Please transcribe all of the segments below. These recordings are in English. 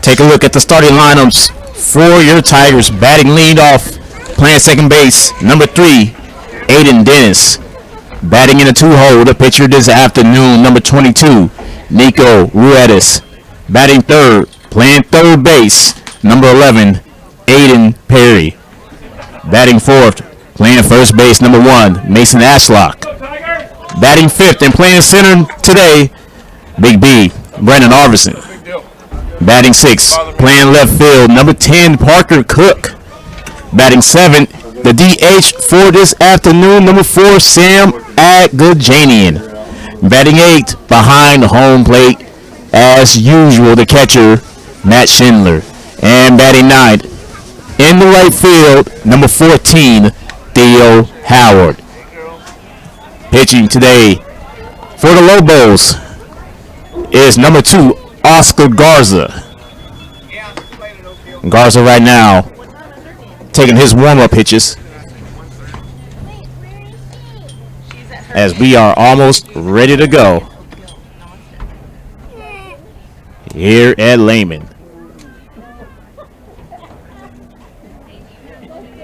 Take a look at the starting lineups for your Tigers. Batting lead off, playing second base, number 3, Aiden Dennis. Batting in a two-hole, the pitcher this afternoon, number 22, Nico Ruedas. Batting third, playing third base, number 11, Aiden Perry. Batting fourth, playing first base, number 1, Mason Ashlock. Batting fifth and playing center today, Big B, Brandon Arvison. Batting sixth, playing left field, number 10, Parker Cook. Batting seventh, the DH for this afternoon, number 4, Sam Agajanian. Batting eighth, behind the home plate, as usual, the catcher, Matt Schindler. And batting ninth, in the right field, number 14, Theo Howard. Pitching today for the Lobos is number 2, Oscar Garza. Garza right now taking his warm-up pitches as we are almost ready to go here at Lehman.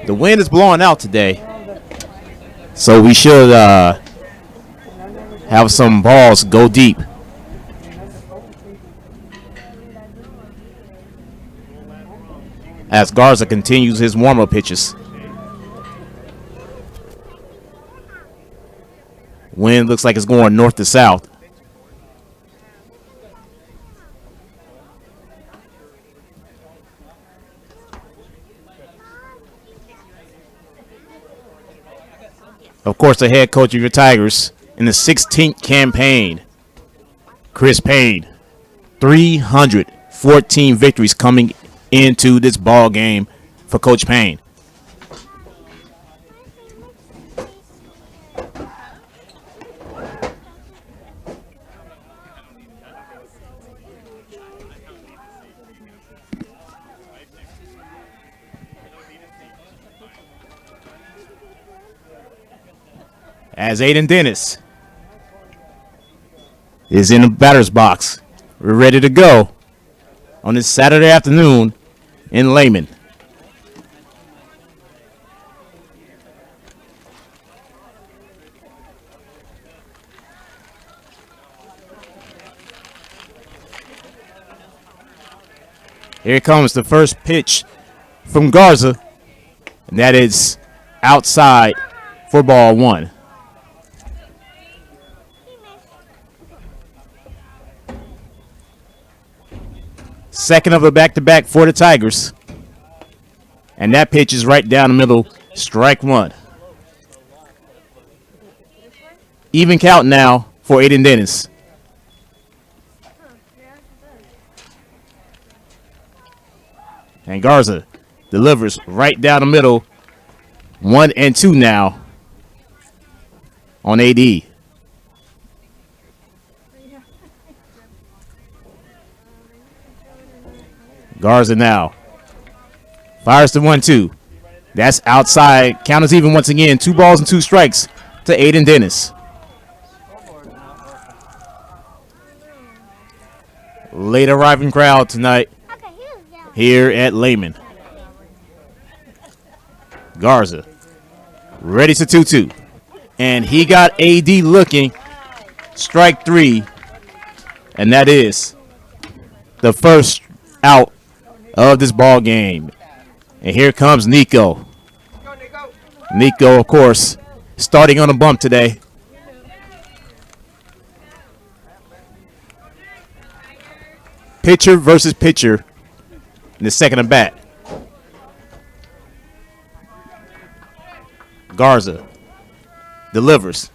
The wind is blowing out today, so we should have some balls go deep. As Garza continues his warm-up pitches. Wind looks like it's going north to south. Of course, the head coach of your Tigers in the 16th campaign, Chris Payne. 314 victories coming into this ball game for Coach Payne. As Aiden Dennis is in the batter's box, we're ready to go on this Saturday afternoon in Lehman. Here comes the first pitch from Garza, and that is outside for ball 1. Second of a back-to-back for the Tigers. And that pitch is right down the middle, strike 1. Even count now for Aiden Dennis. And Garza delivers right down the middle, 1-2 now on AD. Garza now fires the 1-2. That's outside. Count is even once again. 2 balls and 2 strikes to Aiden Dennis. Late arriving crowd tonight here at Lehman. Garza ready to 2-2. And he got AD looking. Strike 3. And that is the first out of this ball game. And here comes Nico. Nico, of course, starting on a bump today. Pitcher versus pitcher in the second at bat. Garza delivers.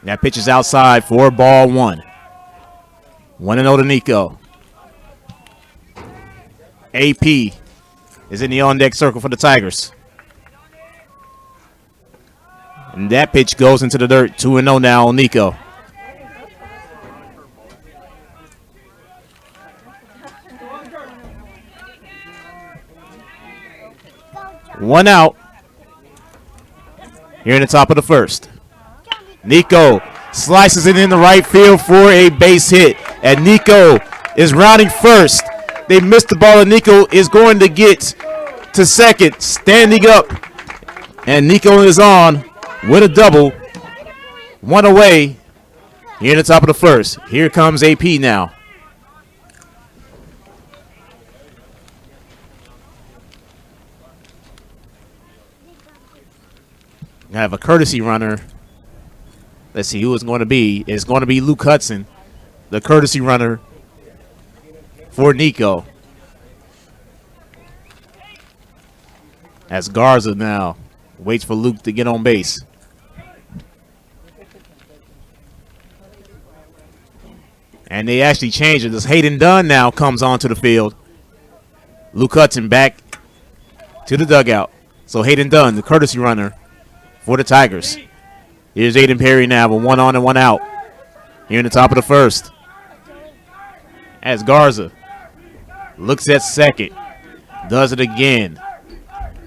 That pitch is outside for ball 1. 1-0 to Nico. AP is in the on-deck circle for the Tigers. And that pitch goes into the dirt. 2-0 now on Nico. One out. Here in the top of the first. Nico slices it in the right field for a base hit. And Nico is rounding first. They missed the ball, and Nico is going to get to second, standing up. And Nico is on with a double. One away here in the top of the first. Here comes AP now. I have a courtesy runner. Let's see who it's going to be. It's going to be Luke Hudson, the courtesy runner for Nico. As Garza now waits for Luke to get on base. And they actually changed it as Hayden Dunn now comes onto the field. Luke Hudson back to the dugout. So Hayden Dunn, the courtesy runner for the Tigers. Here's Aiden Perry now with 1 on and 1 out here in the top of the first. As Garza looks at second, does it again,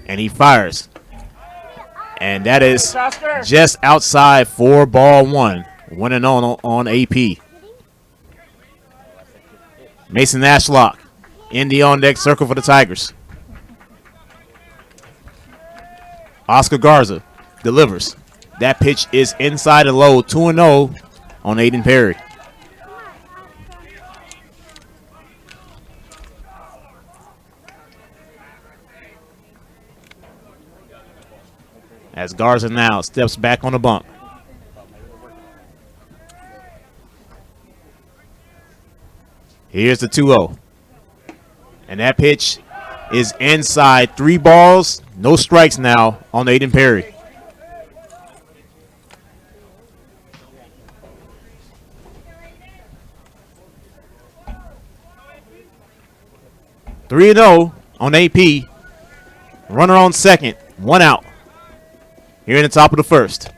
and he fires. And that is just outside for ball 1. 1-0 on AP. Mason Ashlock in the on-deck circle for the Tigers. Oscar Garza delivers. That pitch is inside the low. 2-0 on Aiden Perry. As Garza now steps back on the bump. Here's the 2-0. And that pitch is inside. 3 balls, no strikes now on Aiden Perry. (3-0) on AP. Runner on second, 1 out. Here in the top of the first.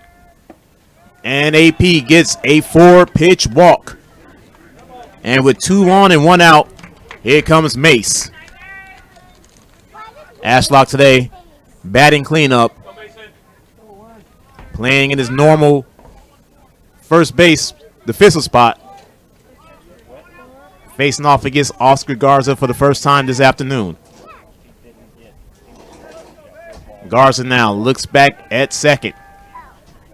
And AP gets a 4-pitch walk. And with 2 on and 1 out, here comes Mace. Ashlock today, batting cleanup. Playing in his normal first base, the defensive spot. Facing off against Oscar Garza for the first time this afternoon. Garza now looks back at second.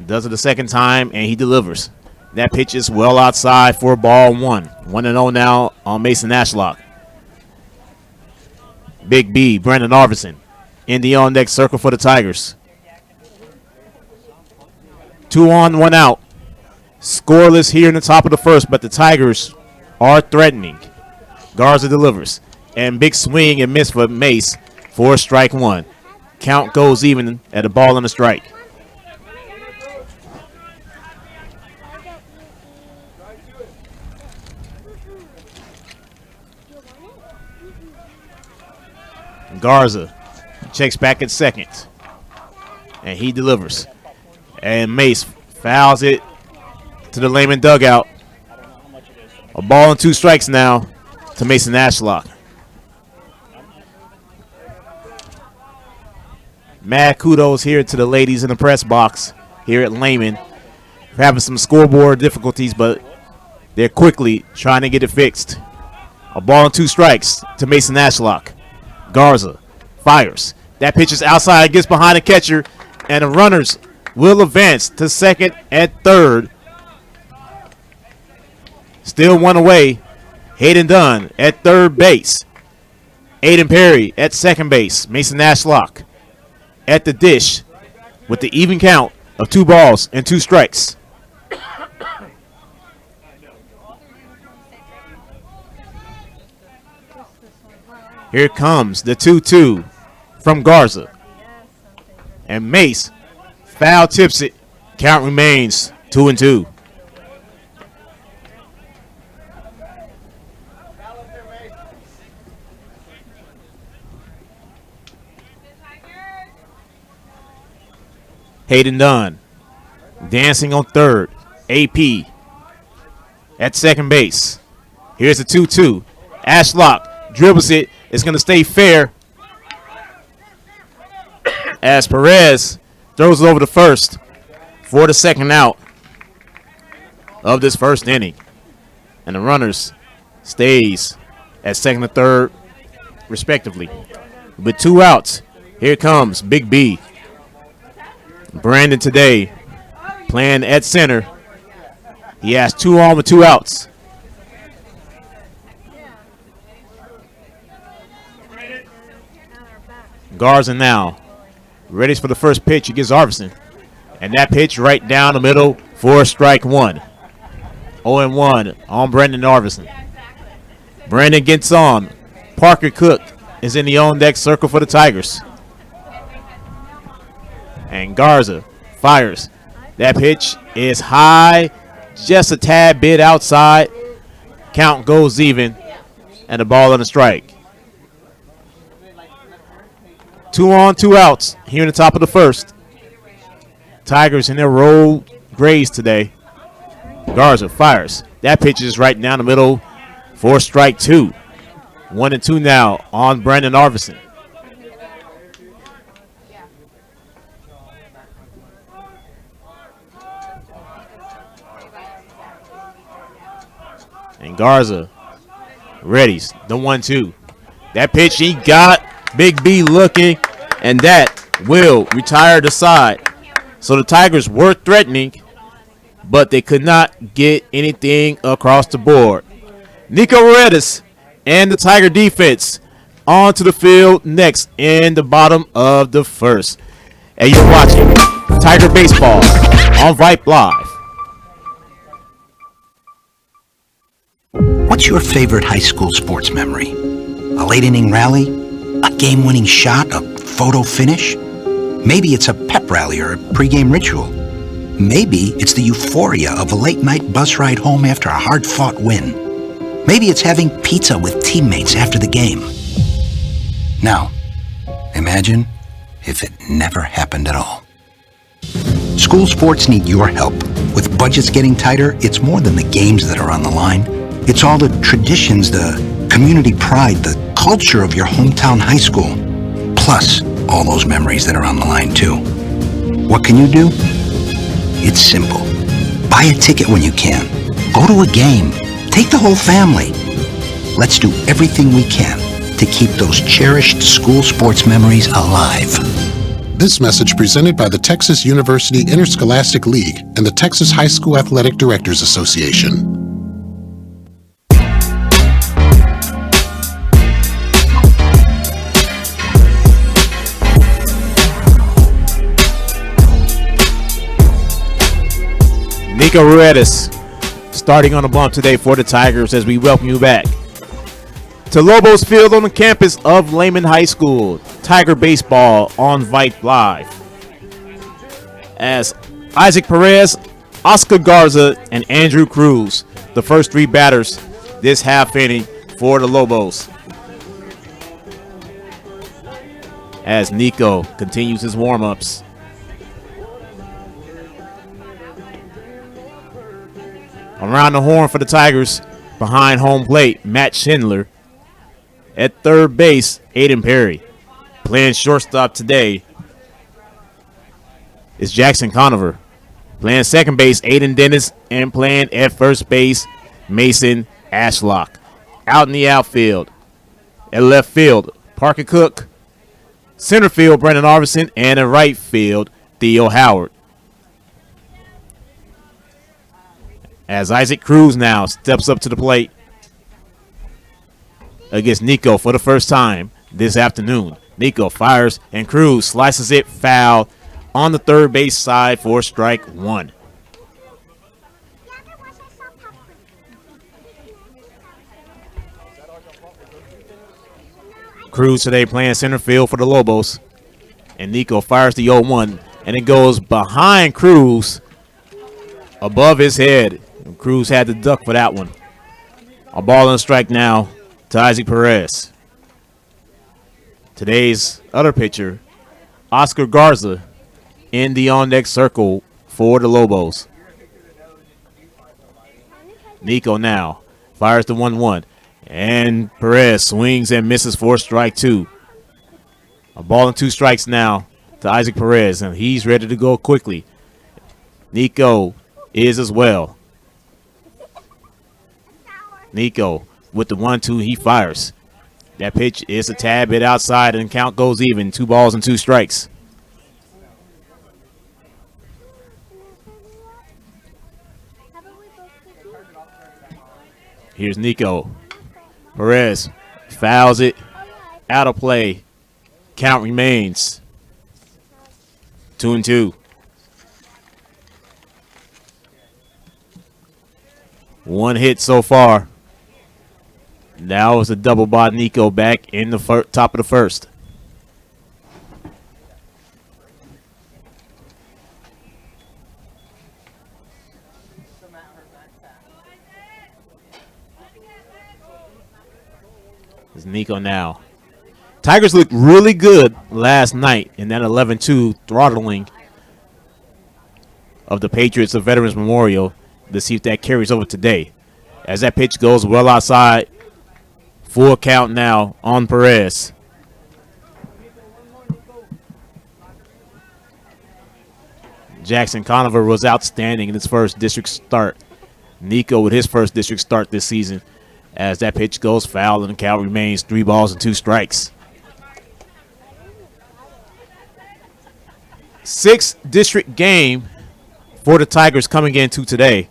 Does it the second time, and he delivers. That pitch is well outside for ball 1. 1-0 now on Mason Ashlock. Big B, Brandon Arvidsson, in the on-deck circle for the Tigers. 2 on, 1 out. Scoreless here in the top of the first, but the Tigers are threatening. Garza delivers. And big swing and miss for Mace for strike 1. Count goes even at a ball and a strike. Garza checks back at second. And he delivers. And Mace fouls it to the Lehman dugout. A ball and 2 strikes now to Mason Ashlock. Mad kudos here to the ladies in the press box here at Lehman. We're having some scoreboard difficulties, but they're quickly trying to get it fixed. A ball and 2 strikes to Mason Ashlock. Garza fires. That pitch is outside, gets behind the catcher, and the runners will advance to second and third. Still 1 away. Hayden Dunn at third base. Aiden Perry at second base. Mason Ashlock at the dish with the even count of 2 balls and 2 strikes. Here comes the 2-2 from Garza. And Mace foul tips it. Count remains 2-2. Hayden Dunn dancing on third. AP at second base. Here's the 2-2. Ashlock dribbles it. It's going to stay fair as Perez throws it over to first for the second out of this first inning. And the runners stays at second and third respectively. With 2 outs, here comes Big B. Brandon today playing at center. He has 2 on with 2 outs. Garza now ready for the first pitch against Arvidsson. And that pitch right down the middle for strike 1. 0-1 on Brendan Arvidsson. Brandon gets on. Parker Cook is in the on-deck circle for the Tigers. And Garza fires. That pitch is high, just a tad bit outside. Count goes even, and the ball on the strike. 2 on, 2 outs here in the top of the first. Tigers in their road grays today. Garza fires. That pitch is right down the middle for strike 2. 1-2 now on Brandon Arvidsson. And Garza readies the 1-2. That pitch he got. Big B looking, and that will retire the side. So the Tigers were threatening, but they could not get anything across the board. Nico Redis and the Tiger defense onto the field next in the bottom of the first. And you're watching Tiger Baseball on Vype Live. What's your favorite high school sports memory? A late inning rally? A game-winning shot? A photo finish? Maybe it's a pep rally or a pregame ritual. Maybe it's the euphoria of a late-night bus ride home after a hard-fought win. Maybe it's having pizza with teammates after the game. Now, imagine if it never happened at all. School sports need your help. With budgets getting tighter, it's more than the games that are on the line. It's all the traditions, the community pride, the culture of your hometown high school. Plus, all those memories that are on the line too. What can you do? It's simple. Buy a ticket when you can. Go to a game. Take the whole family. Let's do everything we can to keep those cherished school sports memories alive. This message presented by the Texas University Interscholastic League and the Texas High School Athletic Directors Association. Nico Ruedas starting on the bump today for the Tigers as we welcome you back to Lobos Field on the campus of Lehman High School. Tiger Baseball on Vype Live. As Isaac Perez, Oscar Garza, and Andrew Cruz, the first 3 batters this half inning for the Lobos. As Nico continues his warm-ups. Around the horn for the Tigers, behind home plate, Matt Schindler. At third base, Aiden Perry. Playing shortstop today is Jackson Conover. Playing second base, Aiden Dennis. And playing at first base, Mason Ashlock. Out in the outfield, at left field, Parker Cook. Center field, Brendan Arvidsson. And in right field, Theo Howard. As Isaac Cruz now steps up to the plate against Nico for the first time this afternoon. Nico fires and Cruz slices it foul on the third base side for strike 1. Cruz today playing center field for the Lobos. And Nico fires the 0-1 and it goes behind Cruz above his head. Cruz had to duck for that one. A ball and a strike now to Isaac Perez. Today's other pitcher, Oscar Garza, in the on-deck circle for the Lobos. Nico now fires the 1-1. And Perez swings and misses for strike 2. A ball and 2 strikes now to Isaac Perez, and he's ready to go quickly. Nico is as well. Nico with the 1-2, he fires. That pitch is a tad bit outside, and count goes even. 2 balls and 2 strikes. Here's Nico. Perez fouls it. Out of play. Count remains 2-2. 1 hit so far. Now it's a double by Nico back in the top of the first. It's Nico now. Tigers looked really good last night in that 11-2 throttling of the Patriots of Veterans Memorial. Let's see if that carries over today. As that pitch goes well outside. Full count now on Perez. Jackson Conover was outstanding in his first district start. Nico with his first district start this season. As that pitch goes foul and the count remains 3 balls and 2 strikes. 6th district game for the Tigers coming into today.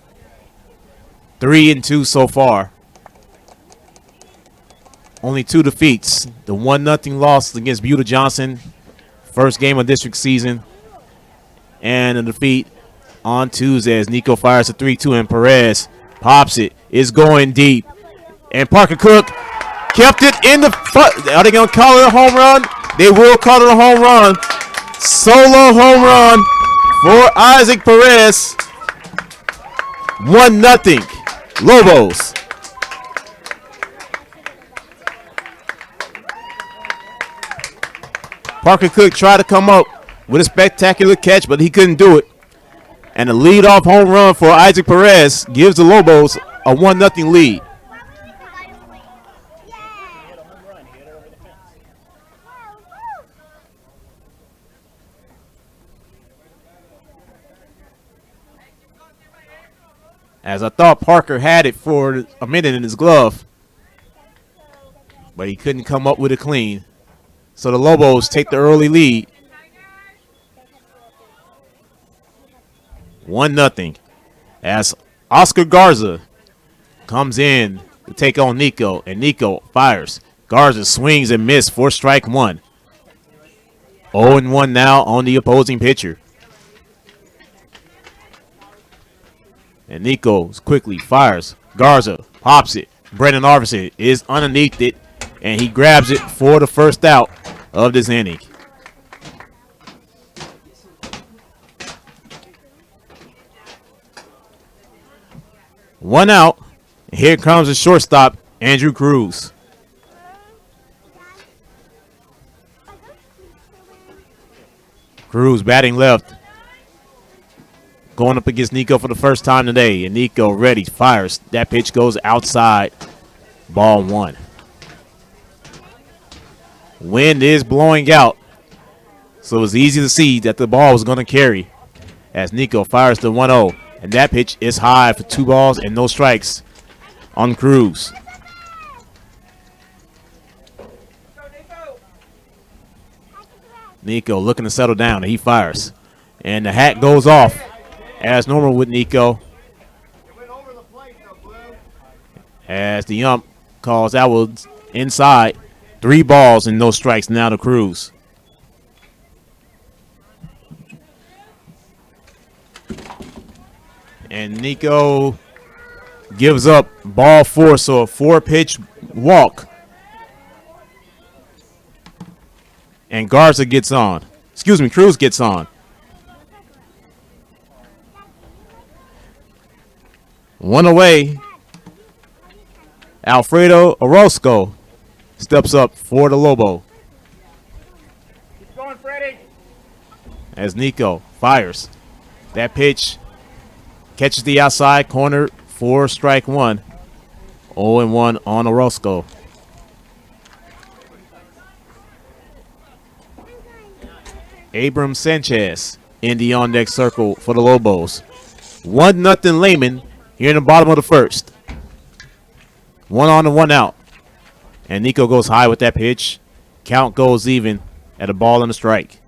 3-2 so far. Only 2 defeats. The 1-0 loss against Buda Johnson, first game of district season, and a defeat on Tuesday as Nico fires a 3-2 and Perez pops it. It's going deep. And Parker Cook kept it in the front. Are they going to call it a home run? They will call it a home run. Solo home run for Isaac Perez. 1-0. Lobos. Parker Cook tried to come up with a spectacular catch, but he couldn't do it. And a leadoff home run for Isaac Perez gives the Lobos a 1-0 lead. As I thought Parker had it for a minute in his glove, but he couldn't come up with it clean. So the Lobos take the early lead. 1-0. As Oscar Garza comes in to take on Nico, and Nico fires. Garza swings and misses for strike 1. 0-1 now on the opposing pitcher. And Nico quickly fires. Garza pops it. Brennan Arvison is underneath it, and he grabs it for the first out of this inning. One out. Here comes the shortstop, Andrew Cruz. Cruz batting left. Going up against Nico for the first time today. And Nico ready, fires. That pitch goes outside. Ball 1. Wind is blowing out. So it's easy to see that the ball was going to carry. As Nico fires the 1-0. And that pitch is high for 2 balls and no strikes on Cruz. Nico looking to settle down, and he fires. And the hat goes off. As normal with Nico. As the ump calls that was inside. 3 balls and no strikes now to Cruz. And Nico gives up ball 4, so a 4-pitch walk. And Garza gets on. Excuse me, Cruz gets on. 1 away. Alfredo Orozco steps up for the Lobo. Keep going, Freddie. As Nico fires. That pitch catches the outside corner for strike 1. 0-1 on Orozco. Abram Sanchez in the on-deck circle for the Lobos. 1-0 Lehman here in the bottom of the first. 1 on and 1 out. And Nico goes high with that pitch. Count goes even at a ball and a strike.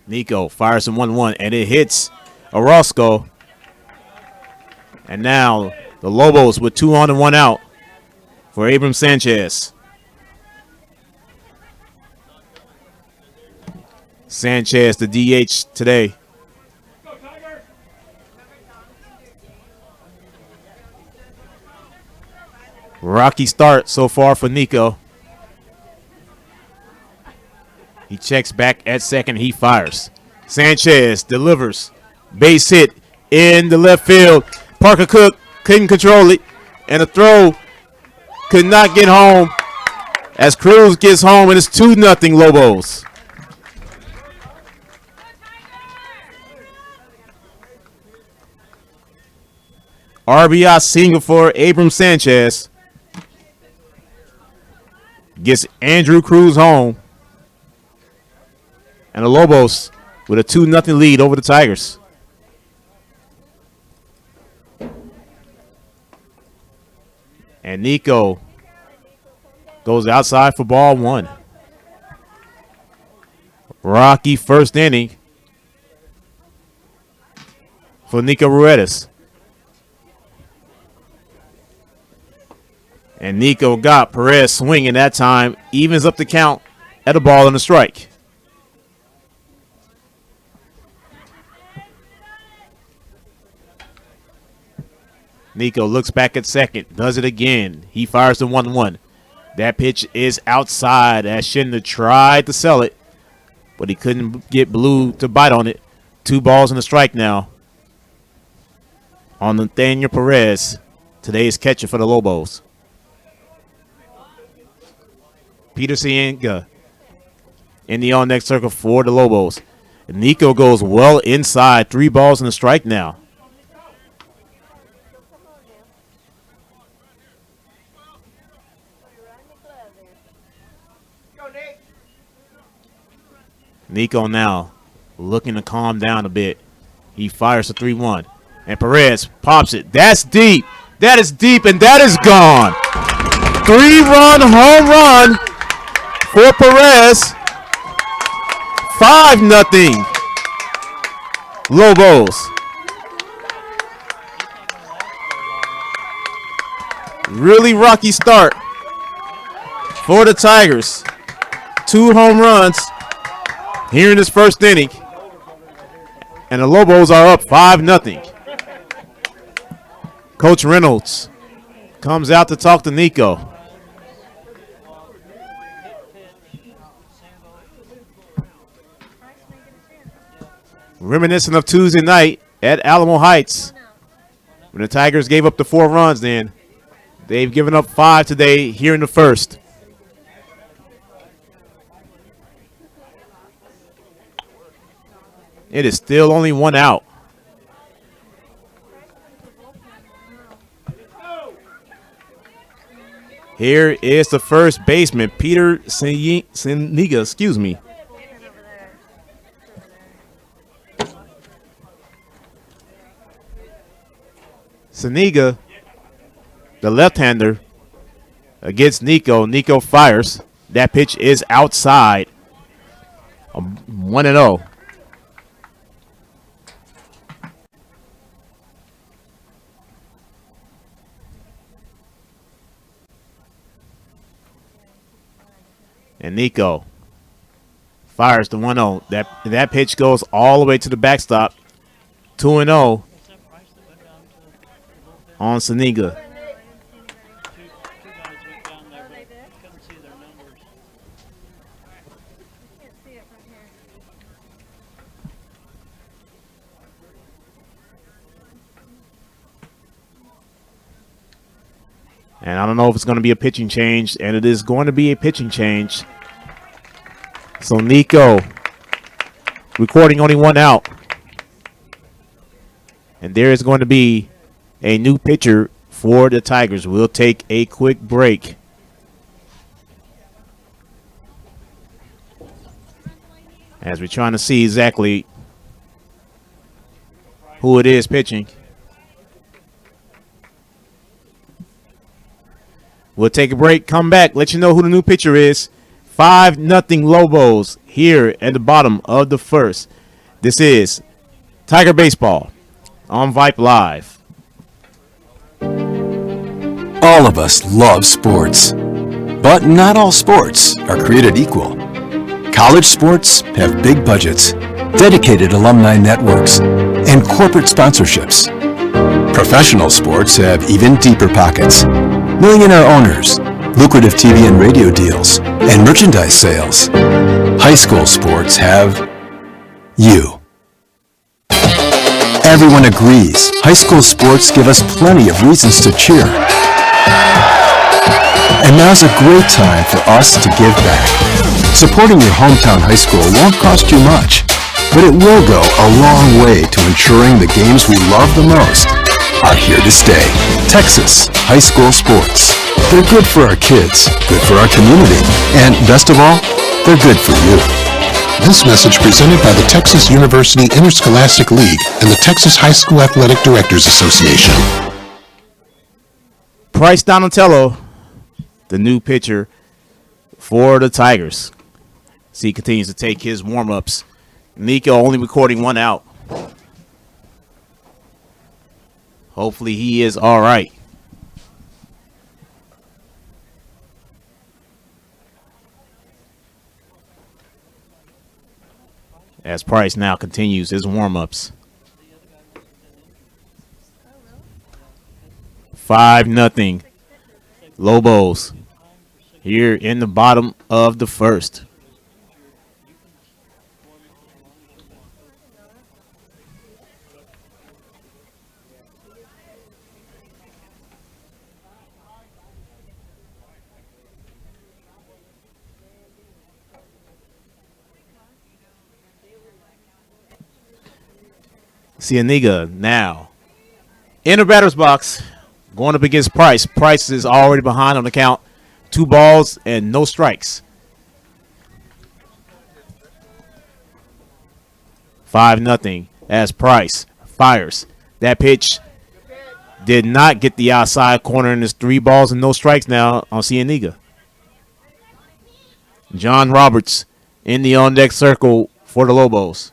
Nico fires some 1-1, and it hits Orozco. And now the Lobos with 2 on and 1 out for Abram Sanchez. Sanchez, the DH today. Rocky start so far for Nico. He checks back at second. He fires. Sanchez delivers. Base hit in the left field. Parker Cook couldn't control it. And the throw could not get home as Cruz gets home, and it's 2-0 Lobos. RBI single for Abram Sanchez. Gets Andrew Cruz home. And the Lobos with a 2-0 lead over the Tigers. And Nico goes outside for ball 1. Rocky first inning for Nico Ruedas. And Nico got Perez swinging that time. Evens up the count at a ball and a strike. Nico looks back at second. Does it again. He fires the 1-1. That pitch is outside as Schindler tried to sell it, but he couldn't get Blue to bite on it. 2 balls and a strike now on Nathaniel Perez, today's catcher for the Lobos. Peter Cienga in the on-next circle for the Lobos. And Nico goes well inside. 3 balls and a strike now. Nico now looking to calm down a bit. He fires a 3-1. And Perez pops it. That's deep. That is deep, and that is gone. 3-run home run for Perez. 5-0 Lobos. Really rocky start for the Tigers. 2 home runs here in this first inning. And the Lobos are up 5-0. Coach Reynolds comes out to talk to Nico. Reminiscent of Tuesday night at Alamo Heights when the Tigers gave up the 4 runs then. They've given up 5 today here in the first. It is still only 1 out. Here is the first baseman, Peter Seniga, excuse me. Seniga, the left-hander, against Nico. Nico fires. That pitch is outside. 1-0. And Nico fires the 1-0. That pitch goes all the way to the backstop. 2-0 on Seniga. And I don't know if it's going to be a pitching change, and it is going to be a pitching change. So Nico recording only 1 out. And there is going to be a new pitcher for the Tigers. We'll take a quick break. As we're trying to see exactly who it is pitching. We'll take a break, come back, let you know who the new pitcher is. 5-0 Lobos here at the bottom of the first. This is Tiger Baseball on Vype Live. All of us love sports, but not all sports are created equal. College sports have big budgets, dedicated alumni networks, and corporate sponsorships. Professional sports have even deeper pockets, millionaire owners, lucrative TV and radio deals, and merchandise sales. High school sports have you. Everyone agrees high school sports give us plenty of reasons to cheer. And now's a great time for us to give back. Supporting your hometown high school won't cost you much, but it will go a long way to ensuring the games we love the most are here to stay. Texas high school sports. They're good for our kids, good for our community, and best of all, they're good for you. This message presented by the Texas University Interscholastic League and the Texas High School Athletic Directors Association. Bryce Donatello, the new pitcher for the Tigers. So he continues to take his warm-ups. Nico only recording 1 out. Hopefully he is all right. As Price now continues his warm-ups. 5-0 Lobos here in the bottom of the first. Cienega now in the batter's box going up against Price. Price is already behind on the count. 2 balls and no strikes. 5-0 as Price fires. That pitch did not get the outside corner, and it's 3 balls and no strikes now on Cienega. John Roberts in the on-deck circle for the Lobos.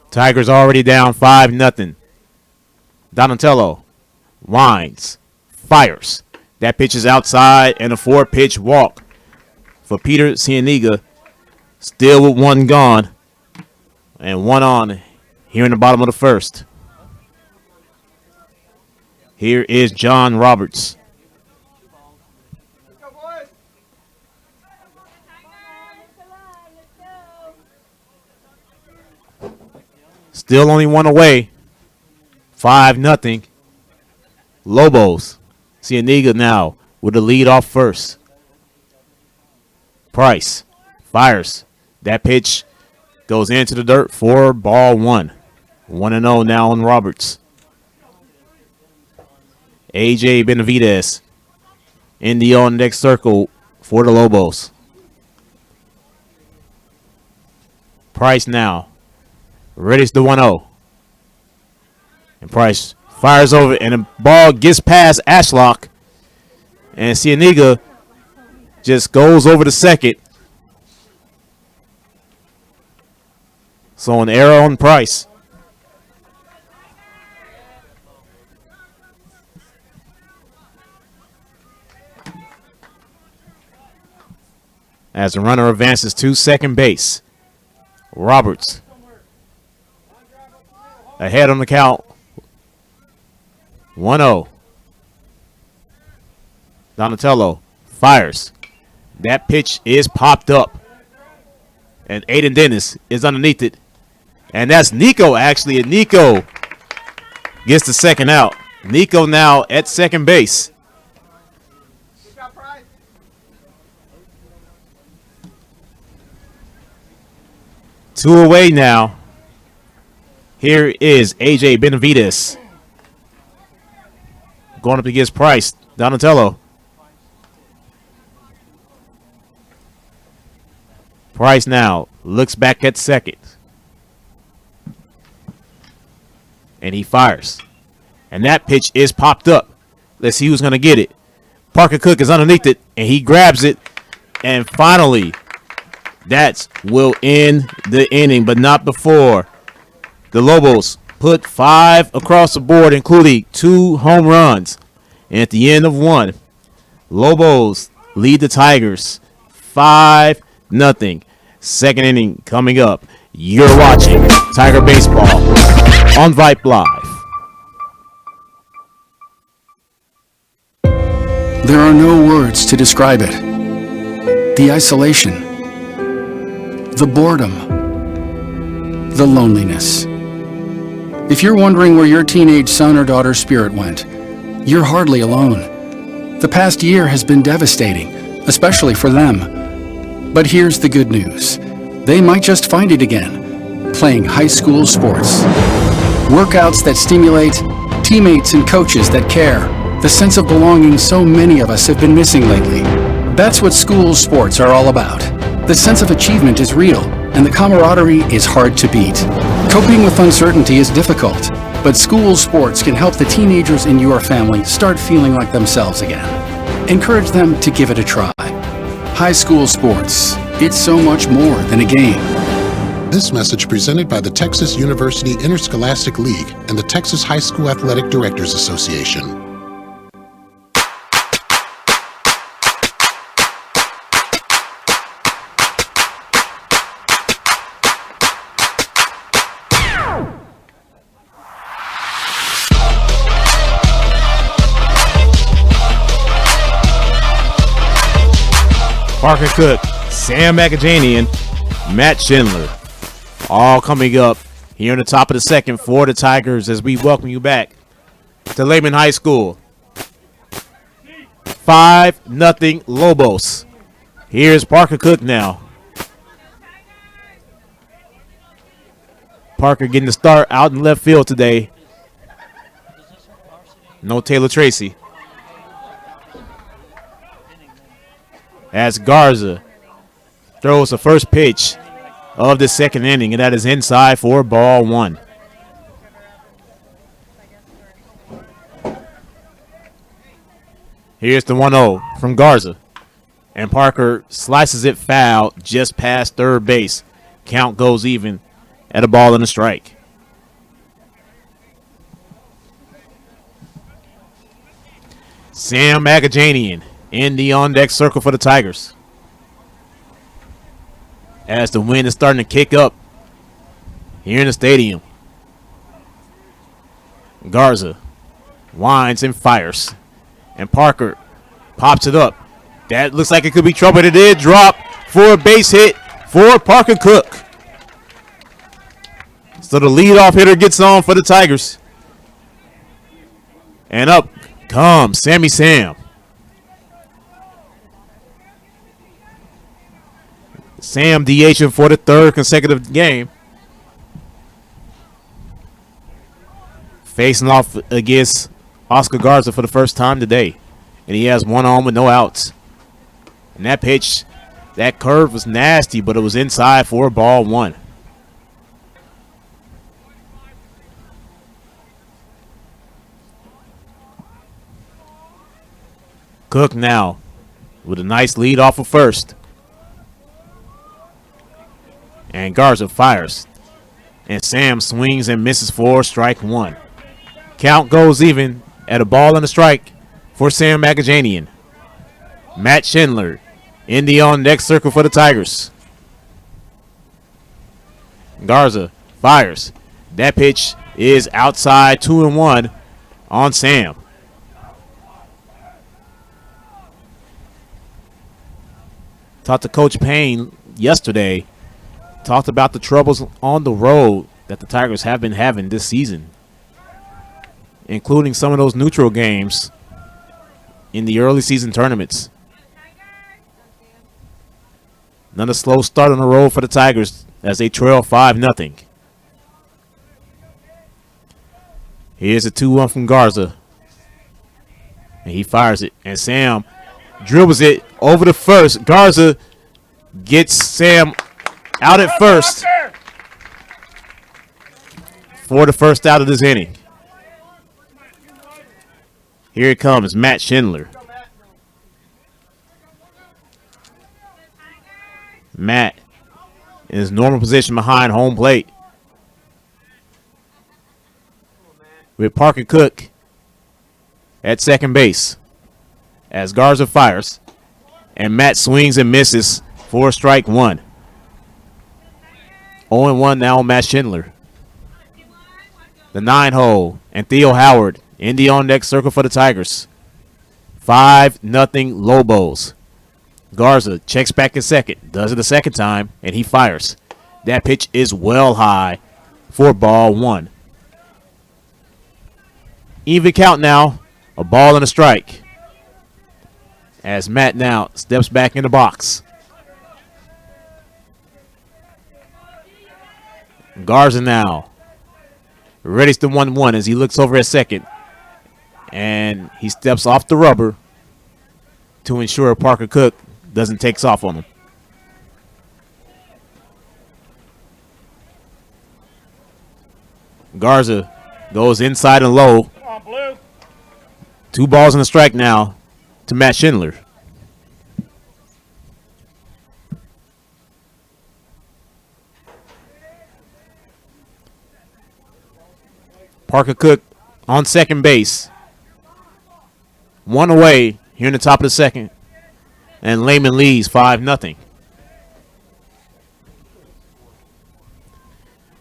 Tigers already down 5-0. Donatello winds, fires. That pitch is outside, and a 4-pitch walk for Peter Cienega. Still with 1 gone and 1 on here in the bottom of the first. Here is John Roberts. Still only 1 away. 5-0. Lobos. Cienega now with the lead off first. Price fires. That pitch goes into the dirt for ball 1. 1-0 now on Roberts. AJ Benavidez in the on-deck circle for the Lobos. Price now readies the 1-0. And Price fires over, and the ball gets past Ashlock. And Cienega just goes over the second. So an error on Price. As the runner advances to second base. Roberts ahead on the count. 1-0. Donatello fires. That pitch is popped up. And Aiden Dennis is underneath it. And that's Nico, actually. And Nico gets the second out. Nico now at second base. Two away now. Here is AJ Benavidez going up against Price. Donatello. Price now looks back at second. And he fires. And that pitch is popped up. Let's see who's going to get it. Parker Cook is underneath it, and he grabs it. And finally, that will end the inning, but not before. The Lobos put 5 across the board, including 2 home runs. And at the end of 1, Lobos lead the Tigers 5-0. Second inning coming up. You're watching Tiger Baseball on Vype Live. There are no words to describe it. The isolation, the boredom, the loneliness. If you're wondering where your teenage son or daughter's spirit went, you're hardly alone. The past year has been devastating, especially for them. But here's the good news. They might just find it again, playing high school sports. Workouts that stimulate, teammates and coaches that care. The sense of belonging so many of us have been missing lately. That's what school sports are all about. The sense of achievement is real, and the camaraderie is hard to beat. Coping with uncertainty is difficult, but school sports can help the teenagers in your family start feeling like themselves again. Encourage them to give it a try. High school sports. It's so much more than a game. This message presented by the Texas University Interscholastic League and the Texas High School Athletic Directors Association. Parker Cook, Sam Macajanian, Matt Schindler, all coming up here in the top of the second for the Tigers as we welcome you back to Lehman High School. 5-0 Lobos. Here's Parker Cook now. Parker getting the start out in left field today. No Taylor Tracy. As Garza throws the first pitch of the second inning, and that is inside for ball 1. Here's the 1-0 from Garza. And Parker slices it foul just past third base. Count goes even at a ball and a strike. Sam Macajanian in the on-deck circle for the Tigers. As the wind is starting to kick up here in the stadium. Garza winds and fires. And Parker pops it up. That looks like it could be trouble. It did drop for a base hit for Parker Cook. So the leadoff hitter gets on for the Tigers. And up comes Sammy Sam. Sam DHing for the third consecutive game. Facing off against Oscar Garza for the first time today. And he has one on with no outs. And that pitch, that curve was nasty, but it was inside for ball 1. Cook now with a nice lead off of first. And Garza fires. And Sam swings and misses for strike 1. Count goes even at a ball and a strike for Sam Macajanian. Matt Schindler in the on-deck circle for the Tigers. Garza fires. That pitch is outside 2-1 on Sam. Talked to Coach Payne yesterday. Talked about the troubles on the road that the Tigers have been having this season, including some of those neutral games in the early season tournaments. Another slow start on the road for the Tigers as they trail 5-0. Here's a 2-1 from Garza. he fires it. And Sam dribbles it over the first. Garza gets Sam out at first for the first out of this inning. Here it comes, Matt Schindler. Matt in his normal position behind home plate. With Parker Cook at second base as Garza fires. And Matt swings and misses for strike one. 0-1 now on Matt Schindler. The 9-hole and Theo Howard in the on-deck circle for the Tigers. 5-0 Lobos. Garza checks back in second, does it a second time, and he fires. That pitch is well high for ball one. Even count now, a ball and a strike. As Matt now steps back in the box. Garza now readies the 1-1 as he looks over at second. And he steps off the rubber to ensure Parker Cook doesn't take off on him. Garza goes inside and low. Come on, Blue. 2 balls and a strike now to Matt Schindler. Parker Cook on second base. 1 away here in the top of the second. And Lehman leads 5-0.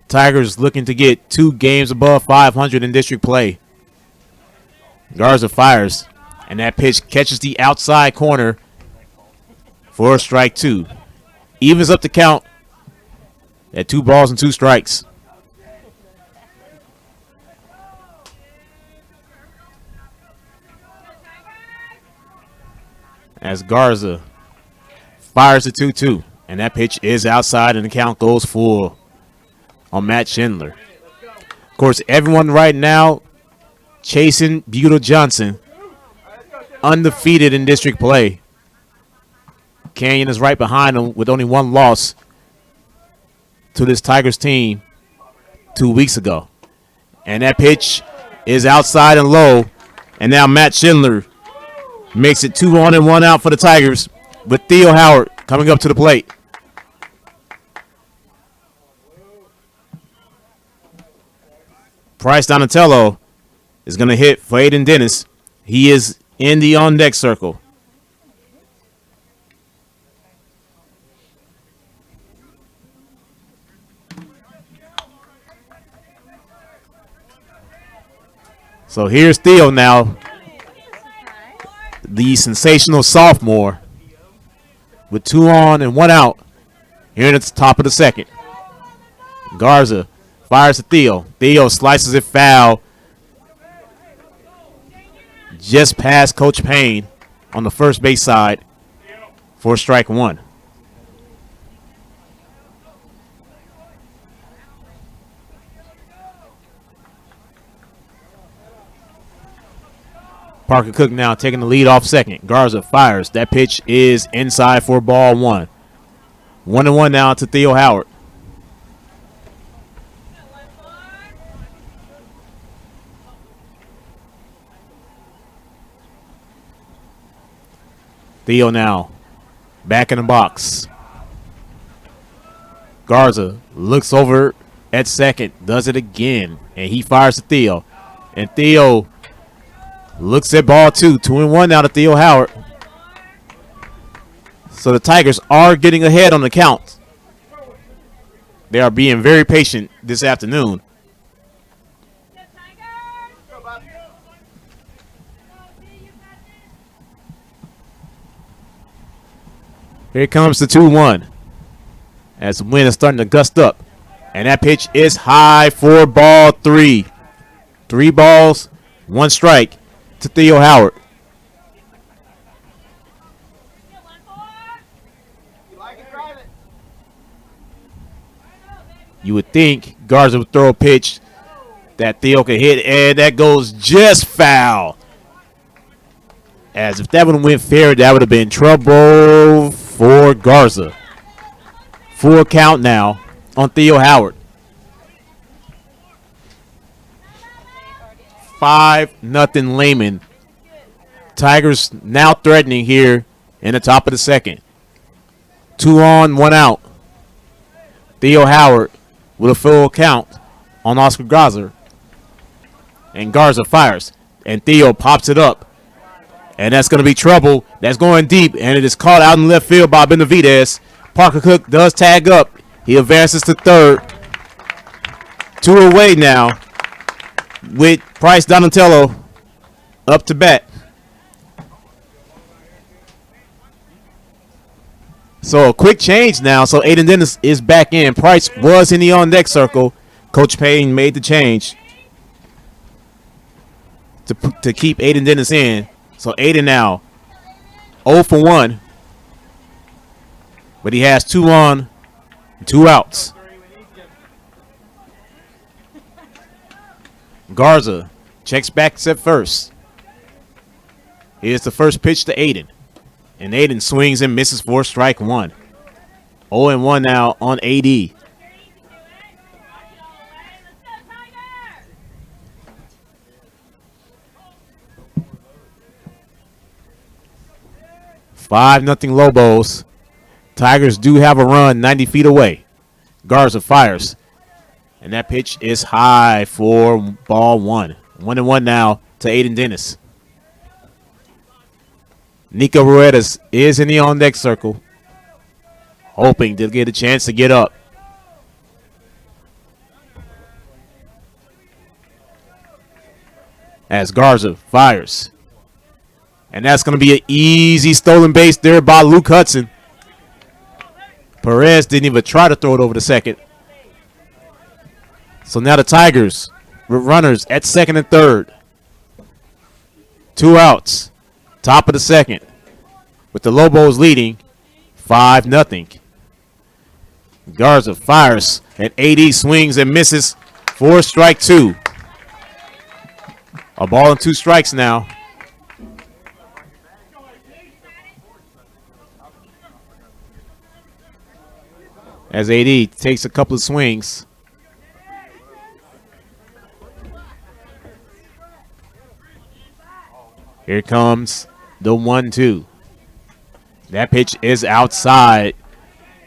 Tigers looking to get 2 games above 500 in district play. Garza fires, and that pitch catches the outside corner for strike 2. Evens up the count at 2 balls and 2 strikes. As Garza fires the 2-2, and that pitch is outside, and the count goes full on Matt Schindler. Of course, everyone right now chasing Buto Johnson, undefeated in district play. Canyon is right behind him with only 1 loss to this Tigers team 2 weeks ago. And that pitch is outside and low, and now Matt Schindler makes it 2 on and 1 out for the Tigers with Theo Howard coming up to the plate. Bryce Donatello is going to hit for Aiden Dennis. He is in the on-deck circle. So here's Theo now, the sensational sophomore, with 2 on and 1 out here at the top of the second. Garza fires to Theo. Theo slices it foul just past Coach Payne on the first base side for strike 1. Parker Cook now taking the lead off second. Garza fires. That pitch is inside for ball 1. 1-1 now to Theo Howard. Theo now back in the box. Garza looks over at second, does it again, and he fires to Theo. And Theo looks at ball 2. 2-1 now to Theo Howard. So the Tigers are getting ahead on the count. They are being very patient this afternoon. Here comes the 2-1 as the wind is starting to gust up. And that pitch is high for ball 3. 3 balls, 1 strike to Theo Howard. You would think Garza would throw a pitch that Theo could hit, and that goes just foul. As if that would have went fair, that would have been trouble for Garza. Full count now on Theo Howard. 5-0 Lehman. Tigers now threatening here in the top of the second. 2 on, 1 out. Theo Howard with a full count on Oscar Garza. And Garza fires. And Theo pops it up. And that's going to be trouble. That's going deep. And it is caught out in left field by Benavidez. Parker Cook does tag up. He advances to third. 2 away now with Price Donatello up to bat. So a quick change now. So Aiden Dennis is back in. Price was in the on-deck circle. Coach Payne made the change to keep Aiden Dennis in. So Aiden now 0 for 1. But he has 2 on, 2 outs. Garza checks back at first. Here's the first pitch to Aiden. And Aiden swings and misses for strike 1. 0-1 now on AD. Five nothing Lobos. Tigers do have a run 90 feet away. Garza fires. And that pitch is high for ball 1. 1-1 now to Aiden Dennis. Nico Ruedas is in the on-deck circle, hoping to get a chance to get up. As Garza fires. And that's going to be an easy stolen base there by Luke Hudson. Perez didn't even try to throw it over the second. So now the Tigers with runners at second and third. 2 outs. Top of the second. With the Lobos leading 5-0. Garza fires and AD swings and misses for strike 2. A ball and 2 strikes now. As AD takes a couple of swings. Here comes the 1-2. That pitch is outside.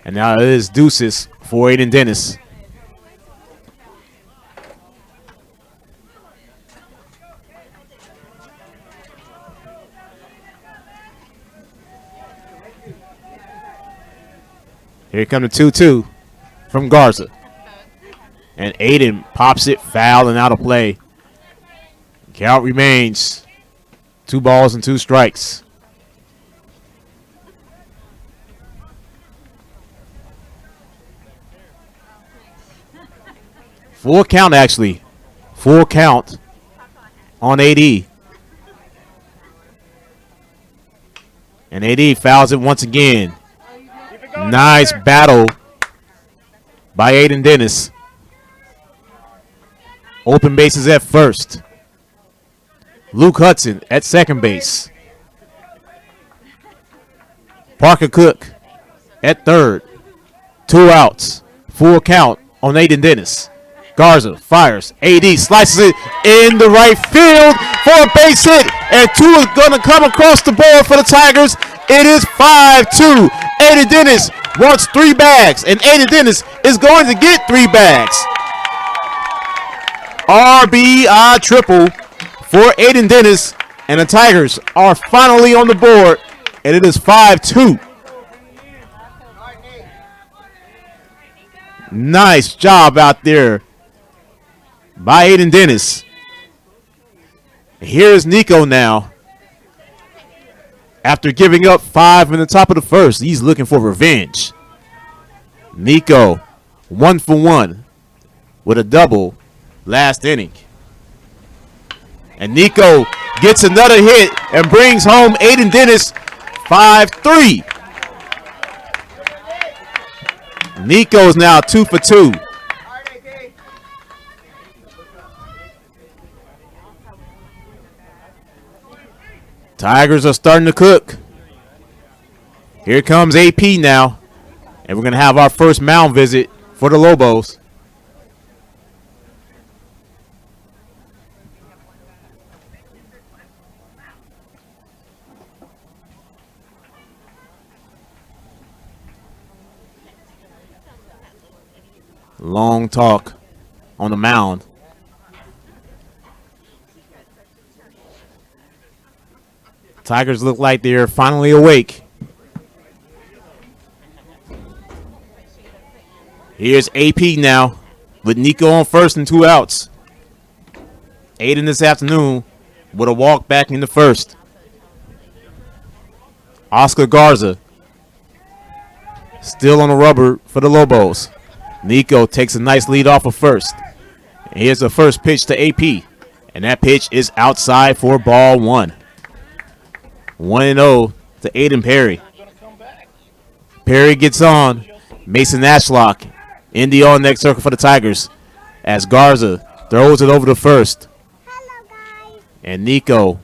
And now it is deuces for Aiden Dennis. Here comes the 2-2 from Garza. And Aiden pops it foul and out of play. Count remains 2 balls and 2 strikes. Full count, actually. Full count on AD. And AD fouls it once again. Nice battle by Aiden Dennis. Open bases at first. Luke Hudson at second base. Parker Cook at third. 2 outs. Full count on Aiden Dennis. Garza fires. AD slices it in the right field for a base hit. And 2 is going to come across the board for the Tigers. It is 5-2. Aiden Dennis wants 3 bags. And Aiden Dennis is going to get 3 bags. RBI triple for Aiden Dennis. And the Tigers are finally on the board. And it is 5-2. Nice job out there by Aiden Dennis. Here's Nico now. After giving up 5 in the top of the first, he's looking for revenge. Nico, 1 for 1 with a double last inning. And Nico gets another hit and brings home Aiden Dennis 5-3. Nico's now 2 for 2. Tigers are starting to cook. Here comes AP now. And we're going to have our first mound visit for the Lobos. Long talk on the mound. Tigers look like they're finally awake. Here's AP now with Nico on first and 2 outs. Aiden this afternoon with a walk back in the first. Oscar Garza still on the rubber for the Lobos. Nico takes a nice lead off of first. And here's the first pitch to AP. And that pitch is outside for ball 1. 1-0 to Aiden Perry. Perry gets on. Mason Ashlock in the on-next circle for the Tigers as Garza throws it over to first. And Nico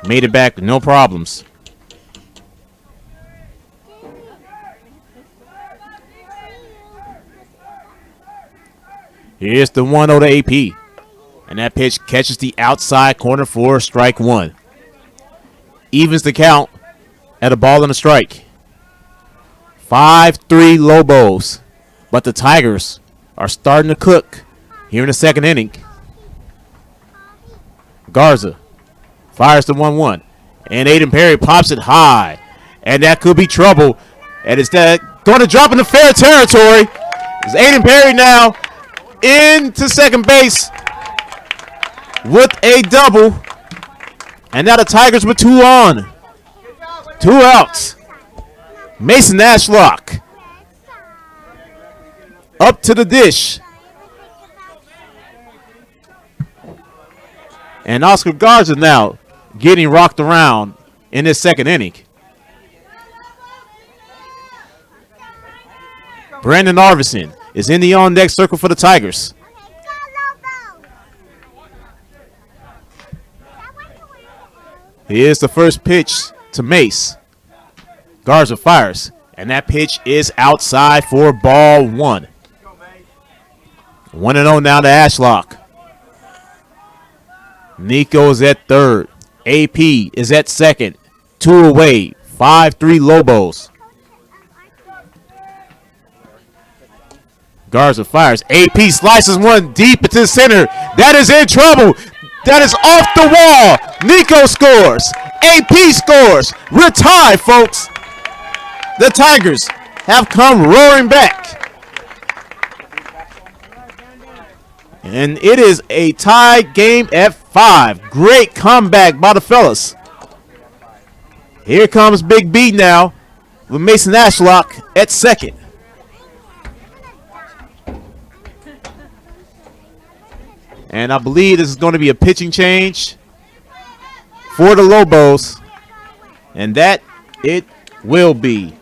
made it back with no problems. Here's the 1-0 to AP. And that pitch catches the outside corner for strike 1. Evens the count at a ball and a strike. 5-3 Lobos. But the Tigers are starting to cook here in the second inning. Garza fires the 1-1. And Aiden Perry pops it high. And that could be trouble. And it's going to drop into fair territory. It's Aiden Perry now into second base with a double. And now the Tigers with 2 on. 2 outs. Mason Ashlock up to the dish. And Oscar Garza now getting rocked around in this second inning. Brandon Arvison is in the on-deck circle for the Tigers. Here's the first pitch to Mace. Garza fires, and that pitch is outside for ball 1. 1-0 now to Ashlock. Nico's at third. AP is at second. 2 away. 5-3 Lobos. Garza fires. AP slices one deep into the center. That is in trouble. That is off the wall. Nico scores. AP scores. We're tied, folks. The Tigers have come roaring back. And it is a tie game at 5. Great comeback by the fellas. Here comes Big B now with Mason Ashlock at second. And I believe this is going to be a pitching change for the Lobos. And that it will be.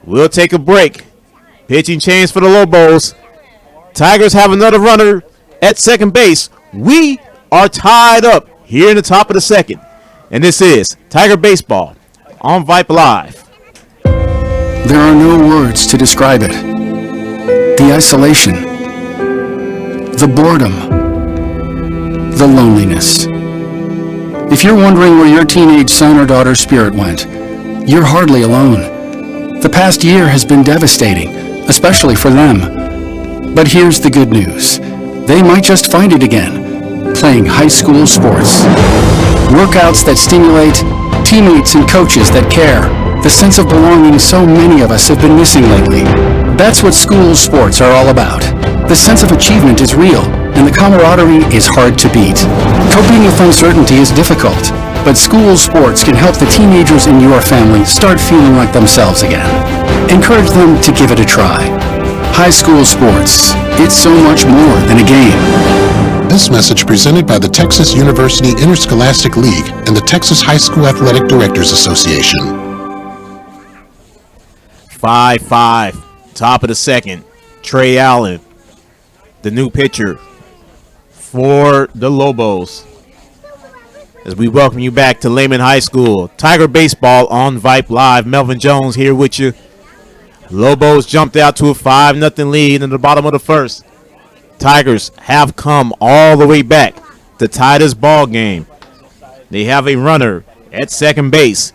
We'll take a break. Pitching change for the Lobos. Tigers have another runner at second base. We are tied up here in the top of the second. And this is Tiger Baseball on Vype Live. There are no words to describe it. The isolation, the boredom, the loneliness. If you're wondering where your teenage son or daughter's spirit went, you're hardly alone. The past year has been devastating, especially for them. But here's the good news. They might just find it again, playing high school sports. Workouts that stimulate, teammates and coaches that care. The sense of belonging so many of us have been missing lately. That's what school sports are all about. The sense of achievement is real, and the camaraderie is hard to beat. Coping with uncertainty is difficult, but school sports can help the teenagers in your family start feeling like themselves again. Encourage them to give it a try. High school sports. It's so much more than a game. This message presented by the Texas University Interscholastic League and the Texas High School Athletic Directors Association. 5-5. Top of the second. Trey Allen, the new pitcher for the Lobos. as we welcome you back to Lehman High School. Tiger Baseball on Vype Live. Melvin Jones here with you. Lobos jumped out to a 5-0 lead in the bottom of the first. Tigers have come all the way back to tie this ball game. They have a runner at second base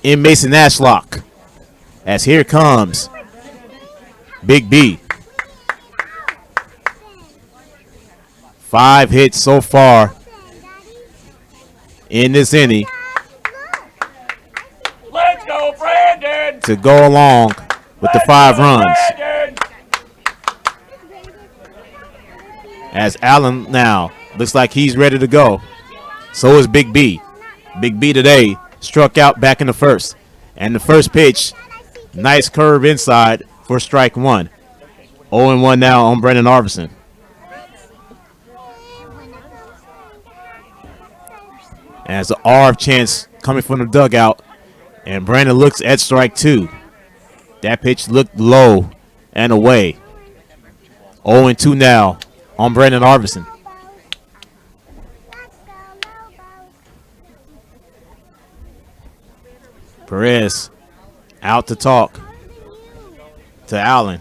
in Mason Ashlock. As here comes Big B. 5 hits so far in this inning. Let's go, Brandon! To go along with the 5 runs. Brandon! As Allen now looks like he's ready to go. So is Big B. Big B today struck out back in the first. And the first pitch, nice curve inside for strike 1. 0-1 now on Brendan Arvison. As the Arv chance coming from the dugout. And Brandon looks at strike 2. That pitch looked low and away. 0-2 now on Brandon Arvison. Perez out to talk to Allen.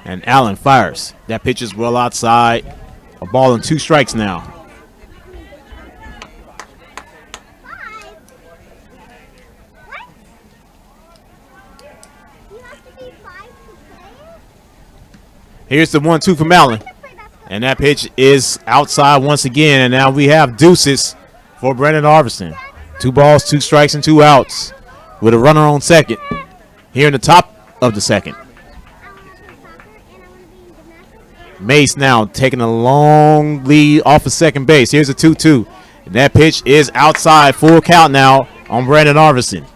And Allen fires. That pitch is well outside. A ball and 2 strikes now. Here's the 1-2 from Allen. And that pitch is outside once again. And now we have deuces for Brendan Arvison. 2 balls, 2 strikes, and 2 outs with a runner on second here in the top of the second. Mace now taking a long lead off of second base. Here's a 2-2. And that pitch is outside. Full count now on Brandon Arvison.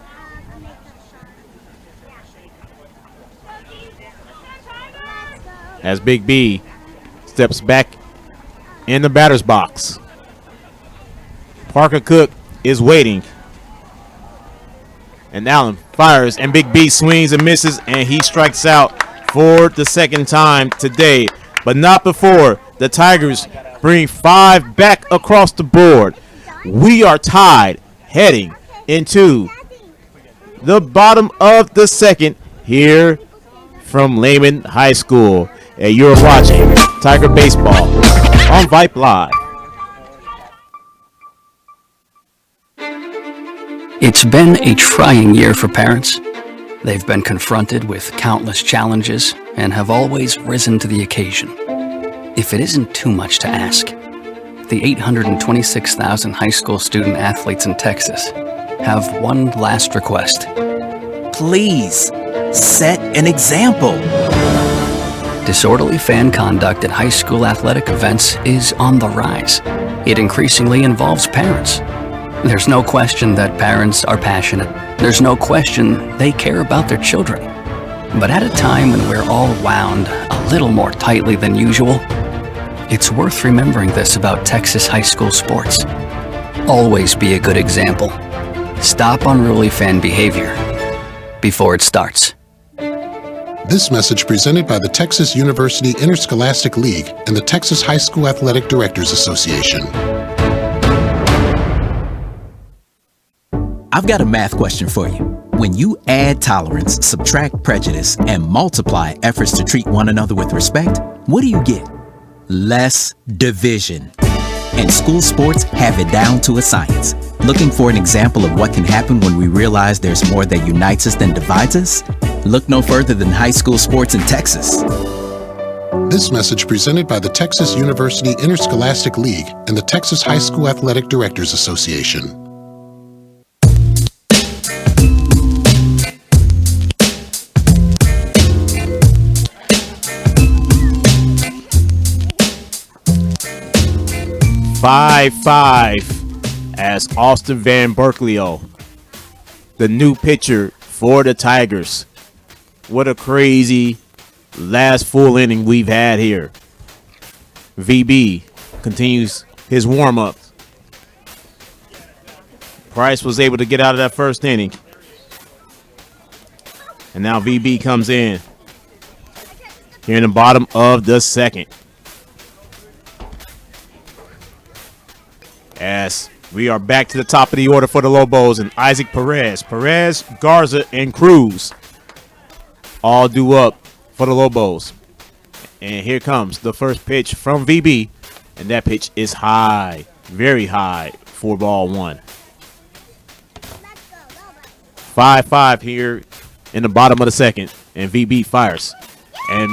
As Big B steps back in the batter's box. Parker Cook is waiting. And Allen fires, and Big B swings and misses, and he strikes out for the second time today. But not before the Tigers bring 5 back across the board. We are tied heading into the bottom of the second here from Lehman High School. And you're watching Tiger Baseball on Vype Live. It's been a trying year for parents. They've been confronted with countless challenges and have always risen to the occasion. If it isn't too much to ask, the 826,000 high school student athletes in Texas have one last request. Please, set an example. Disorderly fan conduct at high school athletic events is on the rise. It increasingly involves parents. There's no question that parents are passionate. There's no question they care about their children. But at a time when we're all wound a little more tightly than usual, it's worth remembering this about Texas high school sports. Always be a good example. Stop unruly fan behavior before it starts. This message presented by the Texas University Interscholastic League and the Texas High School Athletic Directors Association. I've got a math question for you. When you add tolerance, subtract prejudice, and multiply efforts to treat one another with respect, what do you get? Less division. And school sports have it down to a science. Looking for an example of what can happen when we realize there's more that unites us than divides us? Look no further than high school sports in Texas. This message presented by the Texas University Interscholastic League and the Texas High School Athletic Directors Association. Five as Austin Van Berkeley, the new pitcher for the Tigers. What a crazy last full inning we've had here. VB continues his warm-up. Price was able to get out of that first inning. And now VB comes in here in the bottom of the second. As we are back to the top of the order for the Lobos, and Isaac Perez, Garza, and Cruz all due up for the Lobos. And here comes the first pitch from VB, and that pitch is high, very high for ball one. 5-5 here in the bottom of the second, and VB fires. And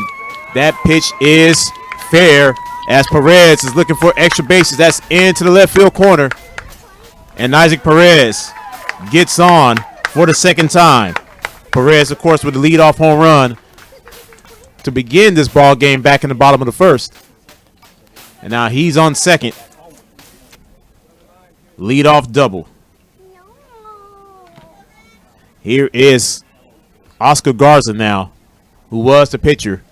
that pitch is fair as Perez is looking for extra bases. That's into the left field corner. And Isaac Perez gets on for the second time. Perez, of course, with the leadoff home run to begin this ball game back in the bottom of the first. And now he's on second. Leadoff double. Here is Oscar Garza now, who was the pitcher.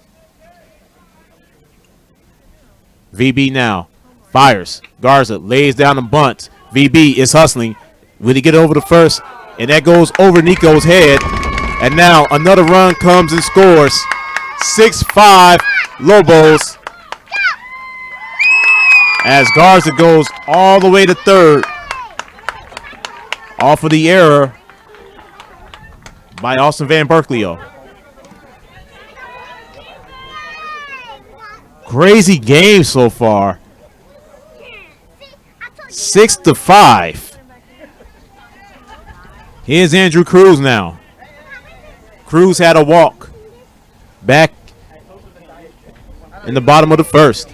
VB now fires. Garza lays down the bunt. VB is hustling. Will he get over the first? And that goes over Nico's head. And now another run comes and scores. 6-5 Lobos. As Garza goes all the way to third. Off of the error by Austin Van Berkeley. Crazy game so far. 6-5. Here's Andrew Cruz now. Cruz had a walk back in the bottom of the first.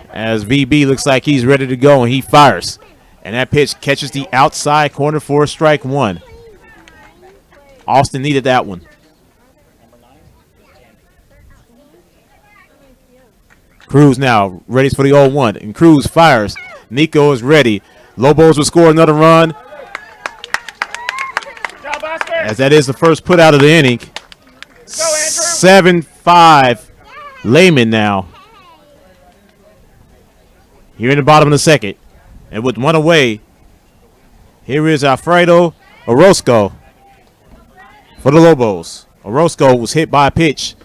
As VB looks like he's ready to go, and he fires. And that pitch catches the outside corner for strike one. Austin needed that one. Cruz now ready for the 0-1. And Cruz fires. Nico is ready. Lobos will score another run. As that is the first put out of the inning. 7-5 Lehman now. Here in the bottom of the second. And with one away, here is Alfredo Orozco for the Lobos. Orozco was hit by a pitch,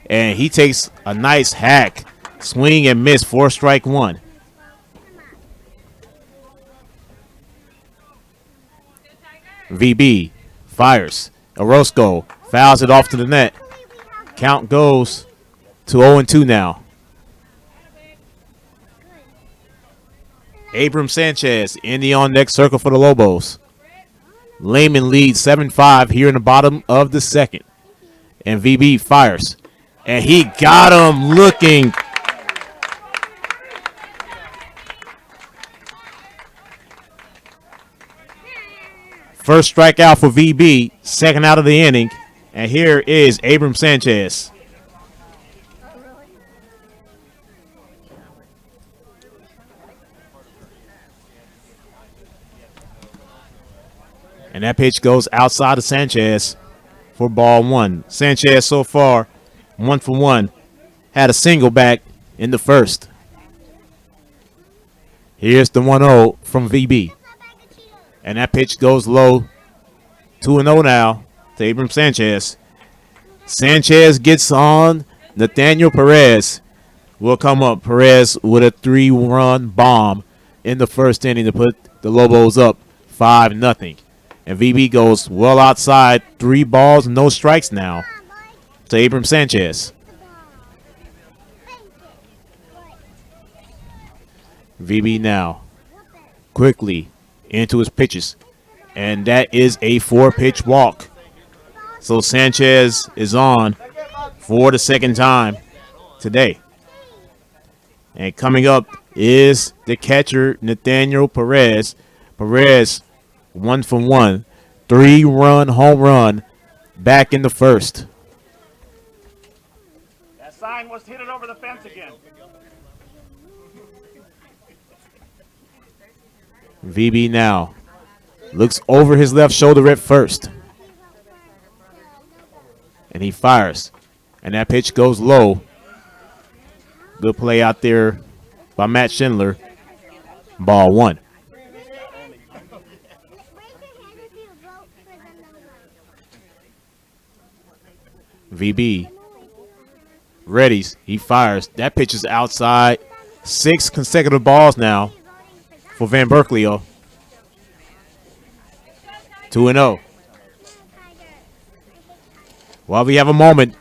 and he takes a nice hack, swing and miss for strike one. VB fires. Orozco fouls it off to the net. Count goes to 0-2 now. Abram Sanchez in the on-deck circle for the Lobos. Lehman leads 7-5 here in the bottom of the second. And VB fires. And he got him looking. First strikeout for VB, second out of the inning. And here is Abram Sanchez. And that pitch goes outside of Sanchez for ball one. Sanchez so far 1 for 1. Had a single back in the first. Here's the 1-0 from VB. And that pitch goes low. 2-0 now to Abram Sanchez. Sanchez gets on. Nathaniel Perez will come up. Perez with a 3-run bomb in the first inning to put the Lobos up 5-0. And VB goes well outside. 3 balls, no strikes now to Abram Sanchez. VB now quickly into his pitches. And that is a 4-pitch walk. So Sanchez is on for the second time today. And coming up is the catcher, Nathaniel Perez. Perez 1 for 1. 3-run home run back in the first. That sign was hit it over the fence again. VB now looks over his left shoulder at first. And he fires. And that pitch goes low. Good play out there by Matt Schindler. Ball 1. VB readies. He fires. That pitch is outside. 6 consecutive balls now for Van Berkeley. 2-0. While we have a moment,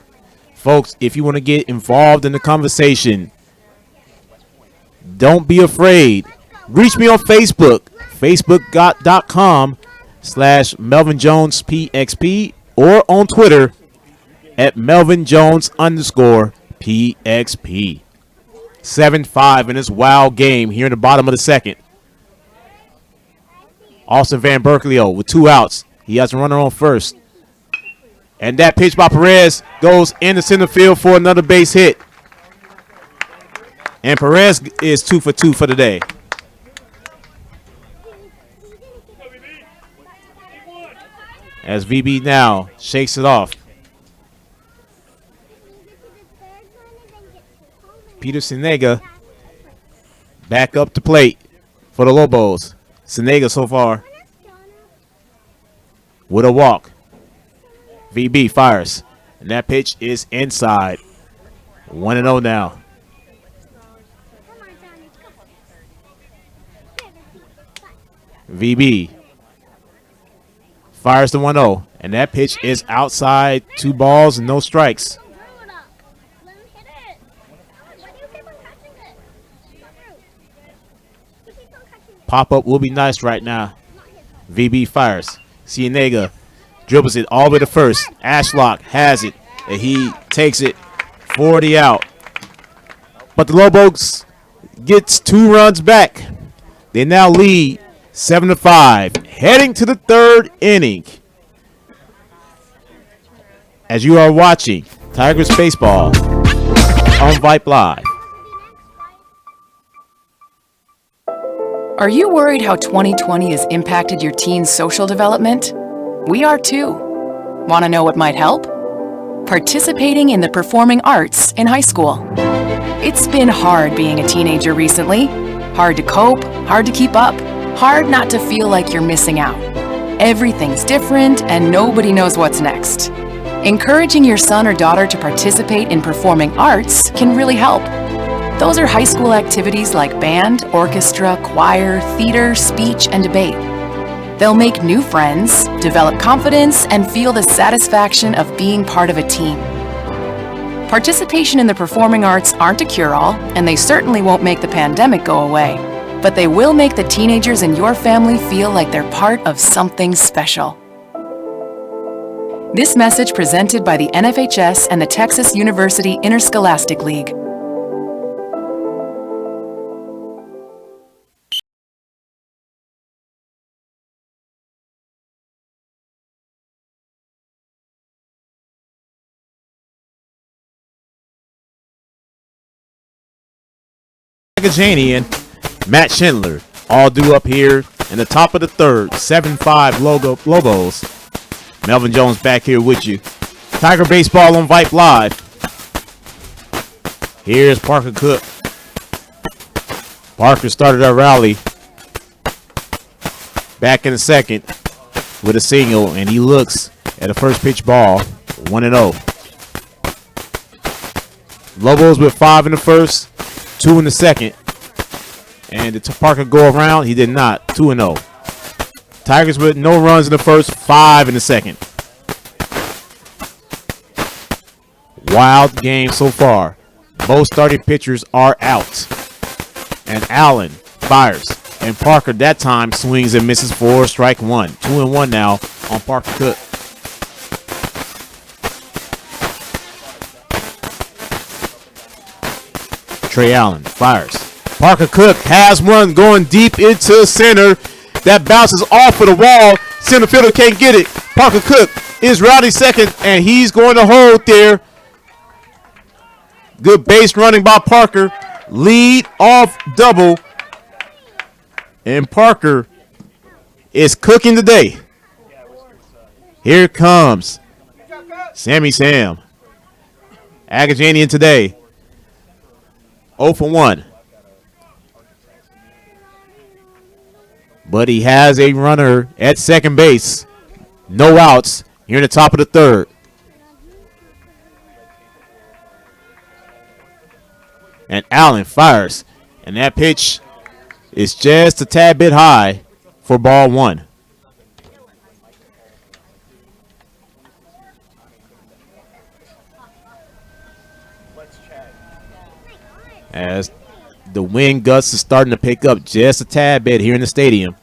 folks, if you want to get involved in the conversation, don't be afraid. Reach me on Facebook, facebook.com/MelvinJonesPXP, or on Twitter at MelvinJones_PXP. 7-5 in this wild game here in the bottom of the second. Austin Van Berkeley with 2 outs. He has a runner on first. And that pitch by Perez goes into center field for another base hit. And Perez is 2 for 2 for the day. As VB now shakes it off. Peter Senega back up the plate for the Lobos. Senega so far with a walk. VB fires. And that pitch is inside. 1-0 now. VB fires the 1-0. And that pitch is outside. 2 balls and no strikes. Pop-up will be nice right now. VB fires. Cienega dribbles it all the way to first. Ashlock has it. And he takes it for the out. But the Lobos gets 2 runs back. They now lead 7-5. Heading to the 3rd inning. As you are watching Tigers Baseball on Vype Live. Are you worried how 2020 has impacted your teen's social development? We are too. Want to know what might help? Participating in the performing arts in high school. It's been hard being a teenager recently. Hard to cope, hard to keep up, hard not to feel like you're missing out. Everything's different and nobody knows what's next. Encouraging your son or daughter to participate in performing arts can really help. Those are high school activities like band, orchestra, choir, theater, speech, and debate. They'll make new friends, develop confidence, and feel the satisfaction of being part of a team. Participation in the performing arts aren't a cure-all, and they certainly won't make the pandemic go away, but they will make the teenagers in your family feel like they're part of something special. This message presented by the NFHS and the Texas University Interscholastic League. Janey and Matt Schindler all due up here in the top of the 3rd. 7-5 Lobos. Melvin Jones back here with you. Tiger Baseball on Vype Live. Here's Parker Cook. Parker started our rally back in the second with a single, and he looks at a first pitch ball. 1-0. Lobos with 5 in the first, 2 in the second. And did Parker go around? He did not. 2-0. Tigers with no runs in the first, 5 in the second. Wild game so far. Both starting pitchers are out. And Allen fires. And Parker that time swings and misses for strike 1. 2-1 now on Parker Cook. Trey Allen fires. Parker Cook has one going deep into center. That bounces off of the wall. Center fielder can't get it. Parker Cook is routing second, and he's going to hold there. Good base running by Parker. Lead off double. And Parker is cooking today. Here comes Sam. Agajanian today. 0 for 1. But he has a runner at second base. No outs here in the top of the third. And Allen fires. And that pitch is just a tad bit high for ball 1. As the wind gusts is starting to pick up just a tad bit here in the stadium,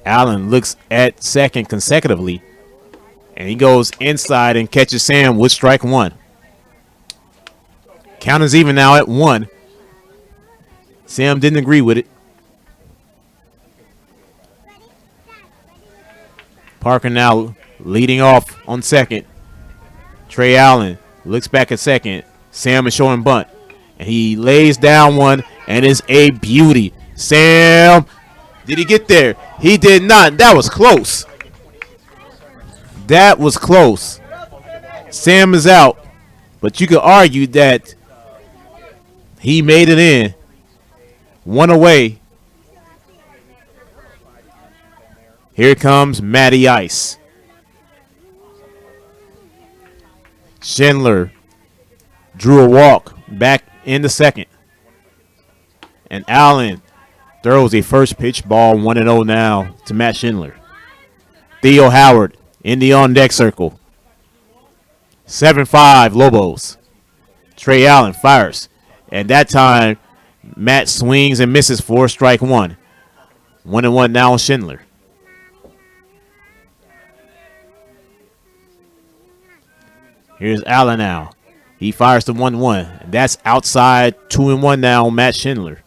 Allen looks at second consecutively, and he goes inside and catches Sam with strike 1. Count is even now at 1. Sam didn't agree with it. Parker now leading off on second. Trey Allen looks back at second. Sam is showing bunt. And he lays down one, and it's a beauty. Sam, did he get there? He did not. That was close. That was close. Sam is out, but you could argue that he made it in. One away. Here comes Matty Ice. Schindler drew a walk back in the second. And Allen throws a first pitch ball 1-0 now to Matt Schindler. Theo Howard in the on-deck circle. 7-5 Lobos. Trey Allen fires. And that time, Matt swings and misses for strike 1. 1-1 now on Schindler. Here's Allen now. He fires the 1-1. And that's outside 2-1 now on Matt Schindler.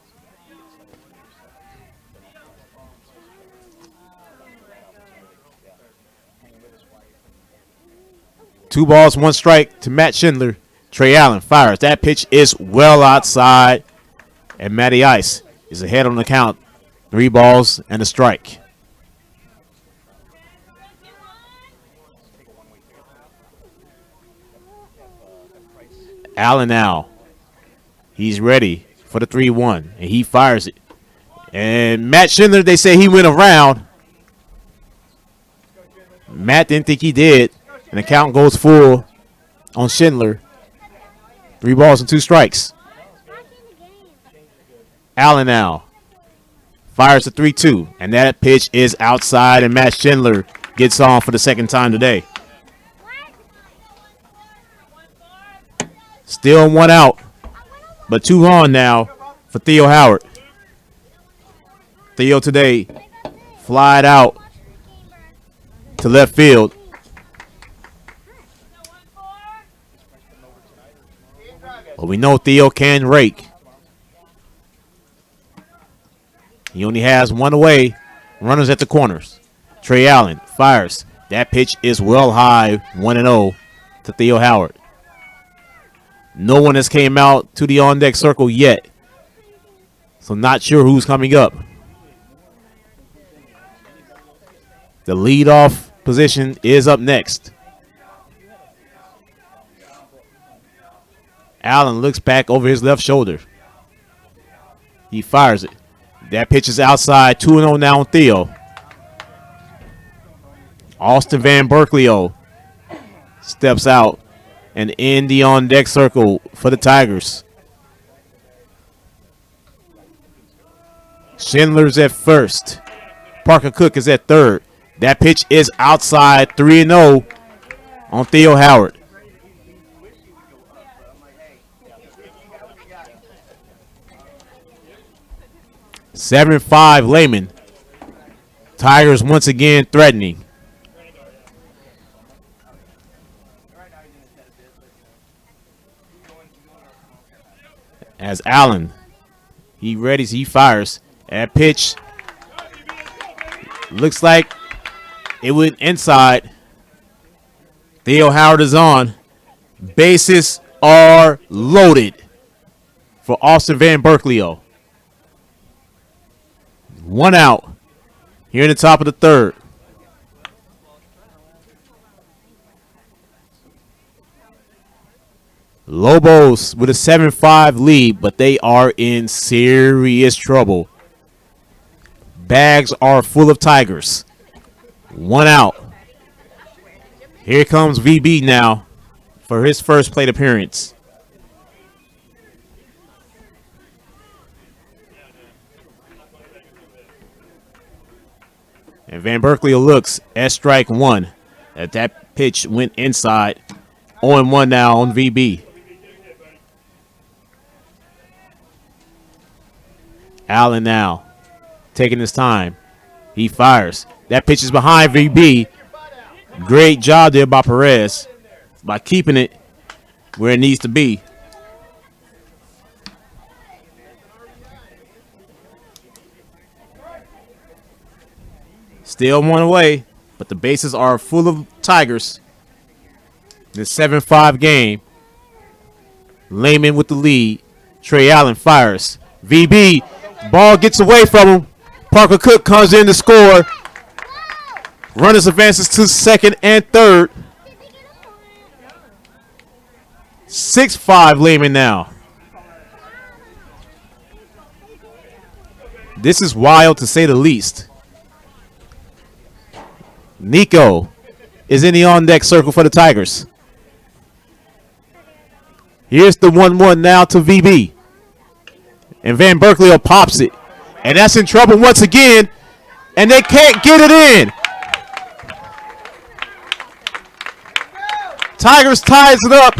Two balls, one strike to Matt Schindler. Trey Allen fires. That pitch is well outside. And Matty Ice is ahead on the count. 3 balls and a strike. Allen now. He's ready for the 3-1. And he fires it. And Matt Schindler, they say he went around. Matt didn't think he did. And the count goes full on Schindler. 3 balls and 2 strikes. Allen now fires the 3-2. And that pitch is outside. And Matt Schindler gets on for the second time today. Still 1 out. But 2 on now for Theo Howard. Theo today flied out to left field. But we know Theo can rake. He only has 1 away. Runners at the corners. Trey Allen fires. That pitch is well high. 1-0 to Theo Howard. No one has came out to the on-deck circle yet. So not sure who's coming up. The leadoff position is up next. Allen looks back over his left shoulder. He fires it. That pitch is outside. 2-0 now on Theo. Austin Van Berkeley steps out and in the on-deck circle for the Tigers. Schindler's at first. Parker Cook is at third. That pitch is outside. 3-0 on Theo Howard. 7-5 Lehman. Tigers once again threatening. As Allen, he readies, he fires. That pitch looks like it went inside. Theo Howard is on. Bases are loaded for Austin Van Berkeley. 1 out here in the top of the third. Lobos with a 7-5 lead, but they are in serious trouble. Bags are full of Tigers. 1 out. Here comes VB now for his first plate appearance. And Van Berkeley looks at strike 1. That pitch went inside. 0-1 now on VB. Allen now taking his time. He fires. That pitch is behind VB. Great job there by Perez by keeping it where it needs to be. Still 1 away, but the bases are full of Tigers. The 7-5 game. Lehman with the lead. Trey Allen fires. VB. Ball gets away from him. Parker Cook comes in to score. Runners advances to second and third. 6-5 Lehman now. This is wild to say the least. Nico is in the on-deck circle for the Tigers. Here's the 1-1 now to VB. And Van Berkeley pops it. And that's in trouble once again. And they can't get it in. Tigers ties it up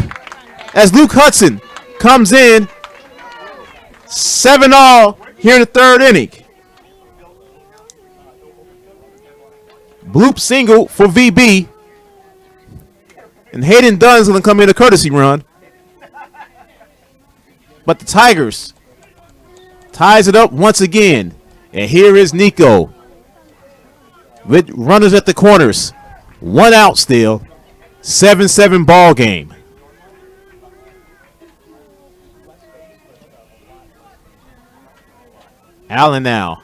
as Luke Hudson comes in. 7-all here in the third inning. Bloop single for VB. And Hayden Dunn's going to come in a courtesy run. But the Tigers ties it up once again. And here is Nico with runners at the corners. 1 out still. 7-7 ball game. Allen now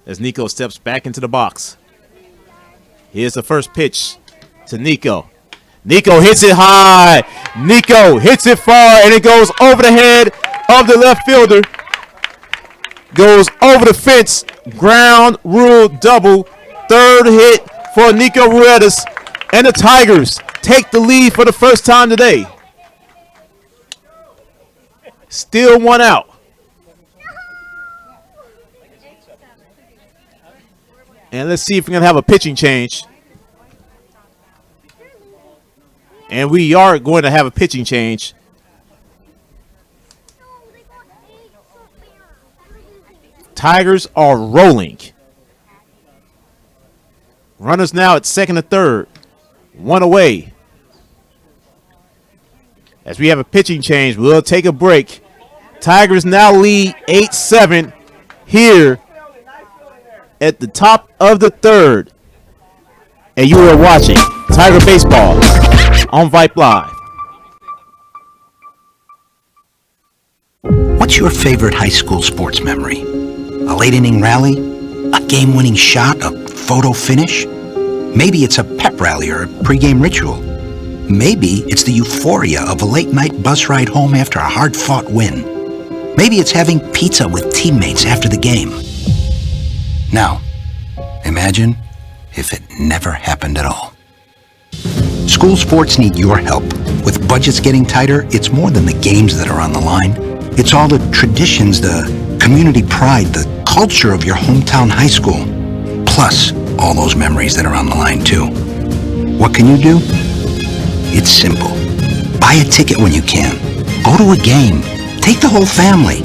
as Nico steps back into the box. Here's the first pitch to Nico. Nico hits it high. Nico hits it far, and it goes over the head of the left fielder. Goes over the fence. Ground rule double. Third hit for Nico Ruedas. And the Tigers take the lead for the first time today. Still 1 out. And let's see if we're going to have a pitching change. And we are going to have a pitching change. Tigers are rolling. Runners now at second and third. 1 away. As we have a pitching change, we'll take a break. Tigers now lead 8-7 here at the top of the third. And you are watching Tiger Baseball on Vype Live. What's your favorite high school sports memory? A late inning rally? A game-winning shot? A photo finish? Maybe it's a pep rally or a pregame ritual. Maybe it's the euphoria of a late-night bus ride home after a hard-fought win. Maybe it's having pizza with teammates after the game. Now, imagine if it never happened at all. School sports need your help. With budgets getting tighter, it's more than the games that are on the line. It's all the traditions, the community pride, the culture of your hometown high school. Plus, all those memories that are on the line too. What can you do? It's simple. Buy a ticket when you can. Go to a game. Take the whole family.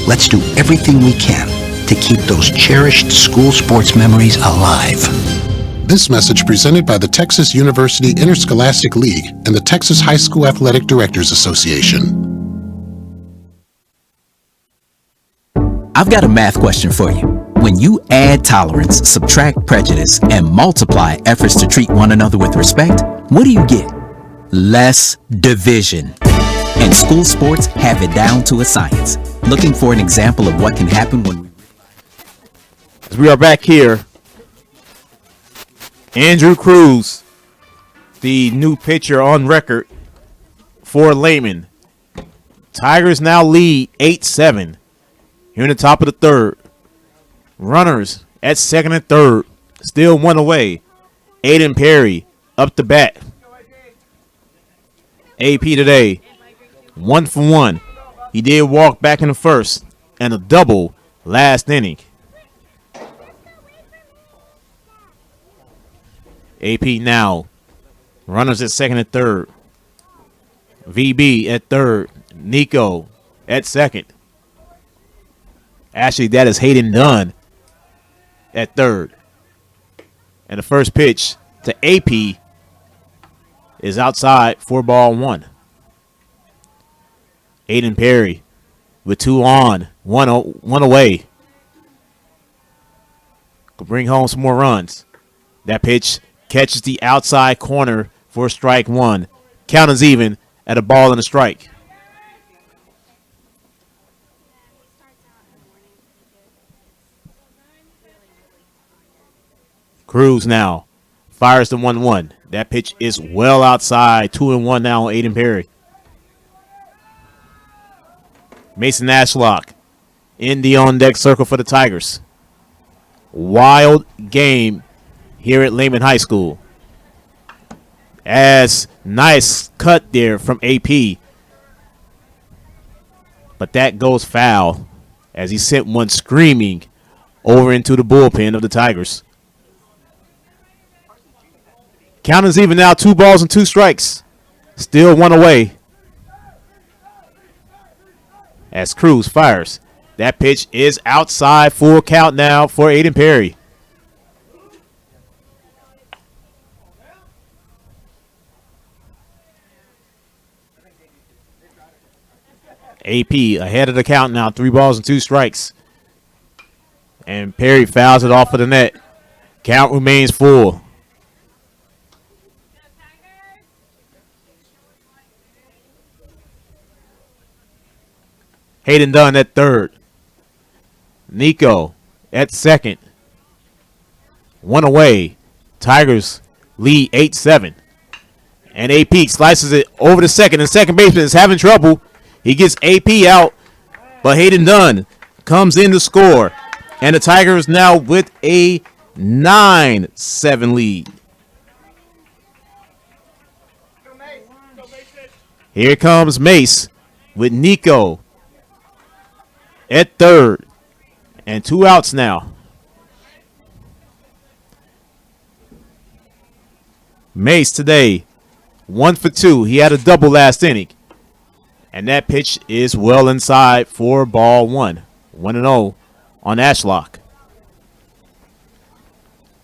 Let's do everything we can to keep those cherished school sports memories alive. This message presented by the Texas University Interscholastic League and the Texas High School Athletic Directors Association. I've got a math question for you. When you add tolerance, subtract prejudice, and multiply efforts to treat one another with respect, what do you get? Less division. And school sports have it down to a science. Looking for an example of what can happen when we are back here. Andrew Cruz, the new pitcher on record for Lehman. Tigers now lead 8-7. Here in the top of the third. Runners at second and third. Still one away. Aiden Perry up to bat. AP today, 1 for 1. He did walk back in the first and a double last inning. AP now, runners at second and third. VB at third. Nico at second. Actually, that is Hayden Dunn at third. And the first pitch to AP is outside for ball one. Aiden Perry with 2 on, one away. Could bring home some more runs. That pitch catches the outside corner for strike one. Count is even at a ball and a strike. Cruz now fires the 1-1. That pitch is well outside. 2-1 now on Aiden Perry. Mason Ashlock in the on-deck circle for the Tigers. Wild game here at Lehman High School. As nice cut there from AP. But that goes foul as he sent one screaming over into the bullpen of the Tigers. Count is even now, 2 balls and 2 strikes. Still one away. As Cruz fires. That pitch is outside, full count now for Aiden Perry. AP ahead of the count now, 3 balls and 2 strikes. And Perry fouls it off of the net. Count remains full. Hayden Dunn at third. Nico at second. 1 away. Tigers lead 8-7. And AP slices it over to second. And second baseman is having trouble. He gets AP out. But Hayden Dunn comes in to score. And the Tigers now with a 9-7 lead. Here comes Mace with Nico at third. And 2 outs now. Mace today, 1 for 2. He had a double last inning. And that pitch is well inside for ball 1. 1-0 on Ashlock.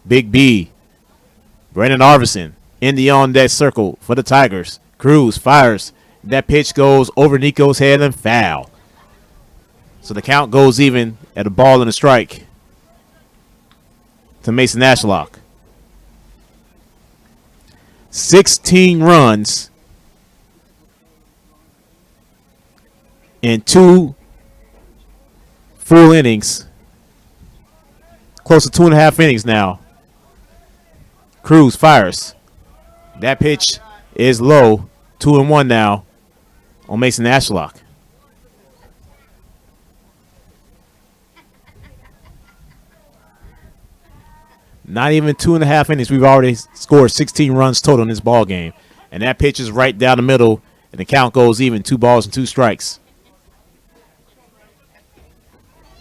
Big B. Brandon Arvison in the on-deck circle for the Tigers. Cruz fires. That pitch goes over Nico's head and foul. So the count goes even at a ball and a strike to Mason Ashlock. 16 runs in 2 full innings. Close to 2.5 innings now. Cruz fires. That pitch is low. 2-1 now on Mason Ashlock. Not even 2.5 innings. We've already scored 16 runs total in this ball game. And that pitch is right down the middle. And the count goes even. 2 balls and 2 strikes.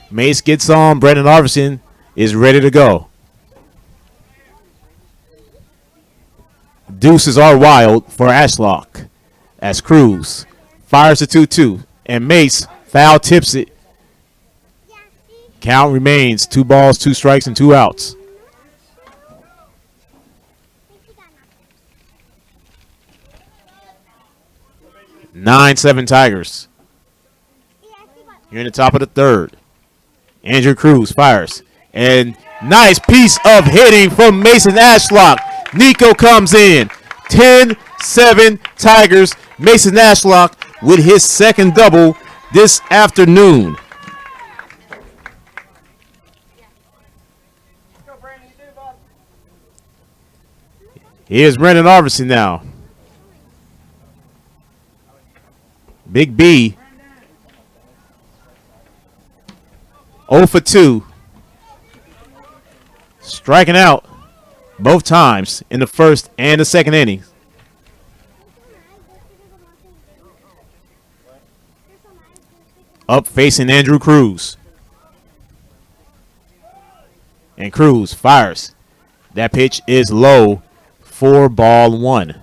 Mace gets on. Brandon Arvison is ready to go. Deuces are wild for Ashlock. As Cruz fires the 2-2. And Mace foul tips it. Count remains 2 balls, 2 strikes, and 2 outs. 9-7 Tigers. Here in the top of the third. Andrew Cruz fires. And nice piece of hitting from Mason Ashlock. Nico comes in. 10-7 Tigers. Mason Ashlock with his second double this afternoon. Here's Brandon Arvison now. Big B 0 for 2. Striking out both times in the first and the second innings. Up facing Andrew Cruz. And Cruz fires. That pitch is low for ball 1.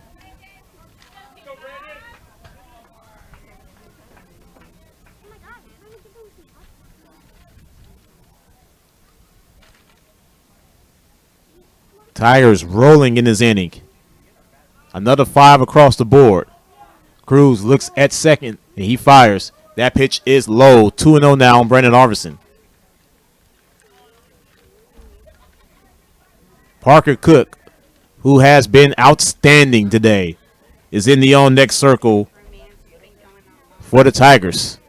Tigers rolling in this inning. Another 5 across the board. Cruz looks at second and he fires. That pitch is low. 2-0 now on Brandon Arvison. Parker Cook, who has been outstanding today, is in the on-deck circle for the Tigers.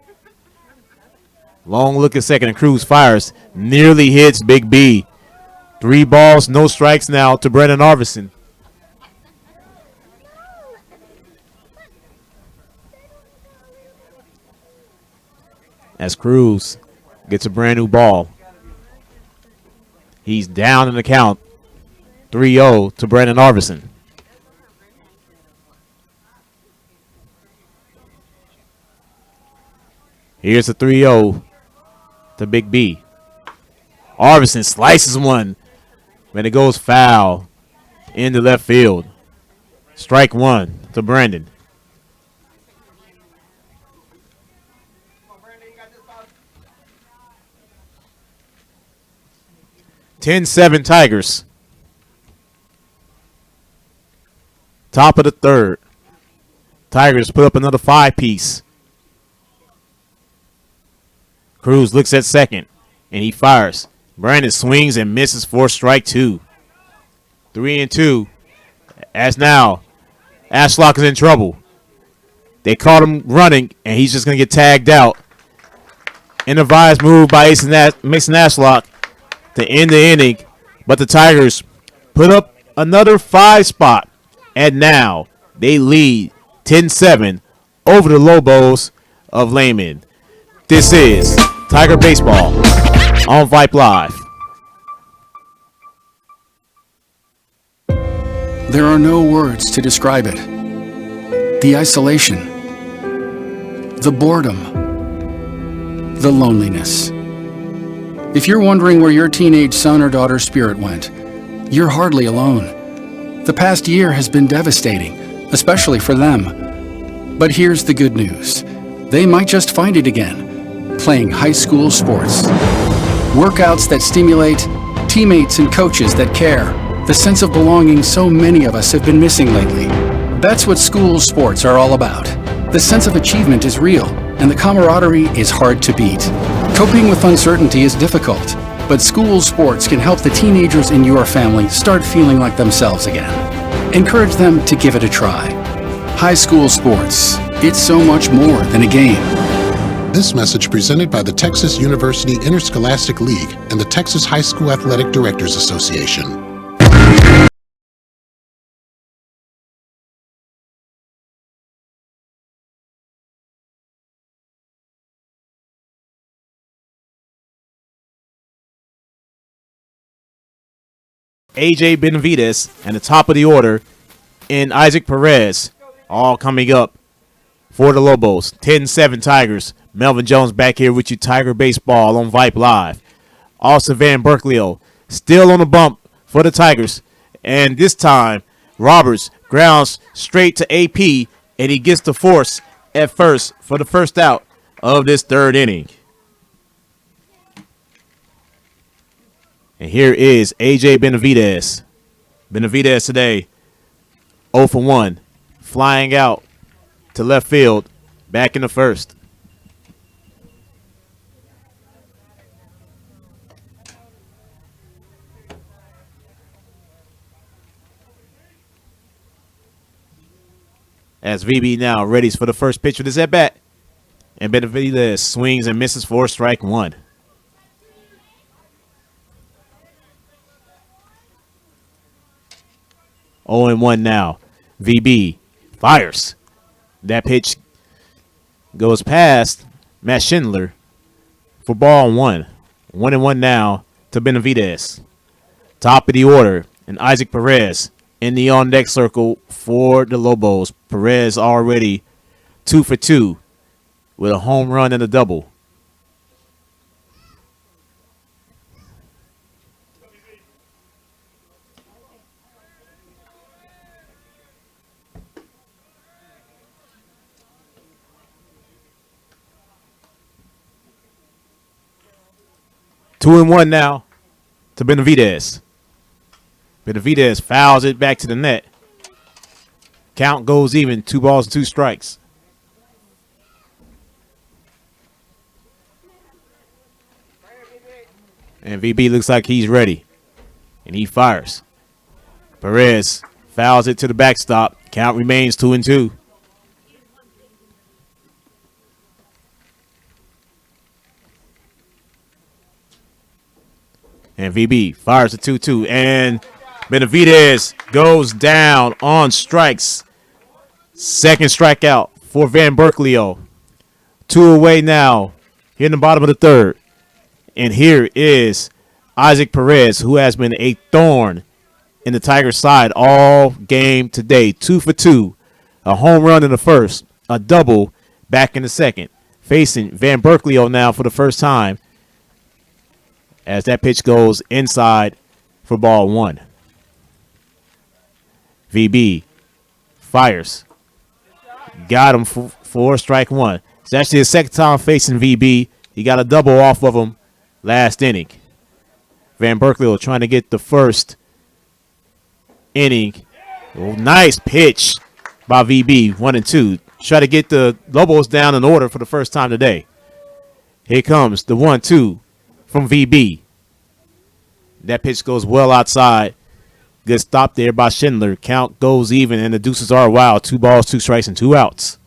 Long look at second and Cruz fires. Nearly hits Big B. 3 balls, no strikes now to Brandon Arvison. As Cruz gets a brand new ball. He's down in the count. 3-0 to Brandon Arvison. Here's the 3-0 to Big B. Arvison slices one. When it goes foul into left field. Strike 1 to Brandon. (10-7) Tigers. Top of the third. Tigers put up another 5-piece. Cruz looks at second and he fires. Brandon swings and misses for strike 2. 3-2. As now, Ashlock is in trouble. They caught him running, and he's just going to get tagged out. An advised move by Mason Ashlock to end the inning. But the Tigers put up another 5 spot. And now they lead 10-7 over the Lobos of Lehman. This is Tiger Baseball on Vype Live. There are no words to describe it. The isolation, the boredom, the loneliness. If you're wondering where your teenage son or daughter's spirit went, you're hardly alone. The past year has been devastating, especially for them. But here's the good news. They might just find it again, playing high school sports. Workouts that stimulate, teammates and coaches that care, the sense of belonging so many of us have been missing lately. That's what school sports are all about. The sense of achievement is real, and the camaraderie is hard to beat. Coping with uncertainty is difficult, but school sports can help the teenagers in your family start feeling like themselves again. Encourage them to give it a try. High school sports, it's so much more than a game. This message presented by the Texas University Interscholastic League and the Texas High School Athletic Directors Association. AJ Benavides and the top of the order in Isaac Perez, all coming up for the Lobos. 10-7 Tigers. Melvin Jones back here with you, Tiger Baseball on Vype Live. Austin Van Berkeley still on the bump for the Tigers. And this time, Roberts grounds straight to AP, and he gets the force at first for the first out of this third inning. And here is AJ Benavides. Benavides today, 0 for 1, flying out to left field, back in the first. As VB now readies for the first pitch of this at bat. And Benavides swings and misses for strike 1. Oh and 1 now. VB fires. That pitch goes past Matt Schindler for ball 1. 1-1 now to Benavidez. Top of the order, and Isaac Perez in the on-deck circle for the Lobos. Perez already 2 for 2 with a home run and a double. Two and one now to Benavidez. Benavidez fouls it back to the net. Count goes even. 2 balls, 2 strikes. And VB looks like he's ready. And he fires. Perez fouls it to the backstop. Count remains 2 and 2. And VB fires a 2-2. And Benavidez goes down on strikes. Second strikeout for Van Berkeley. 2 away now. Here in the bottom of the third. And here is Isaac Perez, who has been a thorn in the Tigers' side all game today. 2 for 2. A home run in the first. A double back in the second. Facing Van Berkeley now for the first time, as that pitch goes inside for ball 1. VB fires. Got him for strike 1. It's actually his second time facing VB. He got a double off of him last inning. Van Berkeley trying to get the first inning. Oh, nice pitch by VB. 1 and 2. Try to get the Lobos down in order for the first time today. Here comes the 1-2 from VB. That pitch goes well outside. Good stop there by Schindler. Count goes even, and the deuces are wild. 2 balls, 2 strikes, and 2 outs.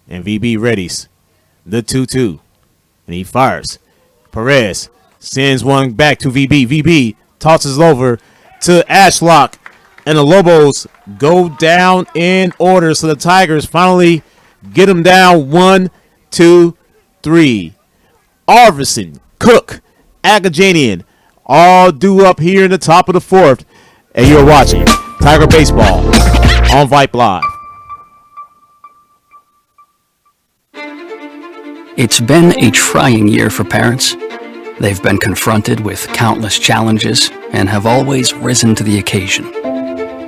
And VB readies the 2-2. And he fires. Perez sends one back to VB. VB tosses over to Ashlock. And the Lobos go down in order. So the Tigers finally get them down 1, 2, 3. Arvison, Cook, Agajanian, all due up here in the top of the 4th. And you're watching Tiger Baseball on Vype Live. It's been a trying year for parents. They've been confronted with countless challenges and have always risen to the occasion.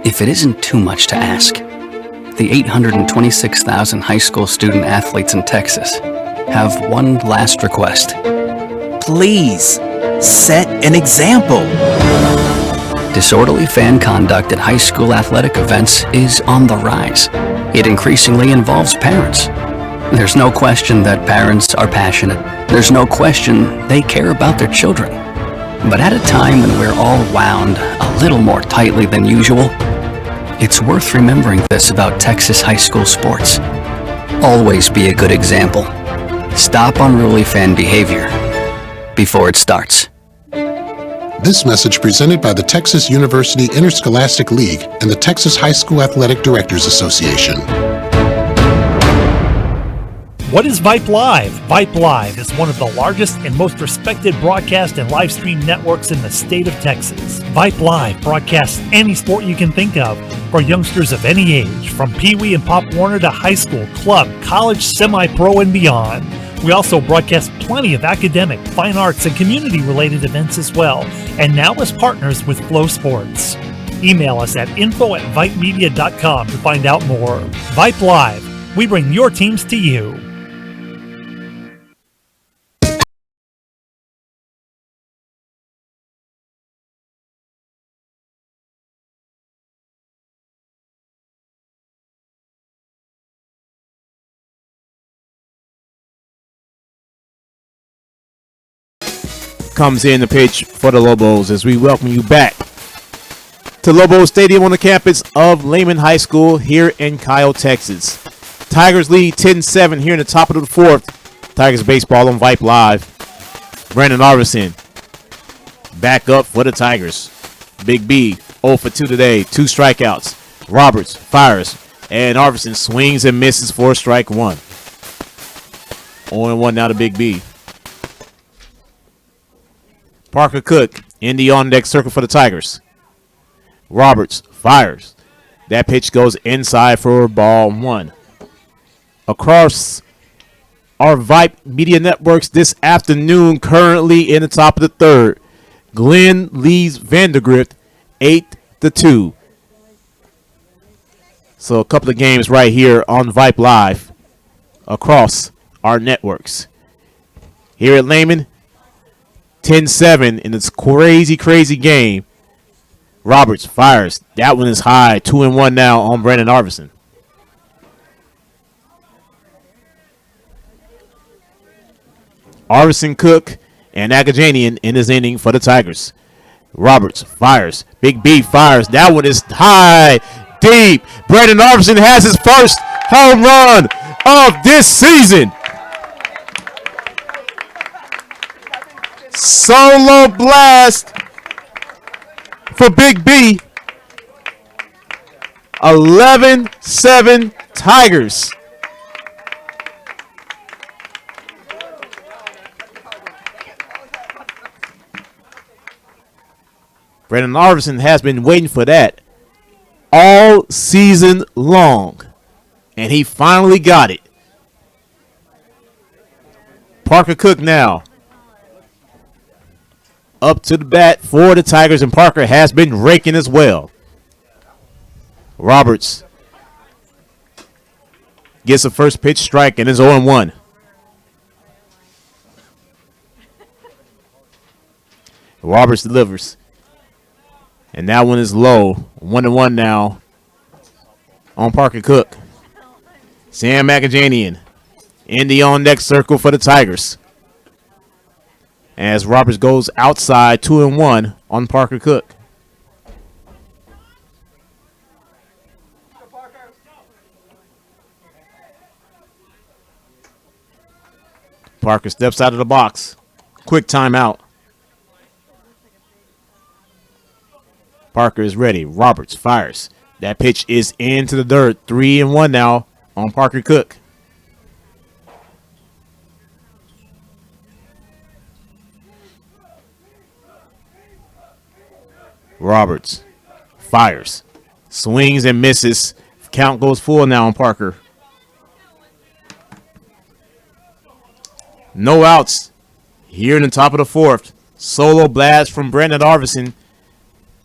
If it isn't too much to ask, the 826,000 high school student athletes in Texas have one last request. Please, set an example. Disorderly fan conduct at high school athletic events is on the rise. It increasingly involves parents. There's no question that parents are passionate. There's no question they care about their children. But at a time when we're all wound a little more tightly than usual, it's worth remembering this about Texas high school sports. Always be a good example. Stop unruly fan behavior before it starts. This message presented by the Texas University Interscholastic League and the Texas High School Athletic Directors Association. What is Vype Live? Vype Live is one of the largest and most respected broadcast and live stream networks in the state of Texas. Vype Live broadcasts any sport you can think of for youngsters of any age, from Pee Wee and Pop Warner to high school, club, college, semi-pro, and beyond. We also broadcast plenty of academic, fine arts, and community-related events as well, and now as partners with Flow Sports. Email us at info@vypemedia.com to find out more. Vype Live, we bring your teams to you. Comes in the pitch for the Lobos as we welcome you back to Lobo Stadium on the campus of Lehman High School here in Kyle, Texas. Tigers lead 10-7 here in the top of the 4th. Tigers baseball on Vype Live. Brandon Arvison back up for the Tigers. Big B, 0 for 2 today. 2 strikeouts. Roberts fires. And Arvidsson swings and misses for strike 1. 0-1 now to Big B. Parker Cook in the on-deck circle for the Tigers. Roberts fires. That pitch goes inside for ball 1. Across our Vype Media Networks this afternoon, currently in the top of the 3rd, Glenn leads Vandergrift 8-2. So a couple of games right here on Vype Live across our networks. Here at Lehman, 10-7 in this crazy, crazy game. Roberts fires. That one is high. 2-1 now on Brandon Arvidsson. Arvidsson, Cook, and Agajanian in this inning for the Tigers. Roberts fires. Big B fires. That one is high, deep. Brandon Arvidsson has his first home run of this season. Solo blast for Big B. 11-7 Tigers. Brandon Arvidsson has been waiting for that all season long, and he finally got it. Parker Cook now up to the bat for the Tigers, and Parker has been raking as well. Roberts gets a first pitch strike and is 0-1. Roberts delivers. And that one is low. 1-1 now on Parker Cook. Sam Agajanian in the on-deck circle for the Tigers. As Roberts goes outside, 2-1 on Parker Cook. Parker steps out of the box. Quick timeout. Parker is ready. Roberts fires. That pitch is into the dirt. 3-1 now on Parker Cook. Roberts fires. Swings and misses. Count goes full now on Parker. No outs here in the top of the 4th. Solo blast from Brandon Arvidsson.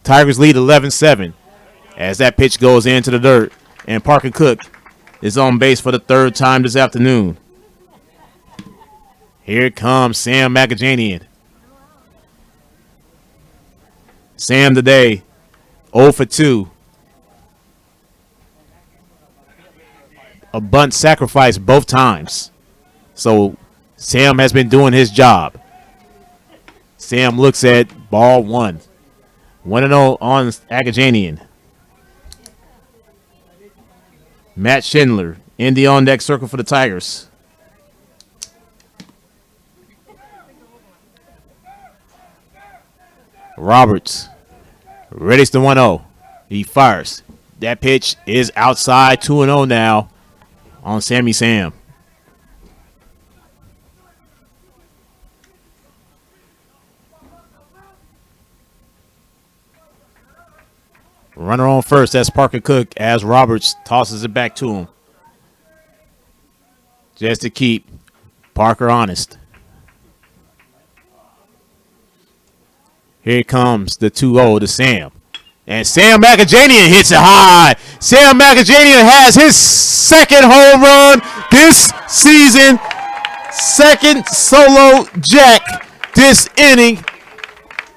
Tigers lead 11-7 as that pitch goes into the dirt. And Parker Cook is on base for the 3rd time this afternoon. Here comes Sam Agajanian. Sam today, 0 for 2. A bunt sacrifice both times. So Sam has been doing his job. Sam looks at ball 1. 1-0 on Agajanian. Matt Schindler in the on-deck circle for the Tigers. Roberts readies the 1-0. He fires. That pitch is outside. 2-0 now on Sammy Sam. Runner on first. That's Parker Cook as Roberts tosses it back to him. Just to keep Parker honest. Here comes the 2-0 to Sam. And Sam Agajanian hits it high. Sam Agajanian has his 2nd home run this season. 2nd solo jack this inning.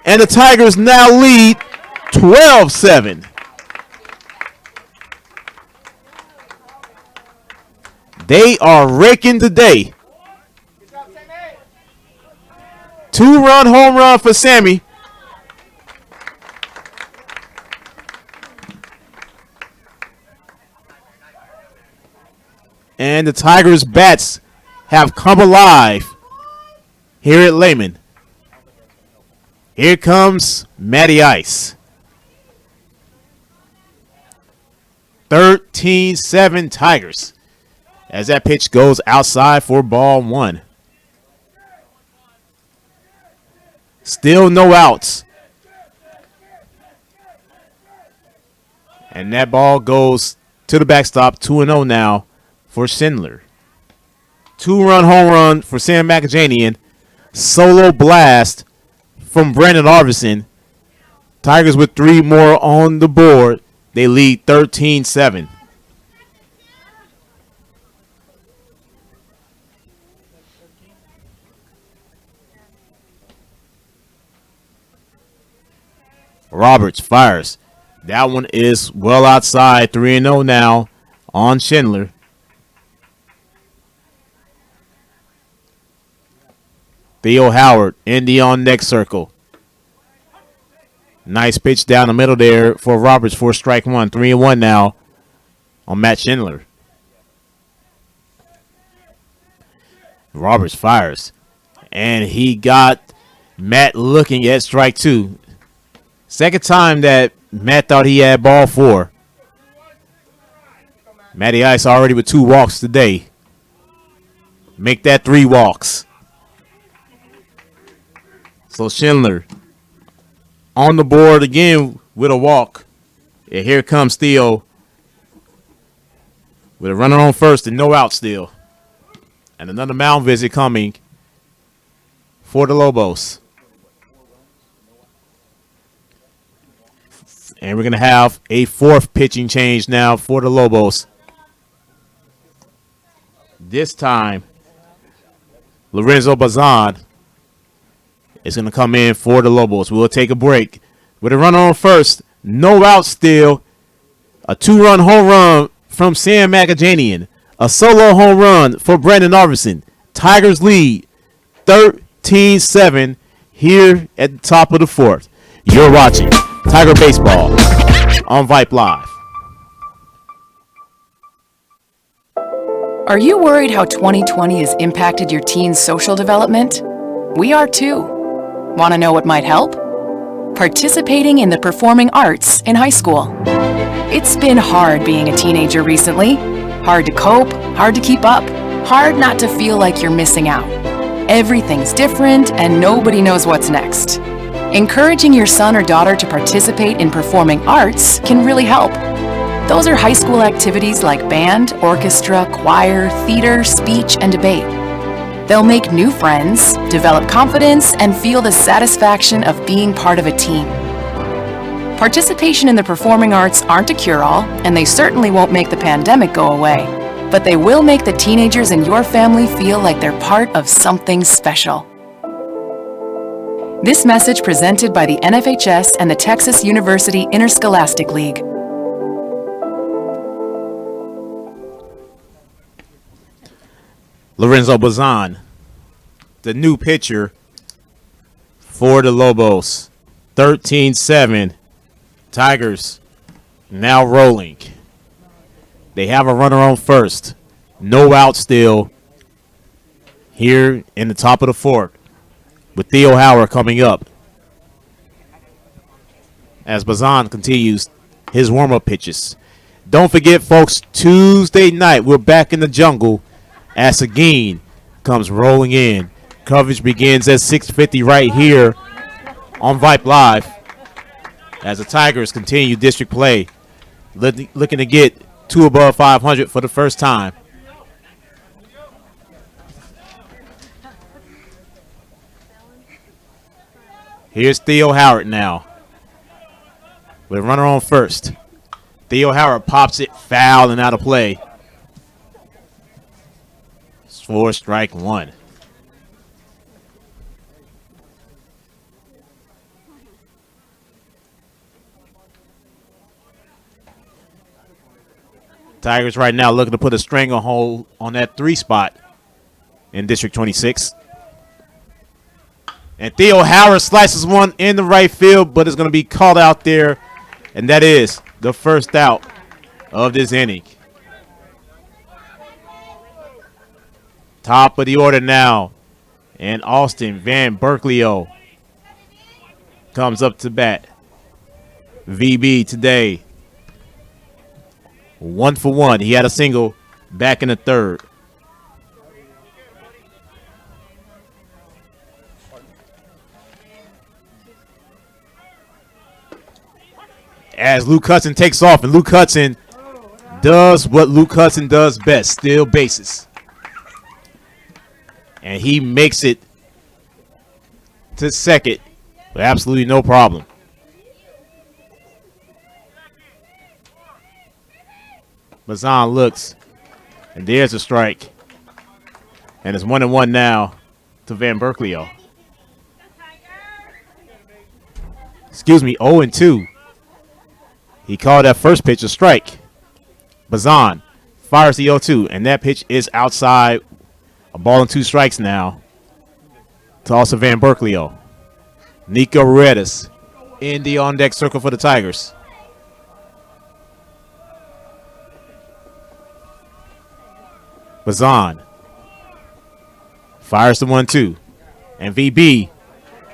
And the Tigers now lead 12-7. They are raking today. 2-run home run for Sammy. And the Tigers' bats have come alive here at Lehman. Here comes Matty Ice. 13-7 Tigers. As that pitch goes outside for ball 1. Still no outs. And that ball goes to the backstop, 2-0 now for Schindler. 2-run home run for Sam McAjanian. Solo blast from Brandon Arvison. Tigers with 3 more on the board. They lead 13-7. Roberts fires. That one is well outside. 3-0 now on Schindler. Theo Howard in the on-deck circle. Nice pitch down the middle there for Roberts for strike 1. 3-1 now on Matt Schindler. Roberts fires. And he got Matt looking at strike 2. Second time that Matt thought he had ball 4. Matty Ice already with 2 walks today. Make that 3 walks. So Schindler on the board again with a walk. And here comes Theo with a runner on first and no out still. And another mound visit coming for the Lobos. And we're going to have a 4th pitching change now for the Lobos. This time, Lorenzo Bazan is going to come in for the Lobos. We'll take a break. With a runner on first, no out still. A 2-run home run from Sam McAjanian. A solo home run for Brandon Arvison. Tigers lead 13-7 here at the top of the 4th. You're watching Tiger Baseball on Vype Live. Are you worried how 2020 has impacted your teen's social development? We are too. Want to know what might help? Participating in the performing arts in high school. It's been hard being a teenager recently. Hard to cope, hard to keep up, hard not to feel like you're missing out. Everything's different and nobody knows what's next. Encouraging your son or daughter to participate in performing arts can really help. Those are high school activities like band, orchestra, choir, theater, speech, and debate. They'll make new friends, develop confidence, and feel the satisfaction of being part of a team. Participation in the performing arts aren't a cure-all, and they certainly won't make the pandemic go away, but they will make the teenagers in your family feel like they're part of something special. This message presented by the NFHS and the Texas University Interscholastic League. Lorenzo Bazan, the new pitcher for the Lobos. 13-7. Tigers now rolling. They have a runner on first. No out still here in the top of the 4th. With Theo Howard coming up as Bazan continues his warm-up pitches. Don't forget, folks, Tuesday night we're back in the jungle as Seguin comes rolling in. Coverage begins at 6:50 right here on Vype Live as the Tigers continue district play, looking to get 2 above 500 for the first time. Here's Theo Howard now with a runner on first. Theo Howard pops it foul and out of play. It's for strike 1. Tigers right now looking to put a stranglehold on that 3 spot in District 26. And Theo Howard slices one in the right field, but it's going to be called out there. And that is the first out of this inning. Top of the order now. And Austin Van Berkeley comes up to bat. VB today, 1 for 1. He had a single back in the third. As Luke Hudson takes off, and Luke Hudson does what Luke Hudson does best, steal bases. And he makes it to second with absolutely no problem. Bazan looks, and there's a strike. And it's 1-1 now to Van Berkeley. Excuse me, 0-2. He called that first pitch a strike. Bazan fires the 0-2, and that pitch is outside. A ball and 2 strikes now to also Van Berkeley. Nico Ruedas in the on-deck circle for the Tigers. Bazan fires the 1-2, and VB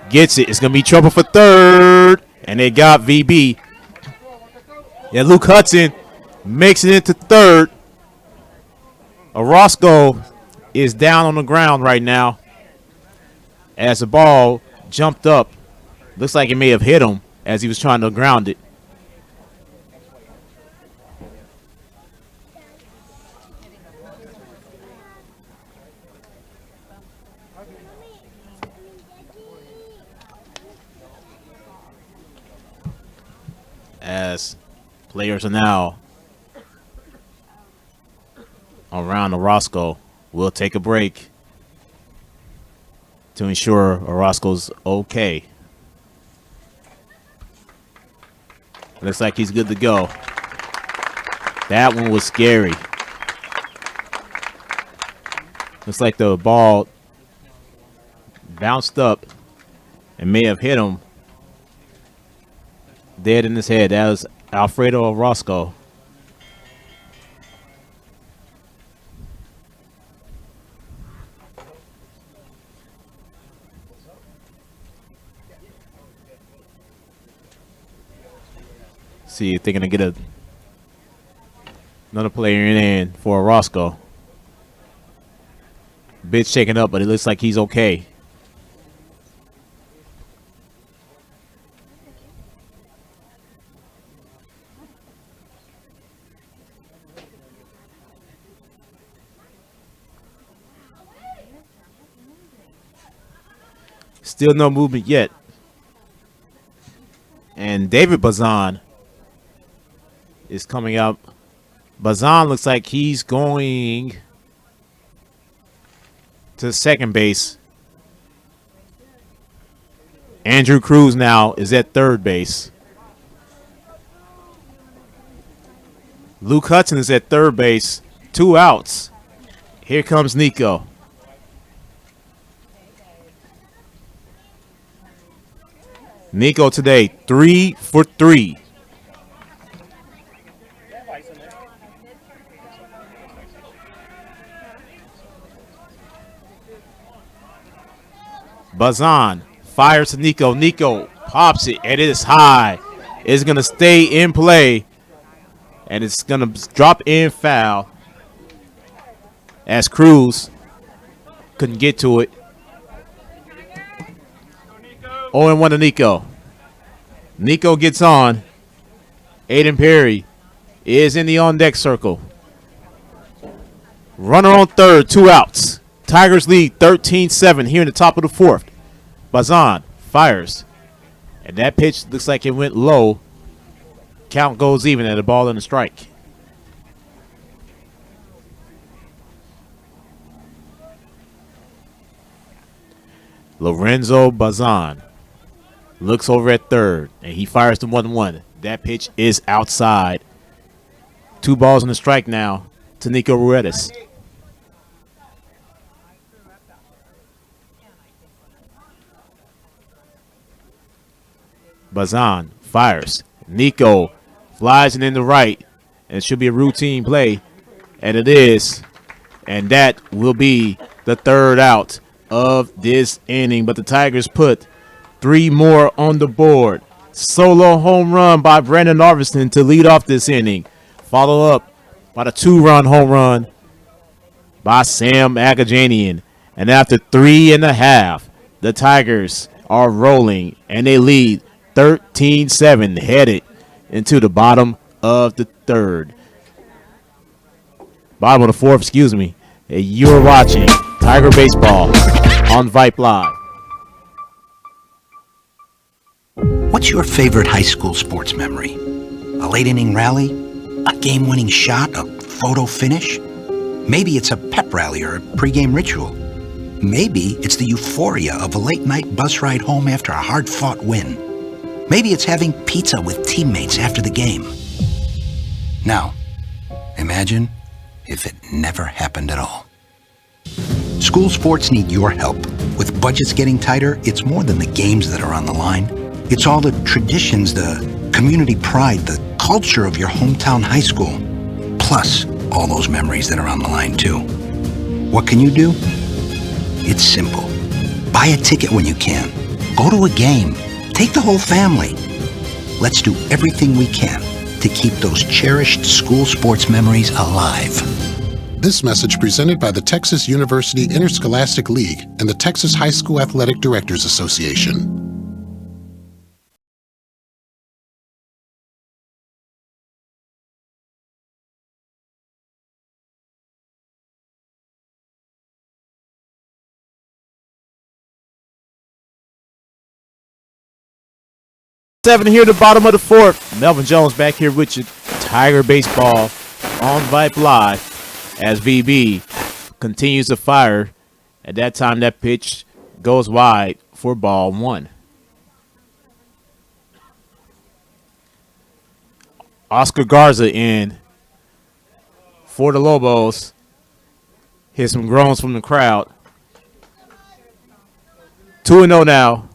gets it. It's going to be trouble for third, and they got VB. Yeah, Luke Hudson makes it into third. Orozco is down on the ground right now as the ball jumped up. Looks like it may have hit him as he was trying to ground it. As players are now around Orozco, we'll take a break to ensure Orozco's okay. Looks like he's good to go. That one was scary. Looks like the ball bounced up and may have hit him dead in his head. That was Alfredo Orozco. See if they're going to get another player in for Orozco. Bit shaken up, but it looks like he's okay. Still no movement yet. And David Bazan is coming up. Bazan looks like he's going to second base. Andrew Cruz now is at third base. Luke Hudson is at third base. 2 outs. Here comes Nico. Nico today, 3 for 3. Bazan fires to Nico. Nico pops it, and it is high. It's going to stay in play, and it's going to drop in foul as Cruz couldn't get to it. 0-1 to Nico. Nico gets on. Aiden Perry is in the on-deck circle. Runner on third, 2 outs. Tigers lead 13-7 here in the top of the fourth. Bazan fires. And that pitch looks like it went low. Count goes even at a ball and a strike. Lorenzo Bazan looks over at third, and he fires the 1-1. That pitch is outside. 2 balls and a strike now to Nico Ruedas. Bazan fires. Nico flies it in the right, and it should be a routine play, and it is. And that will be the third out of this inning. But the Tigers put 3 more on the board. Solo home run by Brandon Arviston to lead off this inning. Follow up by the 2-run home run by Sam Agajanian. And after 3.5, the Tigers are rolling, and they lead 13-7, headed into the bottom of the third. Bottom of the fourth, excuse me. You're watching Tiger Baseball on Vype Live. What's your favorite high school sports memory? A late inning rally? A game-winning shot? A photo finish? Maybe it's a pep rally or a pregame ritual. Maybe it's the euphoria of a late-night bus ride home after a hard-fought win. Maybe it's having pizza with teammates after the game. Now, imagine if it never happened at all. School sports need your help. With budgets getting tighter, it's more than the games that are on the line. It's all the traditions, the community pride, the culture of your hometown high school. Plus, all those memories that are on the line, too. What can you do? It's simple. Buy a ticket when you can. Go to a game. Take the whole family. Let's do everything we can to keep those cherished school sports memories alive. This message presented by the Texas University Interscholastic League and the Texas High School Athletic Directors Association. Seven here at the bottom of the fourth. Melvin Jones back here with you. Tiger Baseball on Vype Live as VB continues to fire. At that time, that pitch goes wide for ball 1. Oscar Garza in for the Lobos. Here's some groans from the crowd. 2-0 now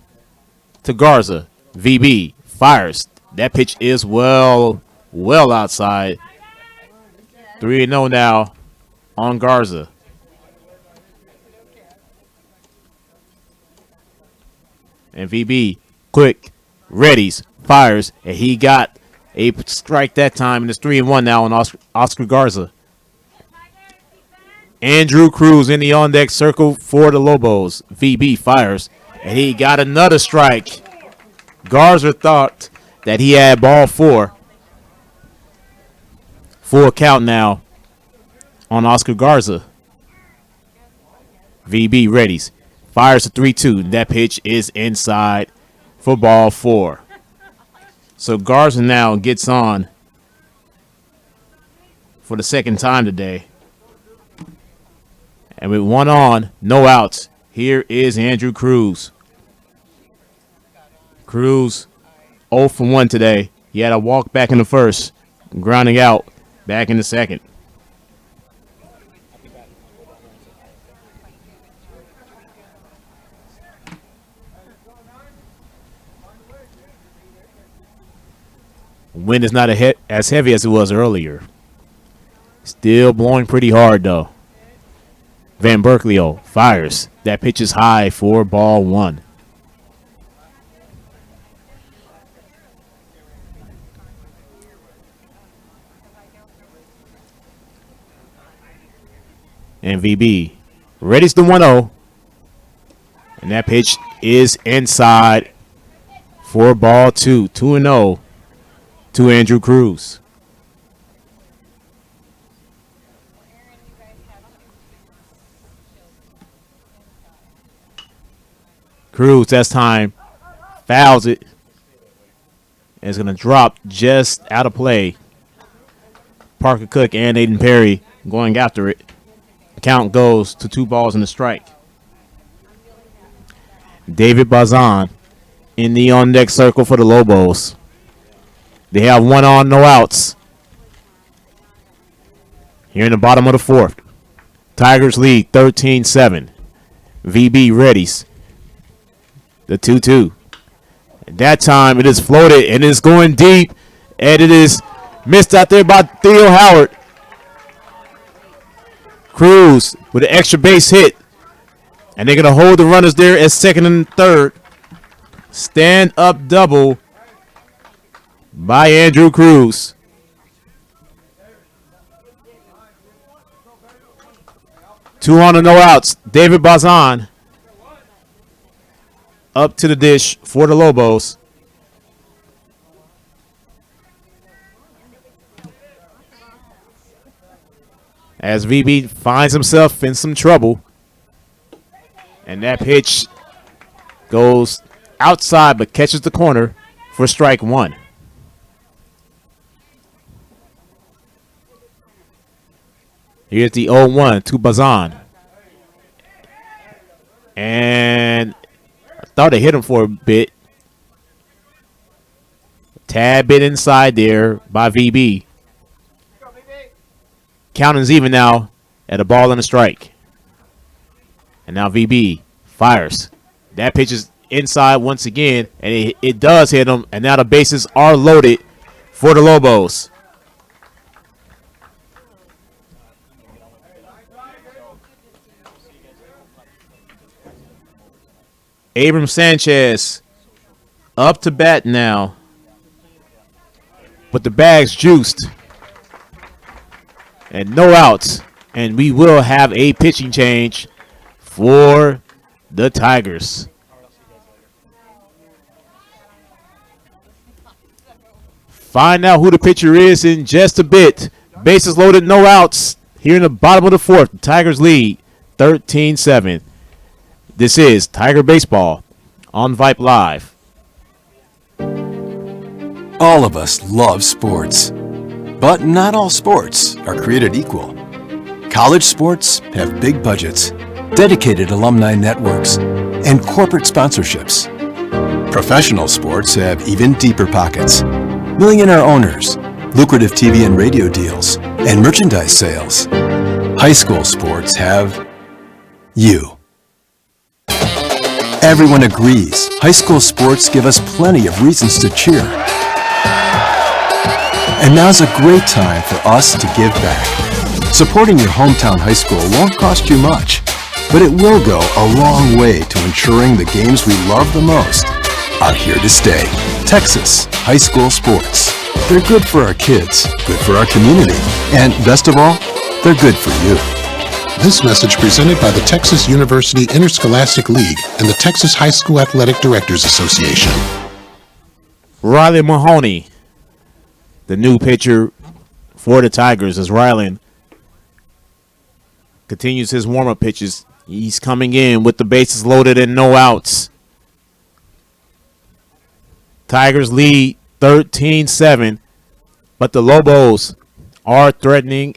to Garza. VB fires. That pitch is well outside. 3-0 now on Garza. And VB, quick, readies, fires, and he got a strike that time, and it's 3-1 now on Oscar Garza. Andrew Cruz in the on-deck circle for the Lobos. VB fires, and he got another strike. Garza thought that he had ball 4. Full count now on Oscar Garza. VB readies. Fires a 3-2. That pitch is inside for ball 4. So Garza now gets on for the second time today. And with 1 on, no outs, here is Andrew Cruz. Cruz 0 for 1 today. He had a walk back in the first, grounding out back in the second. Wind is not as heavy as it was earlier. Still blowing pretty hard, though. Van Berkeley fires. That pitch is high for ball 1. And VB readies the 1-0. And that pitch is inside for ball 2. 2-0 to Andrew Cruz. Cruz, this time, fouls it. And it's going to drop just out of play. Parker Cook and Aiden Perry going after it. Count goes to 2 balls and a strike. David Bazan in the on-deck circle for the Lobos. They have 1 on, no outs. Here in the bottom of the fourth. Tigers lead 13-7. VB readies. The 2-2. At that time, it is floated and it's going deep. And it is missed out there by Theo Howard. Cruz with an extra base hit. And they're going to hold the runners there at second and third. stand-up double by Andrew Cruz. Two on and no outs. David Bazan up to the dish for the Lobos. As VB finds himself in some trouble. And that pitch goes outside but catches the corner for strike one. Here's the 0-1 to Bazan. And I thought it hit him for a bit. Tad bit inside there by VB. Counting's even now at a ball and a strike. And now VB fires. That pitch is inside once again, and it does hit him. And now the bases are loaded for the Lobos. Abram Sanchez up to bat now. But the bag's juiced. And no outs. And we will have a pitching change for the Tigers. Find out who the pitcher is in just a bit. Bases loaded, no outs. Here in the bottom of the fourth, the Tigers lead 13-7. This is Tiger Baseball on Vype Live. All of us love sports, but not all sports are created equal. College sports have big budgets, dedicated alumni networks, and corporate sponsorships. Professional sports have even deeper pockets, millionaire owners, lucrative TV and radio deals, and merchandise sales. High school sports have you. Everyone agrees high school sports give us plenty of reasons to cheer. And now's a great time for us to give back. Supporting your hometown high school won't cost you much, but it will go a long way to ensuring the games we love the most are here to stay. Texas high school sports. They're good for our kids, good for our community, and best of all, they're good for you. This message presented by the Texas University Interscholastic League and the Texas High School Athletic Directors Association. Riley Mahoney, the new pitcher for the Tigers, as Rylan continues his warm-up pitches. He's coming in with the bases loaded and no outs. Tigers lead 13-7, but the Lobos are threatening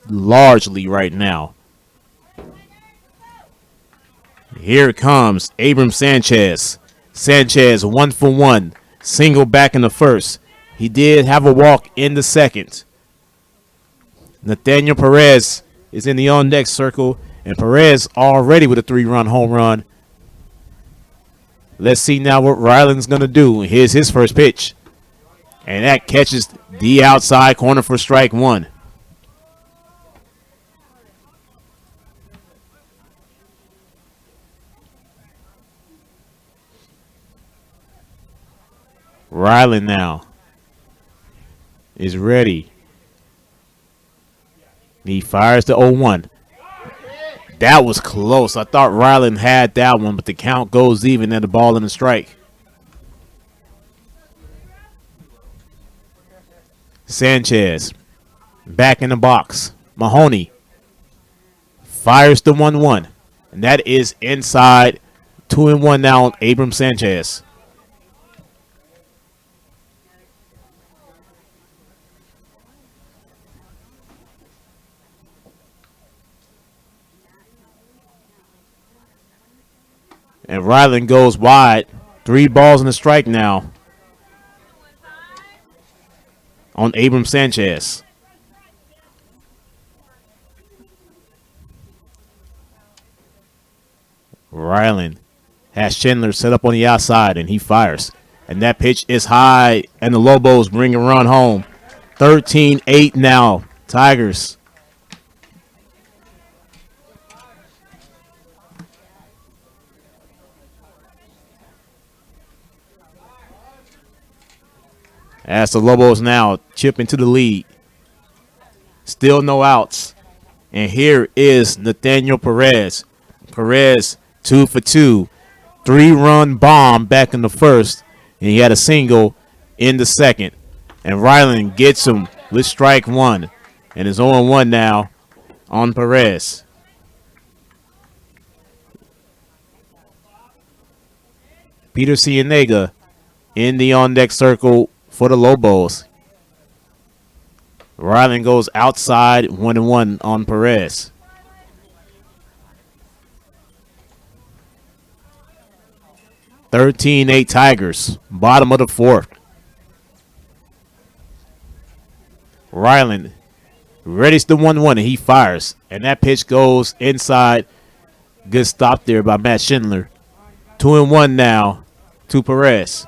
largely right now. Here comes Abram Sanchez. Sanchez 1-for-1, single back in the first. He did have a walk in the second. Nathaniel Perez is in the on-deck circle, and Perez already with a 3-run home run. Let's see now what Ryland's going to do. Here's his first pitch. And that catches the outside corner for strike one. Ryland now is ready. He fires the 0-1. That was close. I thought Ryland had that one, but the count goes even and the ball and the strike. Sanchez back in the box. Mahoney fires the 1-1. And that is inside. 2-1 now on Abram Sanchez. And Ryland goes wide. 3 balls and a strike now on Abram Sanchez. Ryland has Schindler set up on the outside, and he fires. And that pitch is high, and the Lobos bring a run home. 13-8 now, Tigers. As the Lobos now chip into the lead. Still no outs. And here is Nathaniel Perez. Perez 2 for 2. 3-run bomb back in the first. And he had a single in the second. And Ryland gets him with strike one. And is 0-1 now on Perez. Peter Cienega in the on-deck circle for the Lobos. Ryland goes outside 1-1 on Perez. (13-8) Tigers. Bottom of the fourth. Ryland readies the 1-1 and he fires. And that pitch goes inside. Good stop there by Matt Schindler. 2-1 now to Perez.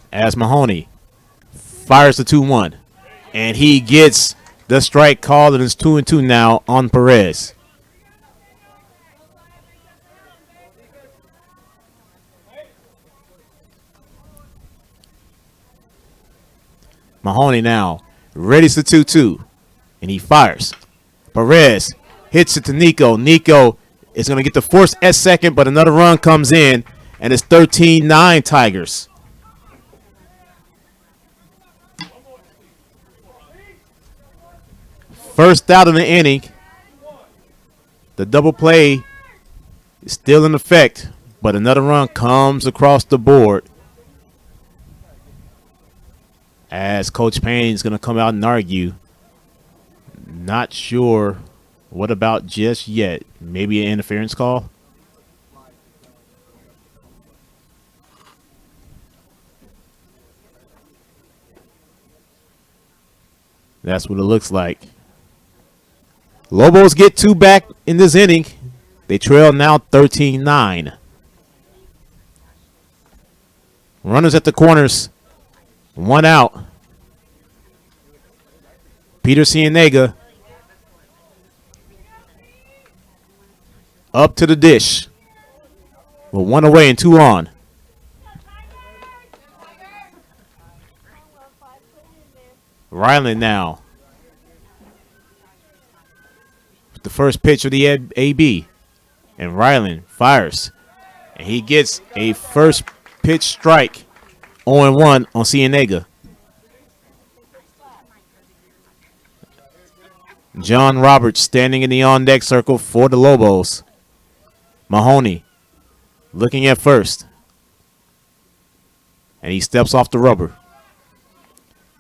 As Mahoney fires the 2-1. And he gets the strike called, and it's 2-2 now on Perez. Mahoney now readies the 2-2. And he fires. Perez hits it to Nico. Nico is going to get the force at second, but another run comes in, and it's 13-9 Tigers. First out of the inning. The double play is still in effect, but another run comes across the board. As Coach Payne is going to come out and argue. Not sure what about just yet. Maybe an interference call. That's what it looks like. Lobos get 2 back in this inning. They trail now 13-9. Runners at the corners. 1 out. Peter Cienega up to the dish. With 1 away and 2 on. Ryland now. The first pitch of the AB. And Ryland fires. And he gets a first pitch strike. 0-1 on Cienega. John Roberts standing in the on-deck circle for the Lobos. Mahoney looking at first. And he steps off the rubber.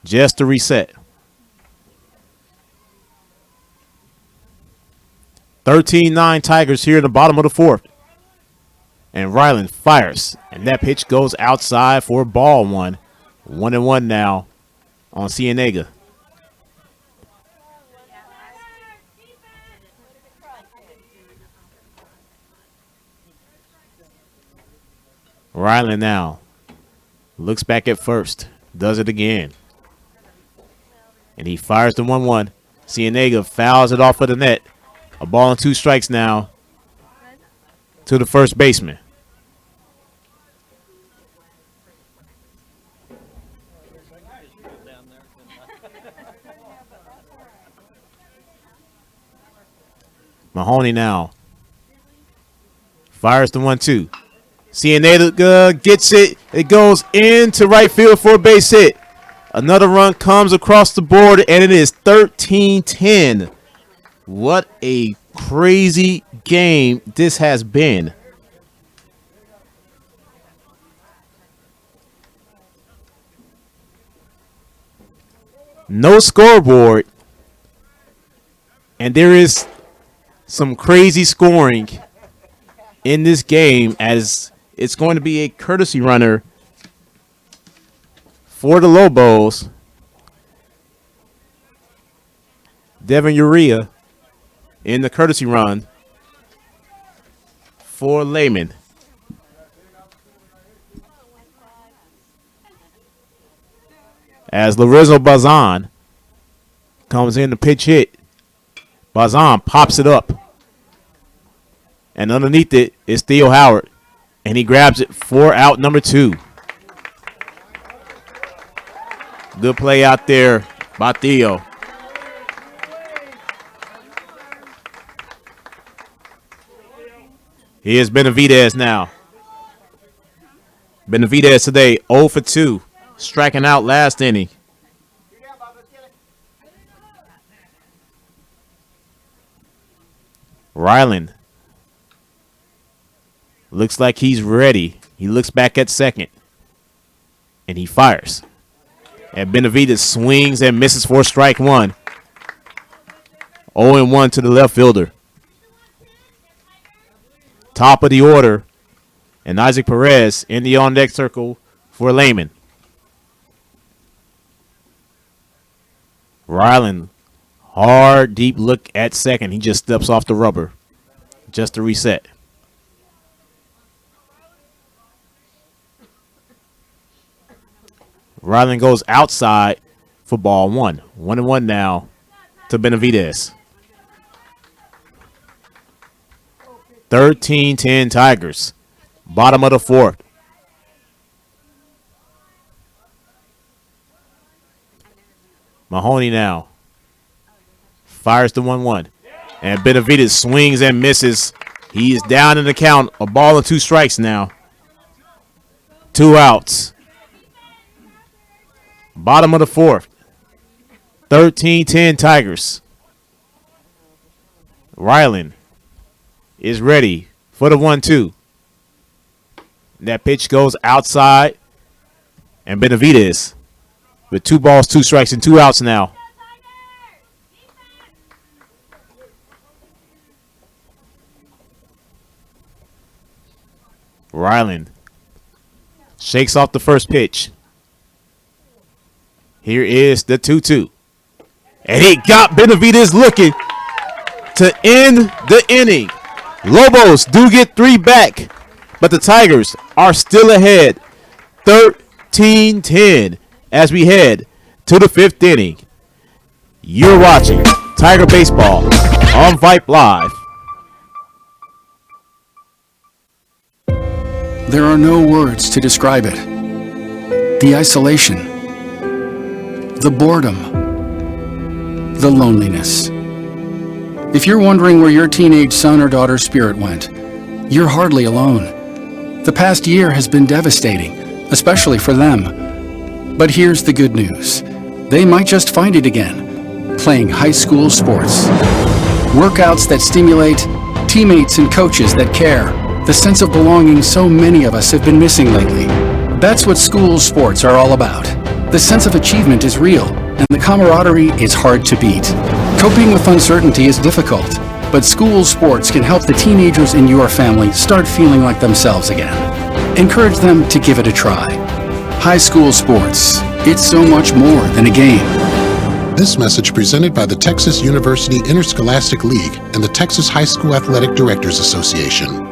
Just to reset. 13-9 Tigers here in the bottom of the fourth. And Ryland fires. And that pitch goes outside for ball one. 1-1 now on Cienega. Ryland now looks back at first. Does it again. And he fires the 1-1. Cienega fouls it off of the net. A ball and 2 strikes now to the first baseman. Mahoney now fires the 1-2. Cienega gets it. It goes into right field for a base hit. Another run comes across the board, and it is 13-10. What a crazy game this has been. No scoreboard. And there is some crazy scoring in this game, as it's going to be a courtesy runner for the Lobos. Devin Urea in the courtesy run for Lehman. As Lorenzo Bazan comes in the pitch hit. Bazan pops it up. And underneath it is Theo Howard. And he grabs it for out number 2. Good play out there by Theo. Here's Benavidez now. Benavidez today 0 for 2. Striking out last inning. Ryland looks like he's ready. He looks back at second. And he fires. And Benavidez swings and misses for strike 1. 0-1 to the left fielder. Top of the order. And Isaac Perez in the on-deck circle for Lehman. Ryland, hard, deep look at second. He just steps off the rubber just to reset. Ryland goes outside for ball 1. 1-1 now to Benavidez. 13-10 Tigers. Bottom of the 4th. Mahoney now fires the 1-1. And Benavidez swings and misses. He is down in the count. A ball and 2 strikes now. 2 outs. Bottom of the 4th. 13-10 Tigers. Ryland is ready for the 1-2. That pitch goes outside. And Benavidez with 2 balls, 2 strikes, and 2 outs now. Ryland shakes off the first pitch. Here is the 2-2. And he got Benavidez looking to end the inning. Lobos do get 3 back, but the Tigers are still ahead. 13-10 as we head to the 5th inning. You're watching Tiger Baseball on Vype Live. There are no words to describe it. The isolation, the boredom, the loneliness. If you're wondering where your teenage son or daughter's spirit went, you're hardly alone. The past year has been devastating, especially for them. But here's the good news. They might just find it again, playing high school sports. Workouts that stimulate, teammates and coaches that care. The sense of belonging so many of us have been missing lately. That's what school sports are all about. The sense of achievement is real, and the camaraderie is hard to beat. Coping with uncertainty is difficult, but school sports can help the teenagers in your family start feeling like themselves again. Encourage them to give it a try. High school sports, it's so much more than a game. This message presented by the Texas University Interscholastic League and the Texas High School Athletic Directors Association.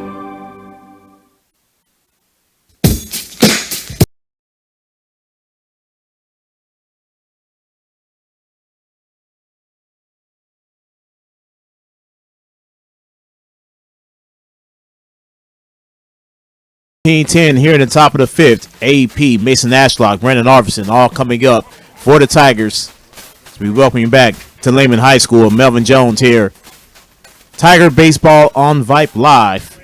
Ten here in the top of the 5th. AP, Mason Ashlock, Brandon Arvison, all coming up for the Tigers. So we welcome you back to Lehman High School. Melvin Jones here. Tiger Baseball on Vype Live.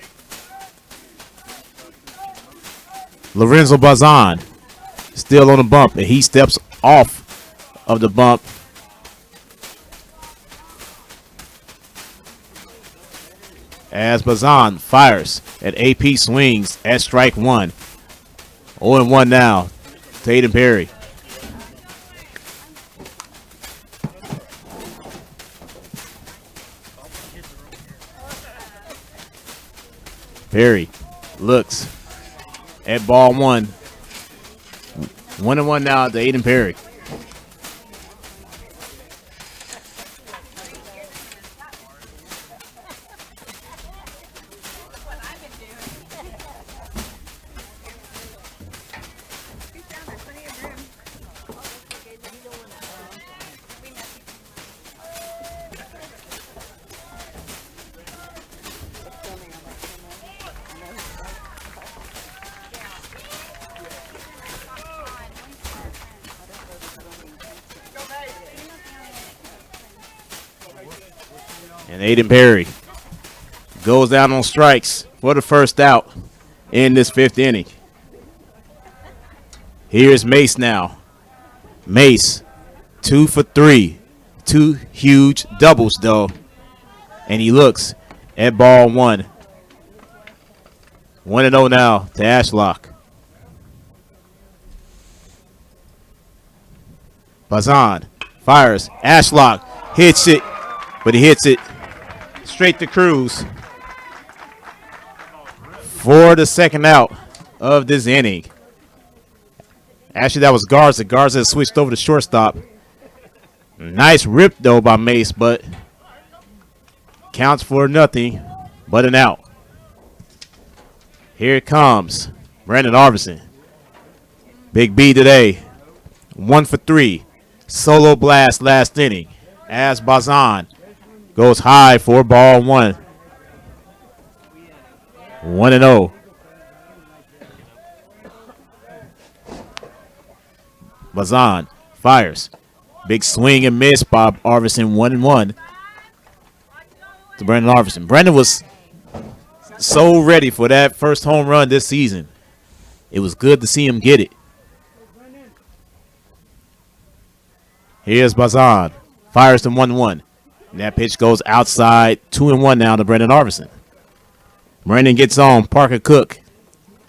Lorenzo Bazan still on the bump, and he steps off of the bump. As Bazan fires and AP swings at strike 1. 0-1 now to Aiden Perry. Perry looks at ball 1. 1-1 now to Aiden Perry. And Aiden Perry goes down on strikes for the first out in this 5th inning. Here's Mace now. Mace, 2 for 3. 2 huge doubles, though. And he looks at ball 1. 1-0 now to Ashlock. Bazan fires. Ashlock hits it, but he hits it straight to Cruz for the second out of this inning. Actually, that was Garza. Garza switched over to shortstop. Nice rip, though, by Mace, but counts for nothing but an out. Here it comes. Brandon Arvidsson. Big B today. 1 for 3. Solo blast last inning as Bazan goes high for ball 1. 1-0. Bazan fires. Big swing and miss by Arvidsson. 1-1 to Brandon Arvidsson. Brandon was so ready for that first home run this season. It was good to see him get it. Here's Bazan. Fires to 1-1. And that pitch goes outside. 2-1 now to Brandon Arvidsson. Brandon gets on. Parker Cook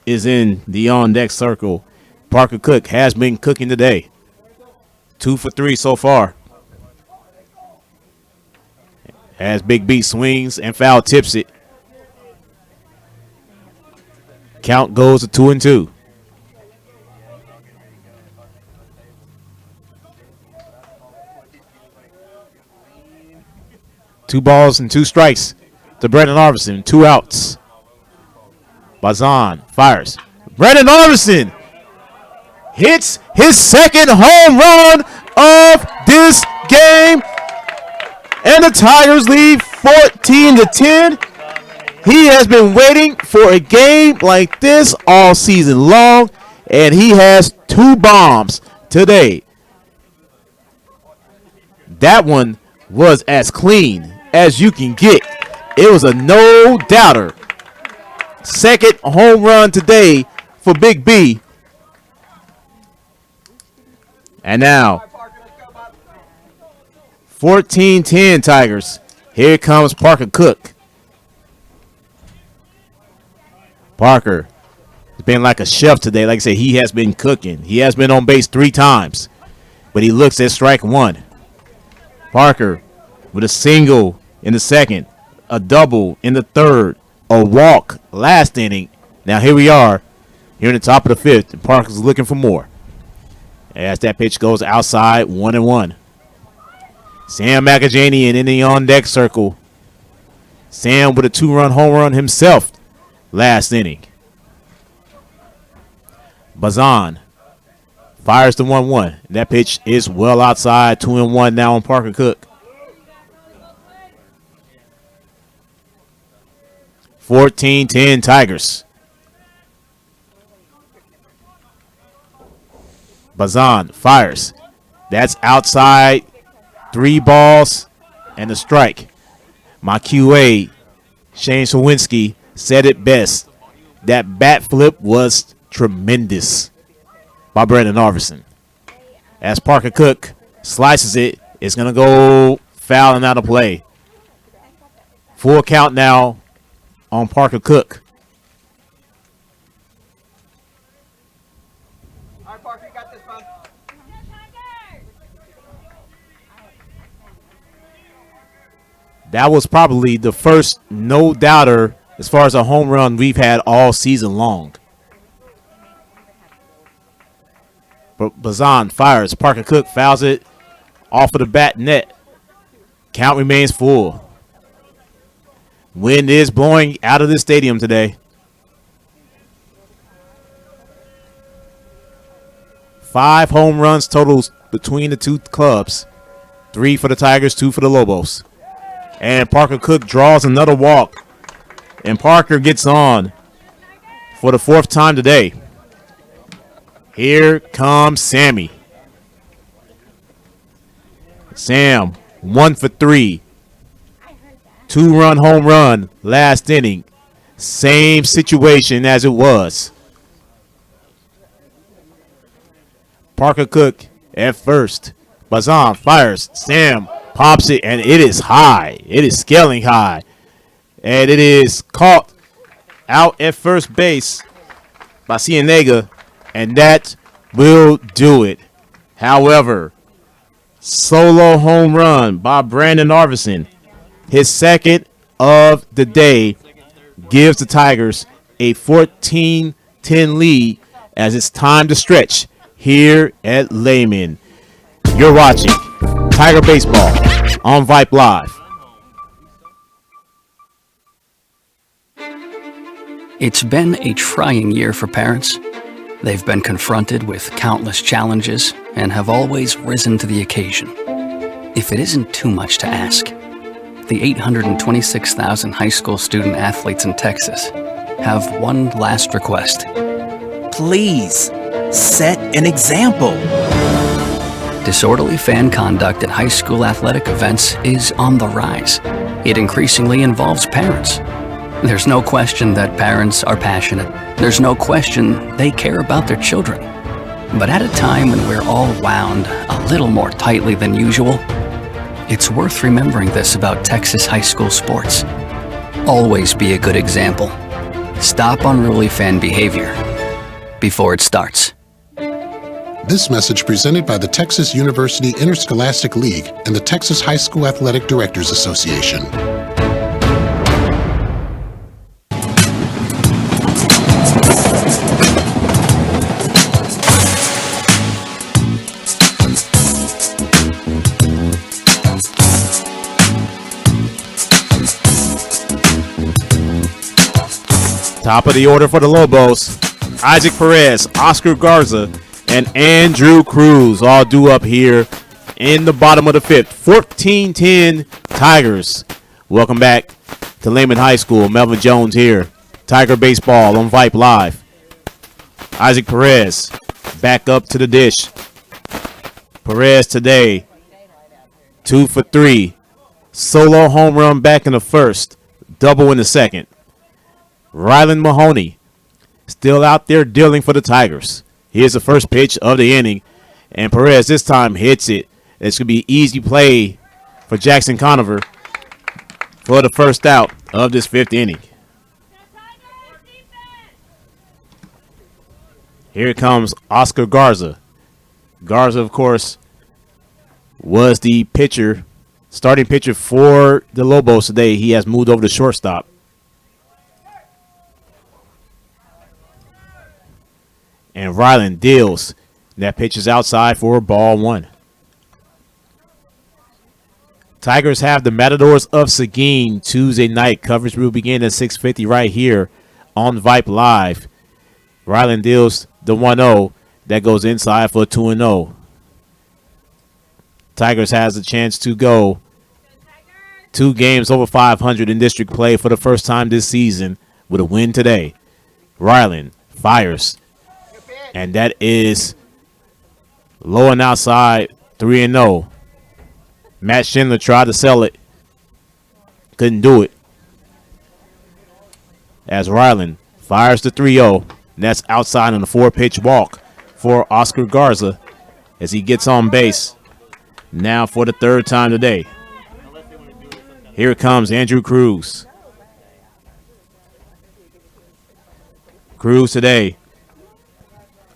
is in the on-deck circle. Parker Cook has been cooking today. 2 for 3 so far. As Big B swings and foul tips it. Count goes to 2-2. Two balls and 2 strikes to Brandon Arvidsson. 2 outs. Bazan fires. Brandon Arvidsson hits his second home run of this game. And the Tigers lead 14-10. He has been waiting for a game like this all season long, and he has 2 bombs today. That one was as clean as you can get. It was a no-doubter. Second home run today for Big B. And now, 14-10 Tigers. Here comes Parker Cook. Parker has been like a chef today. Like I said, he has been cooking. He has been on base 3 times. But he looks at strike 1. Parker with a single in the second, a double in the third, a walk last inning. Now here we are, here in the top of the 5th, and Parker's looking for more. As that pitch goes outside, 1-1. Sam McAjaney in the on-deck circle. Sam with a 2-run home run himself last inning. Bazan fires the 1-1. That pitch is well outside, 2-1 now on Parker Cook. 14-10 Tigers. Bazan fires. That's outside. 3 balls and a strike. My QA, Shane Sawinski, said it best. That bat flip was tremendous by Brandon Arvidsson. As Parker Cook slices it, it's going to go foul and out of play. Full count now on Parker Cook. All right, Parker, you got this, bud. That was probably the first no-doubter as far as a home run we've had all season long. But Bazan fires. Parker Cook fouls it off of the bat net. Count remains full. Wind is blowing out of the stadium today. 5 home runs totals between the 2 clubs. 3 for the Tigers, 2 for the Lobos. And Parker Cook draws another walk. And Parker gets on for the 4th time today. Here comes Sammy. Sam, 1 for 3. 2-run home run last inning. Same situation as it was. Parker Cook at first. Bazan fires. Sam pops it, and it is high. It is scaling high. And it is caught out at first base by Cienega, and that will do it. However, solo home run by Brandon Arvison, his second of the day, gives the Tigers a 14-10 lead as it's time to stretch here at Lehman. You're watching Tiger Baseball on Vype Live. It's been a trying year for parents. They've been confronted with countless challenges and have always risen to the occasion. If it isn't too much to ask, the 826,000 high school student athletes in Texas have one last request. Please, set an example. Disorderly fan conduct at high school athletic events is on the rise. It increasingly involves parents. There's no question that parents are passionate. There's no question they care about their children. But at a time when we're all wound a little more tightly than usual, it's worth remembering this about Texas high school sports. Always be a good example. Stop unruly fan behavior before it starts. This message presented by the Texas University Interscholastic League and the Texas High School Athletic Directors Association. Top of the order for the Lobos. Isaac Perez, Oscar Garza, and Andrew Cruz all due up here in the bottom of the fifth. 14-10 Tigers. Welcome back to Lehman High School. Melvin Jones here. Tiger Baseball on Vype Live. Isaac Perez back up to the dish. Perez today 2 for 3. Solo home run back in the first. Double in the second. Rylan Mahoney still out there dealing for the Tigers. Here's the first pitch of the inning, and Perez this time hits it. It's going to be easy play for Jackson Conover for the first out of this fifth inning. Here comes Oscar Garza. Garza, of course, was the pitcher, starting pitcher for the Lobos today. He has moved over to shortstop. And Ryland deals. That pitch is outside for ball one. Tigers have the Matadors of Seguin Tuesday night. Coverage will begin at 6:50 right here on Vype Live. Ryland deals the 1-0. That goes inside for a 2-0. Tigers has a chance to go 2 games over 500 in district play for the first time this season with a win today. Ryland fires. And that is low and outside, 3-0. Matt Schindler tried to sell it. Couldn't do it. As Ryland fires the 3-0. And that's outside on a 4-pitch walk for Oscar Garza as he gets on base. Now for the third time today. Here comes Andrew Cruz. Cruz today.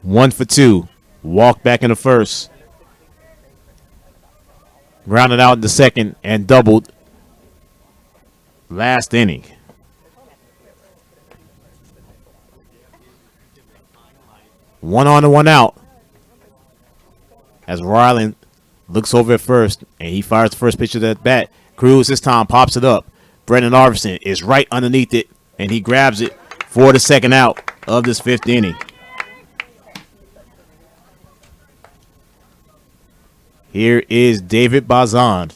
1 for 2. Walk back in the first. Grounded out in the second and doubled last inning. One on and one out. As Ryland looks over at first and he fires the first pitch of that bat. Cruz this time pops it up. Brendan Arvison is right underneath it and he grabs it for the second out of this fifth inning. Here is David Bazan.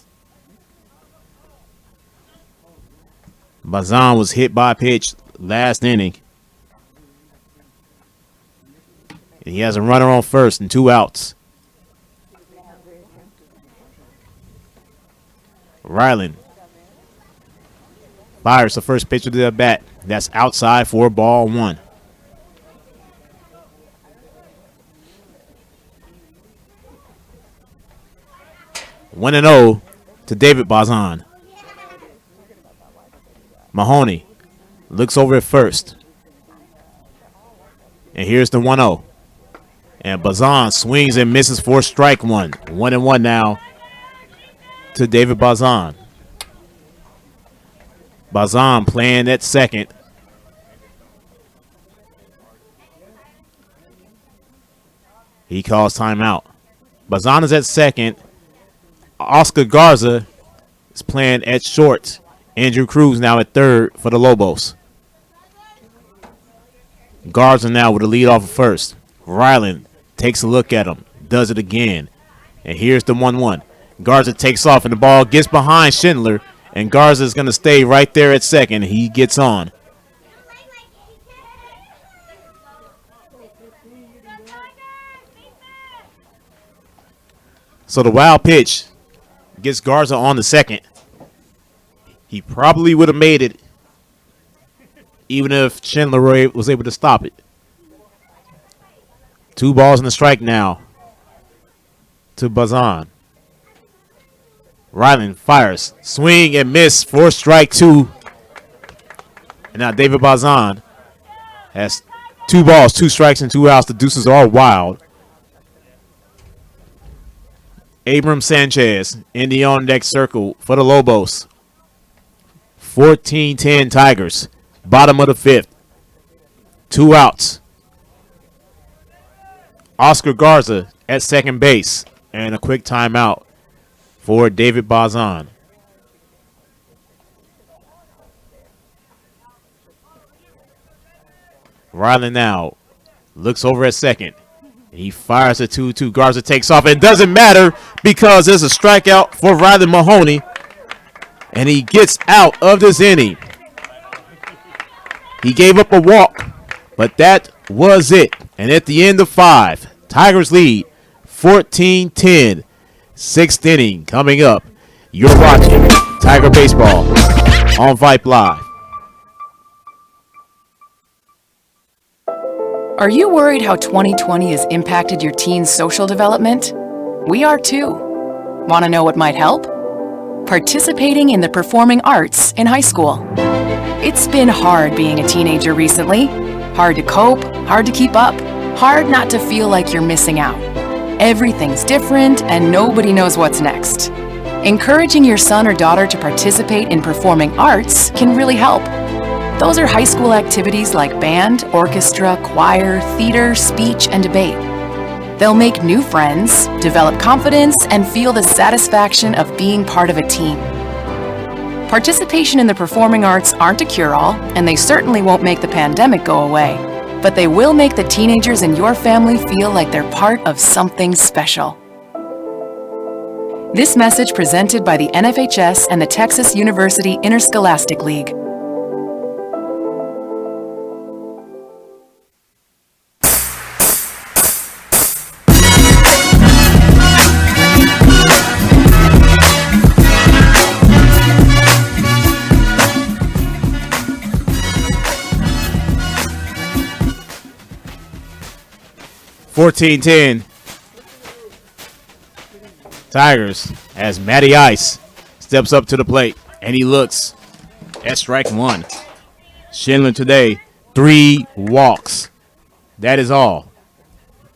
Bazan was hit by a pitch last inning. And he has a runner on first and 2 outs. Ryland Fires the first pitch of the bat. That's outside for ball one. One and 0 to David Bazan. Mahoney looks over at first. And here's the 1-0. And Bazan swings and misses for strike one. 1-1 now to David Bazan. Bazan playing at second. He calls timeout. Bazan is at second. Oscar Garza is playing at short. Andrew Cruz now at third for the Lobos. Garza now with the lead off of first. Ryland takes a look at him. Does it again. And here's the 1-1. Garza takes off and the ball gets behind Schindler. And Garza is going to stay right there at second. He gets on. So the wild pitch gets Garza on the second. He probably would have made it even if Schindler was able to stop it. 2 balls and a strike now to Bazan. Ryland fires. Swing and miss for strike 2. And now David Bazan has 2 balls, 2 strikes, and 2 outs. The deuces are wild. Abram Sanchez in the on-deck circle for the Lobos. 14-10 Tigers. Bottom of the 5th. 2 outs. Oscar Garza at second base. And a quick timeout for David Bazan. Ryland now looks over at second. He fires a 2-2. Garza takes off. It doesn't matter because there's a strikeout for Ryland Mahoney. And he gets out of this inning. He gave up a walk, but that was it. And at the end of 5, Tigers lead 14-10. 6th inning coming up. You're watching Tiger Baseball on Vype Live. Are you worried how 2020 has impacted your teen's social development? We are too. Want to know what might help? Participating in the performing arts in high school. It's been hard being a teenager recently. Hard to cope, hard to keep up, hard not to feel like you're missing out. Everything's different and nobody knows what's next. Encouraging your son or daughter to participate in performing arts can really help. Those are high school activities like band, orchestra, choir, theater, speech, and debate. They'll make new friends, develop confidence, and feel the satisfaction of being part of a team. Participation in the performing arts aren't a cure-all, and they certainly won't make the pandemic go away, but they will make the teenagers in your family feel like they're part of something special. This message presented by the NFHS and the Texas University Interscholastic League. $14-10 Tigers as Matty Ice steps up to the plate and he looks at strike 1. Schindler today 3 walks. That is all.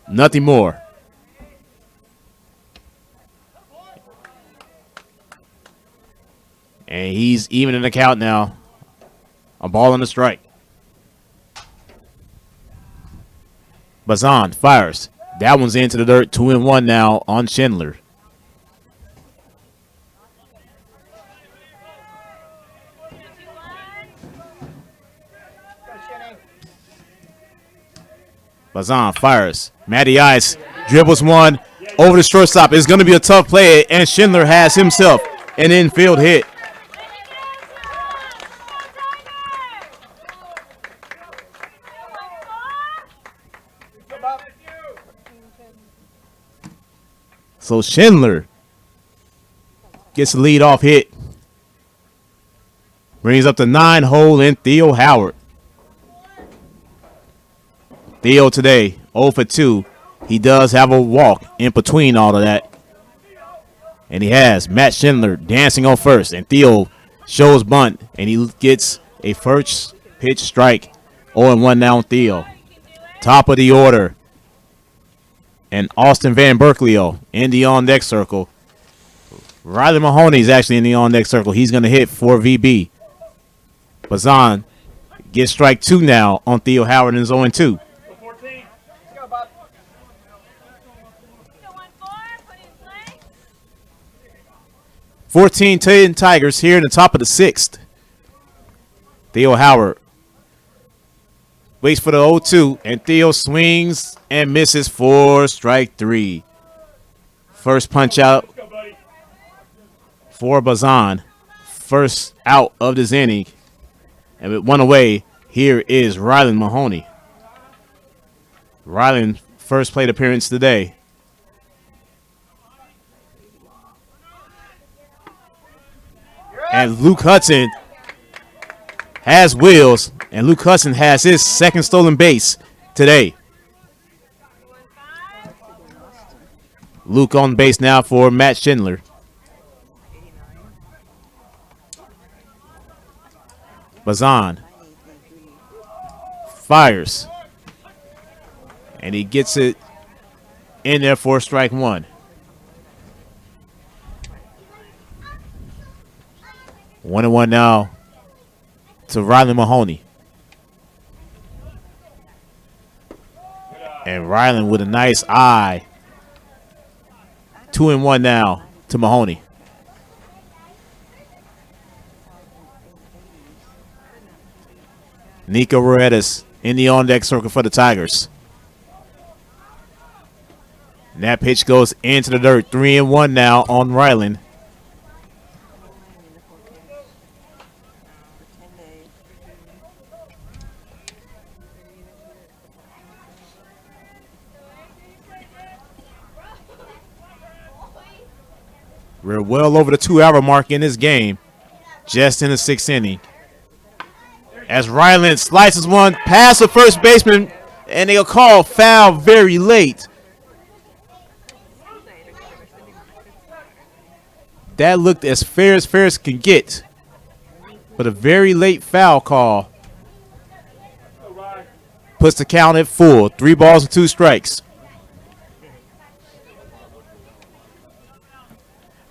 Nothing more. And he's even in the count now. A ball on the strike. Bazan fires. That one's into the dirt. 2-1 now on Schindler. Bazan fires. Matty Ice dribbles one over the shortstop. It's going to be a tough play, and Schindler has himself an infield hit. So Schindler gets the lead-off hit. Brings up the 9-hole in Theo Howard. Theo today, 0 for 2. He does have a walk in between all of that. And he has Matt Schindler dancing on first. And Theo shows bunt. And he gets a first pitch strike. 0-1 now on Theo. Top of the order. And Austin Van Berkeley in the on-deck circle. Riley Mahoney is actually in the on-deck circle. He's going to hit for VB. Bazan gets strike 2 now on Theo Howard and is 0-2. 14-10 Tigers here in the top of the 6th. Theo Howard waits for the 0-2, and Theo swings and misses for strike 3. First punch out for Bazan. First out of this inning. And with one away, here is Rylan Mahoney. Rylan first plate appearance today. And Luke Hudson has wheels, and Luke Hudson has his second stolen base today. Luke on base now for Matt Schindler. Bazan fires, and he gets it in there for strike 1. 1-1 now to Rylan Mahoney. And Rylan with a nice eye. 2-1 now to Mahoney. Nico Ruedas in the on-deck circle for the Tigers. And that pitch goes into the dirt. 3-1 now on Rylan. We're well over the 2-hour mark in this game, just in the 6th inning. As Rylan slices one past the first baseman, and they'll call foul very late. That looked as fair as can get, but a very late foul call puts the count at full. 3 balls and 2 strikes.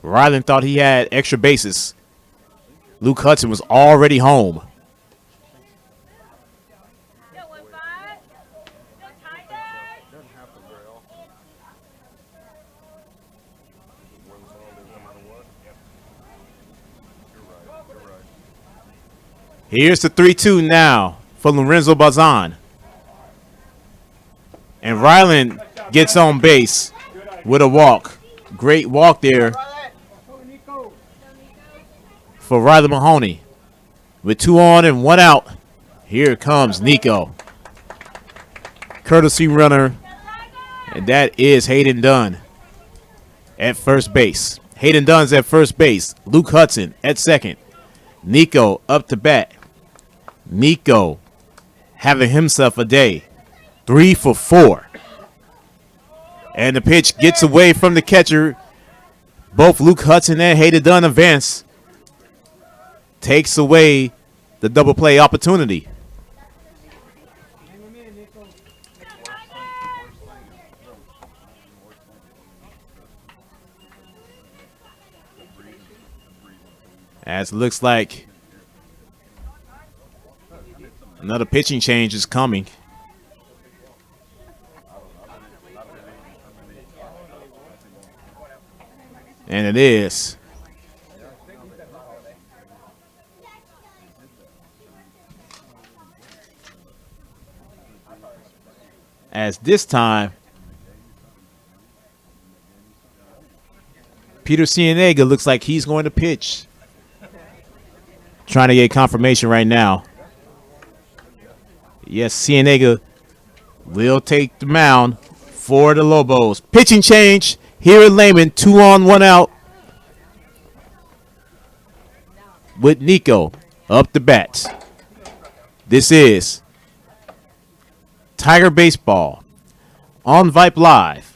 Rylan thought he had extra bases. Luke Hudson was already home. Here's the 3-2 now for Lorenzo Bazan. And Rylan gets on base with a walk. Great walk there for Rylan Mahoney. With 2 on and 1 out, here comes Nico. Courtesy runner, and that is Hayden Dunn at first base. Hayden Dunn's at first base. Luke Hudson at second. Nico up to bat. Nico having himself a day. 3 for 4. And the pitch gets away from the catcher. Both Luke Hudson and Hayden Dunn advance. Takes away the double play opportunity. As it looks like another pitching change is coming. And it is. As this time, Peter Cienega looks like he's going to pitch. Trying to get confirmation right now. Yes, Cienega will take the mound for the Lobos. Pitching change here at Lehman. 2 on, 1 out. With Nico up the bats. This is Tiger Baseball on Vype Live.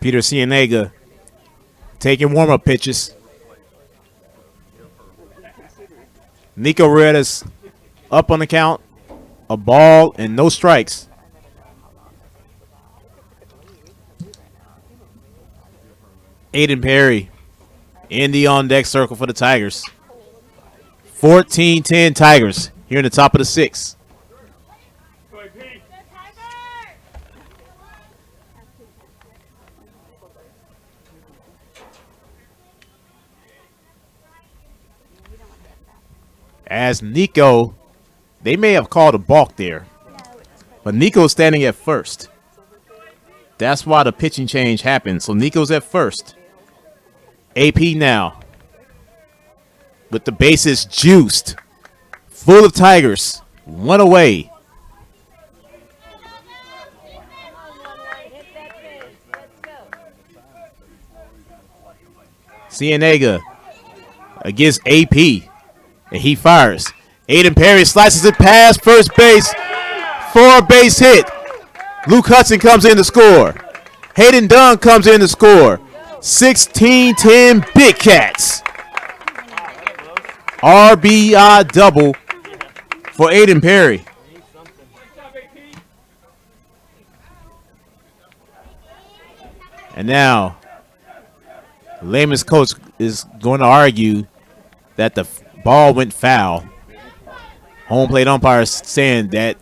Peter Cienega taking warm-up pitches. Nico Redes up on the count. A ball and no strikes. Aiden Perry in the on-deck circle for the Tigers. 14-10 Tigers here in the top of the sixth. As Nico, they may have called a balk there, but Nico's standing at first. That's why the pitching change happened. So Nico's at first. AP now with the bases juiced, full of Tigers, one away. Cienega against AP. And he fires. Aiden Perry slices it past first base for a base hit. Luke Hudson comes in to score. Hayden Dunn comes in to score. 16-10 Big Cats. RBI double for Aiden Perry. And now, Lehman's coach is going to argue that the ball went foul. Home plate umpire saying that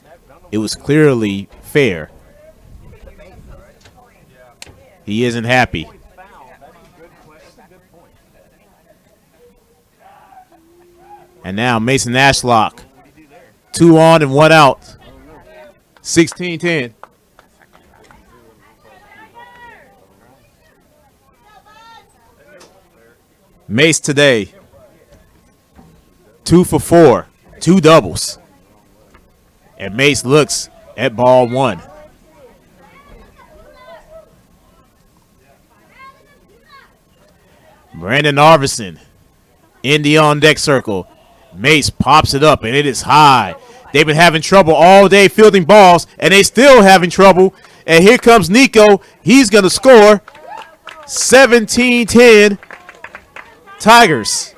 it was clearly fair. He isn't happy. And now Mason Ashlock. 2 on and 1 out. 16-10. Mace today. 2 for 4, 2 doubles. And Mace looks at ball 1. Brandon Arvison in the on-deck circle. Mace pops it up, and it is high. They've been having trouble all day fielding balls, and they still having trouble. And here comes Nico. He's going to score. 17-10 Tigers.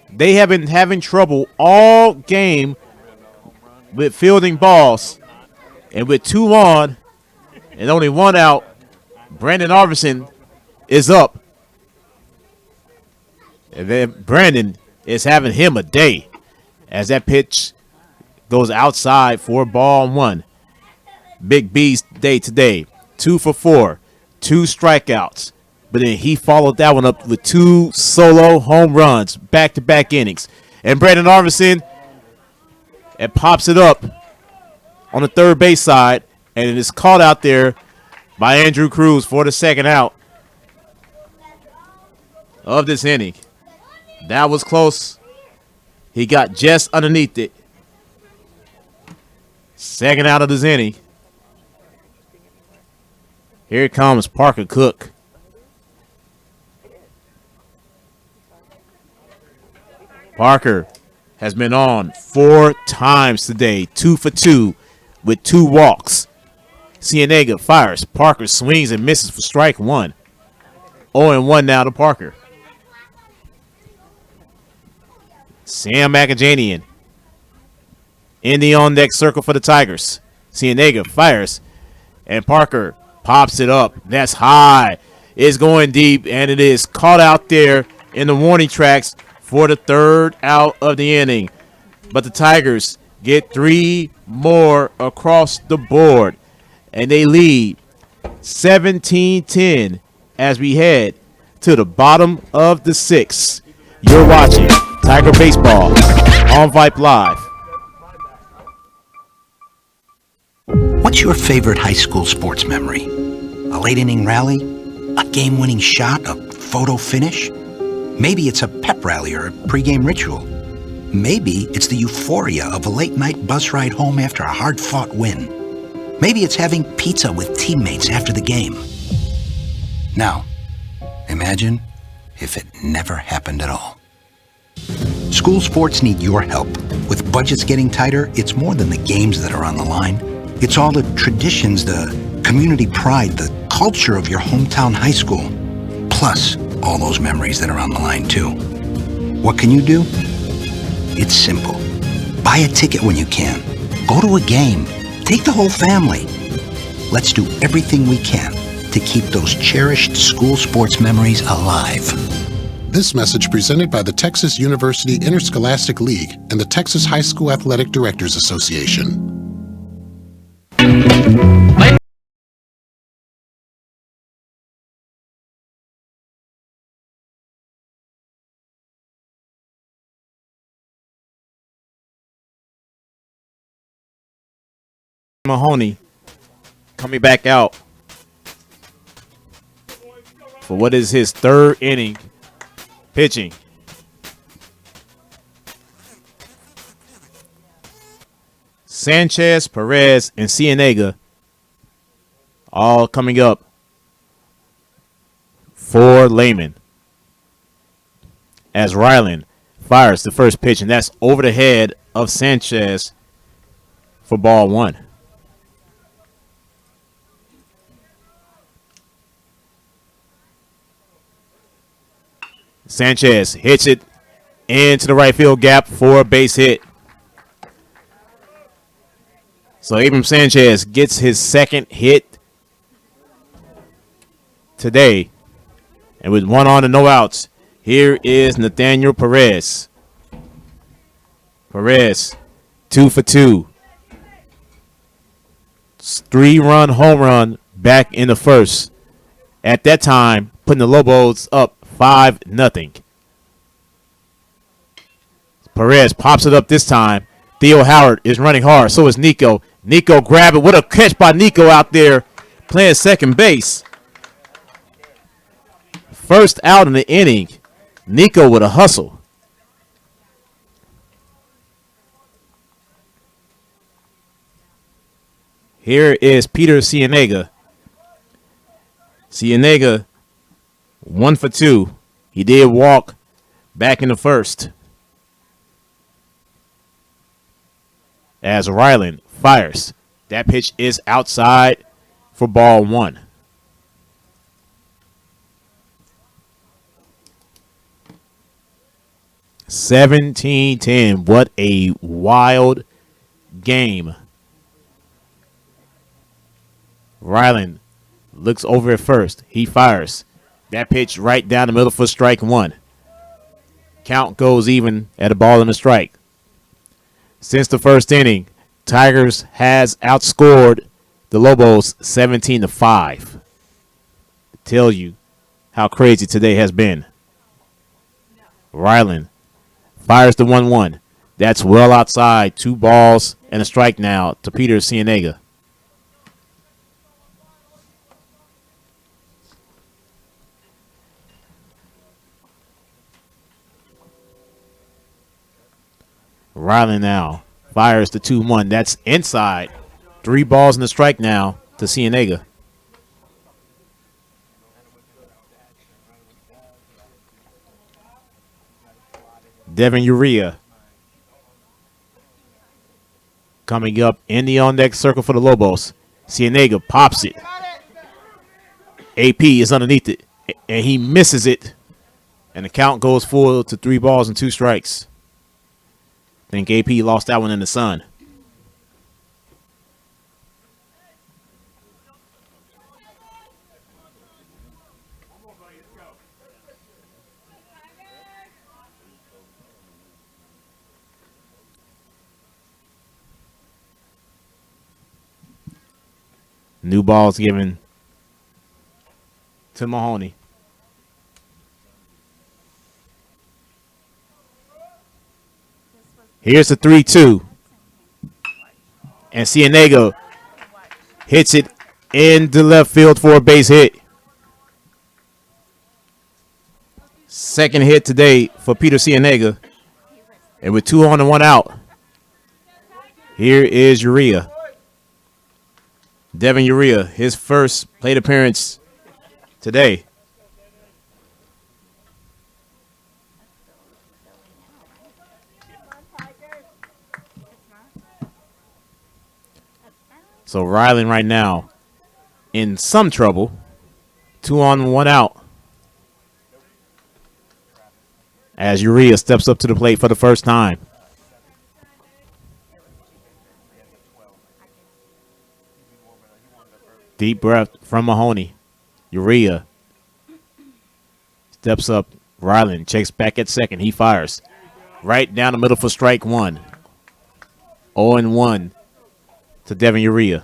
They have been having trouble all game with fielding balls. And with 2 on and only 1 out, Brandon Arvison is up. And then Brandon is having him a day as that pitch goes outside for ball 1. Big B's day today. 2 for 4, 2 strikeouts. But then he followed that one up with 2 solo home runs, back-to-back innings. And Brandon Arvison, it pops it up on the third base side, and it is caught out there by Andrew Cruz for the second out of this inning. That was close. He got just underneath it. Second out of this inning. Here comes Parker Cook. Parker has been on 4 times today, 2 for 2 with 2 walks. Cienega fires. Parker swings and misses for strike 1. 0-1 now to Parker. Sam McAjanian in the on-deck circle for the Tigers. Cienega fires, and Parker pops it up. That's high. is going deep, and it is caught out there in the warning tracks for the third out of the inning. But the Tigers get 3 more across the board, and they lead 17-10 as we head to the bottom of the 6th. You're watching Tiger Baseball on Vype Live. What's your favorite high school sports memory? A late inning rally? A game-winning shot? A photo finish? Maybe it's a pep rally or a pregame ritual. Maybe it's the euphoria of a late-night bus ride home after a hard-fought win. Maybe it's having pizza with teammates after the game. Now, imagine if it never happened at all. School sports need your help. With budgets getting tighter, it's more than the games that are on the line. It's all the traditions, the community pride, the culture of your hometown high school. Plus, all those memories that are on the line, too. What can you do? It's simple. Buy a ticket when you can. Go to a game. Take the whole family. Let's do everything we can to keep those cherished school sports memories alive. This message presented by the Texas University Interscholastic League and the Texas High School Athletic Directors Association. Mahoney coming back out for what is his 3rd inning pitching. Sanchez, Perez, and Cienega all coming up for Lehman as Ryland fires the first pitch, and that's over the head of Sanchez for ball 1. Sanchez hits it into the right field gap for a base hit. So Abram Sanchez gets his 2nd hit today. And with 1 on and no outs, here is Nathaniel Perez. Perez, 2 for 2. 3-run home run back in the first. At that time, putting the Lobos up 5-0. Perez pops it up this time. Theo Howard is running hard. So is Nico. Nico grab it. What a catch by Nico out there playing second base. First out in the inning. Nico with a hustle. Here is Peter Cienega. Cienega 1 for 2. He did walk back in the first. As Ryland fires. That pitch is outside for ball 1. (17-10). What a wild game. Ryland looks over at first. He fires. That pitch right down the middle for strike 1. Count goes even at a ball and a strike. Since the first inning, Tigers has outscored the Lobos 17-5. Tell you how crazy today has been. Ryland fires the 1-1. That's well outside. 2 balls and a strike now to Peter Cienega. Ryland now fires the 2-1. That's inside. 3 balls and a strike now to Cienega. Devin Urea coming up in the on-deck circle for the Lobos. Cienega pops it. AP is underneath it, and he misses it. And the count goes full to 3 balls and 2 strikes. I think AP lost that one in the sun. New ball's given to Mahoney. Here's the 3-2. And Cienega hits it in the left field for a base hit. Second hit today for Peter Cienega. And with 2 on and 1 out, here is Urea. Devin Urea, his first plate appearance today. So Ryland right now in some trouble. 2 on, 1 out. As Urea steps up to the plate for the first time. Deep breath from Mahoney. Urea steps up. Ryland checks back at second. He fires. Right down the middle for strike 1. 0-1 to Devin Urea.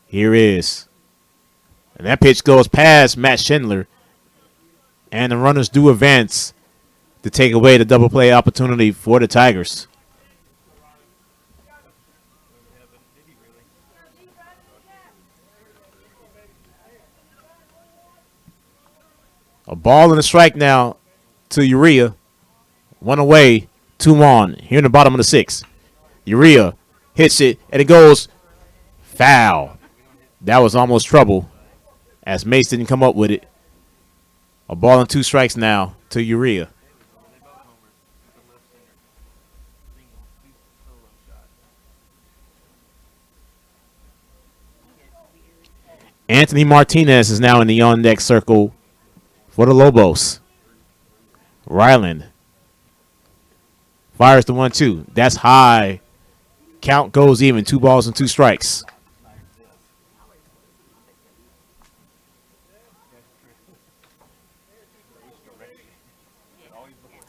Here is. And that pitch goes past Matt Schindler. And the runners do advance to take away the double play opportunity for the Tigers. A ball and a strike now to Urea. 1 away, 2 on. Here in the bottom of the 6th. Urea hits it, and it goes foul. That was almost trouble as Mace didn't come up with it. A ball and 2 strikes now to Urea. Anthony Martinez is now in the on-deck circle for the Lobos. Ryland fires the 1-2. That's high. Count goes even. 2 balls and 2 strikes.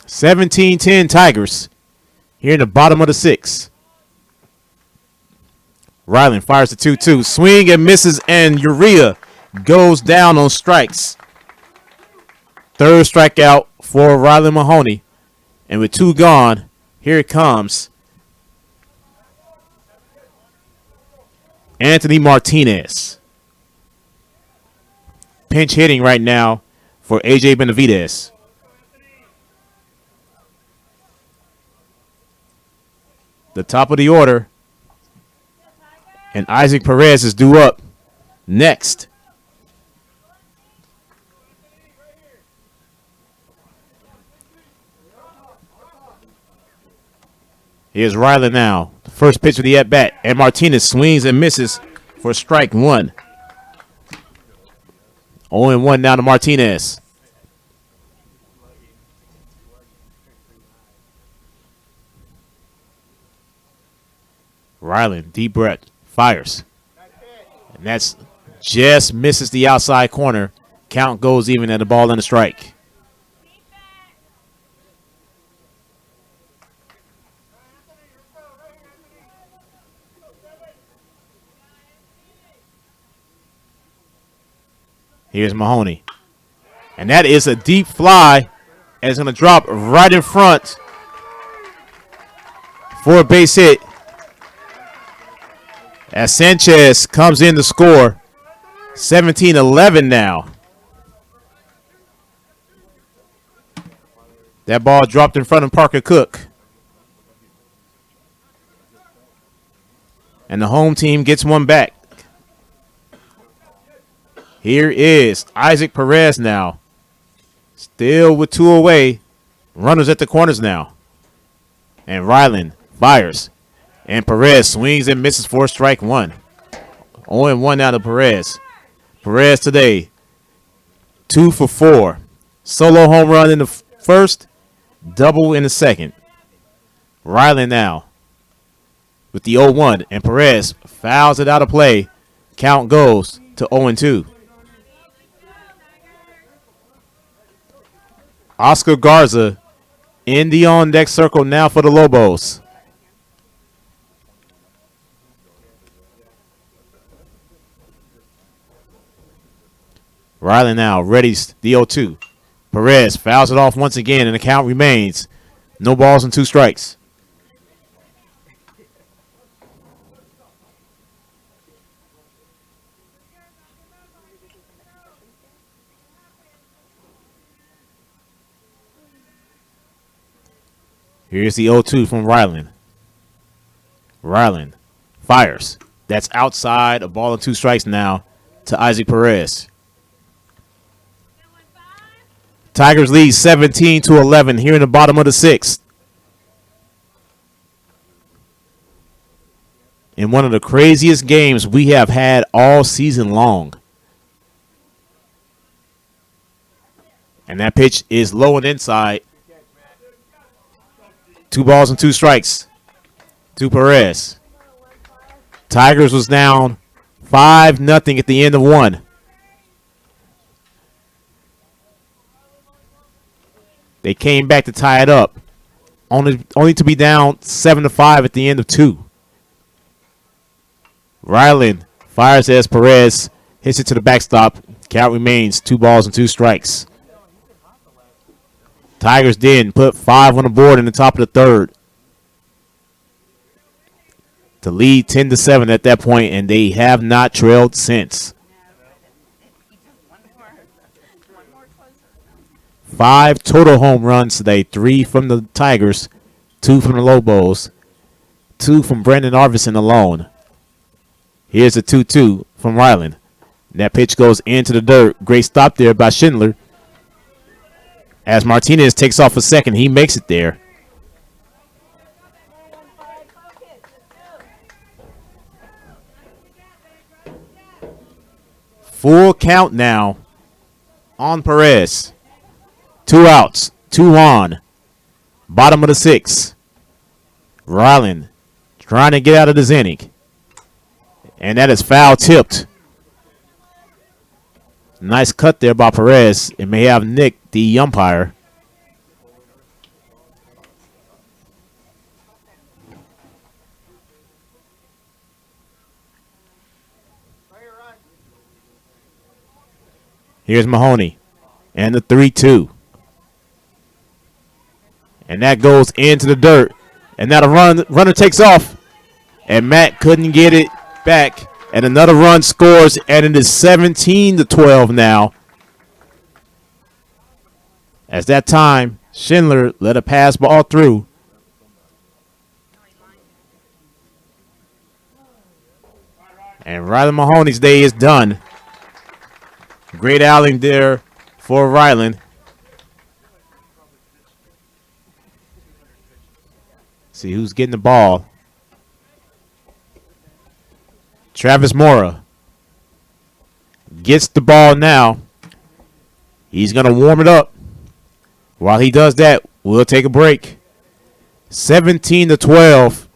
(17-10) Tigers. Here in the bottom of the 6th. Ryland fires the 2-2. Swing and misses, and Urea goes down on strikes. Third strikeout for Ryland Mahoney. And with 2 gone, here it comes. Anthony Martinez. Pinch hitting right now for A.J. Benavidez. The top of the order. And Isaac Perez is due up next. Here's Ryland now. The first pitch of the at-bat. And Martinez swings and misses for strike 1. 0-1 now to Martinez. Ryland, deep breath, fires. And that's just misses the outside corner. Count goes even at the ball and a strike. Here's Mahoney. And that is a deep fly. And it's going to drop right in front for a base hit. As Sanchez comes in to score. 17-11 now. That ball dropped in front of Parker Cook. And the home team gets one back. Here is Isaac Perez now. Still with 2 away. Runners at the corners now. And Ryland fires. And Perez swings and misses for strike 1. 0-1 now to Perez. Perez today, 2 for 4. Solo home run in the first, double in the second. Ryland now with the 0-1. And Perez fouls it out of play. Count goes to 0-2. Oscar Garza in the on-deck circle now for the Lobos. Riley now readies the 0-2. Perez fouls it off once again, and the count remains. No balls and 2 strikes. Here's the 0-2 from Ryland. Ryland fires. That's outside. A ball and 2 strikes now to Isaac Perez. Tigers lead 17-11 here in the bottom of the 6th. In one of the craziest games we have had all season long. And that pitch is low and inside. 2 balls and 2 strikes to Perez. Tigers was down 5-0 at the end of 1. They came back to tie it up, only to be down 7-5 at the end of 2. Ryland fires as Perez hits it to the backstop. Count remains 2 balls and 2 strikes. Tigers did put 5 on the board in the top of the 3rd to lead 10-7 at that point, and they have not trailed since. 5 total home runs today. 3 from the Tigers, 2 from the Lobos, 2 from Brandon Arvison alone. Here's a 2-2 from Ryland. That pitch goes into the dirt. Great stop there by Schindler. As Martinez takes off a second, he makes it there. Full count now on Perez. 2 outs, 2 on. Bottom of the 6th. Ryland trying to get out of this inning. And that is foul tipped. Nice cut there by Perez. It may have nicked the umpire. Here's Mahoney and the 3-2. And that goes into the dirt. And now the runner takes off. And Matt couldn't get it back. And another run scores. And it is 17-12 now. As that time, Schindler let a pass ball through. And Ryland Mahoney's day is done. Great outing there for Ryland. See who's getting the ball. Travis Mora gets the ball now. He's going to warm it up. While he does that, we'll take a break. 17-12.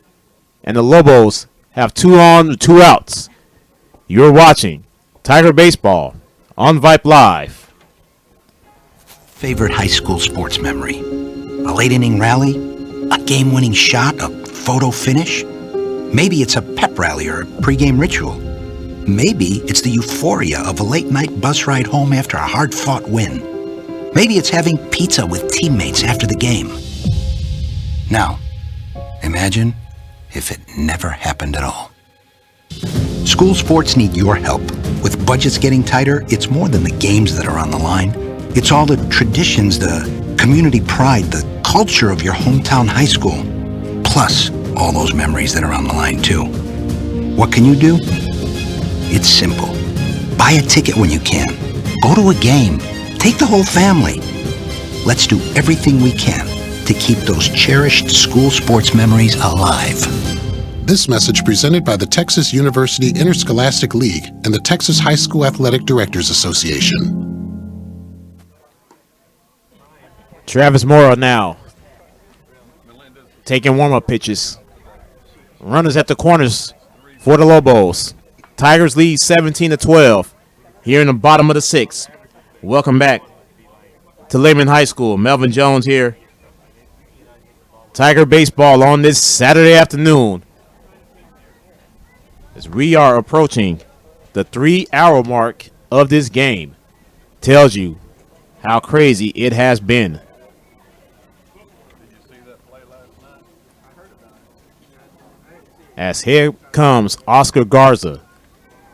And the Lobos have 2 on, 2 outs. You're watching Tiger Baseball on Vype Live. Favorite high school sports memory? A late inning rally? A game-winning shot? A photo finish? Maybe it's a pep rally or a pregame ritual. Maybe it's the euphoria of a late-night bus ride home after a hard-fought win. Maybe it's having pizza with teammates after the game. Now, imagine if it never happened at all. School sports need your help. With budgets getting tighter, it's more than the games that are on the line. It's all the traditions, the community pride, the culture of your hometown high school. Plus, all those memories that are on the line, too. What can you do? It's simple. Buy a ticket when you can. Go to a game. Take the whole family. Let's do everything we can to keep those cherished school sports memories alive. This message presented by the Texas University Interscholastic League and the Texas High School Athletic Directors Association. Travis Mora now taking warm-up pitches. Runners at the corners for the Lobos. Tigers lead 17-12 here in the bottom of the 6th. Welcome back to Lehman High School. Melvin Jones here Tiger baseball on this Saturday afternoon as we are approaching the 3-hour mark of this game. Tells you how crazy it has been. As here comes Oscar Garza.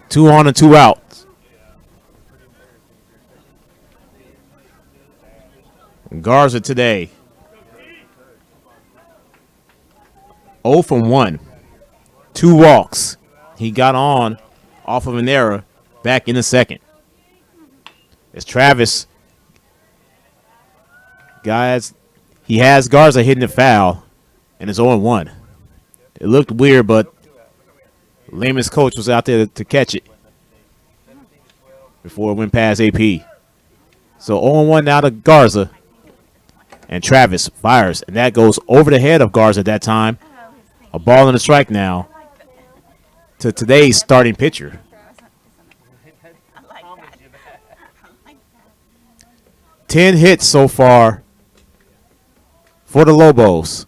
2 on and 2 out. Garza today 0 from 1. 2 walks. He got on off of an error back in the second. As Travis, guys, he has Garza hitting the foul and it's 0-1. It looked weird, but Lehman's coach was out there to catch it before it went past AP. So 0-1 now to Garza. And Travis fires, and that goes over the head of Garza at that time. A ball and a strike now to today's starting pitcher. 10 hits so far for the Lobos.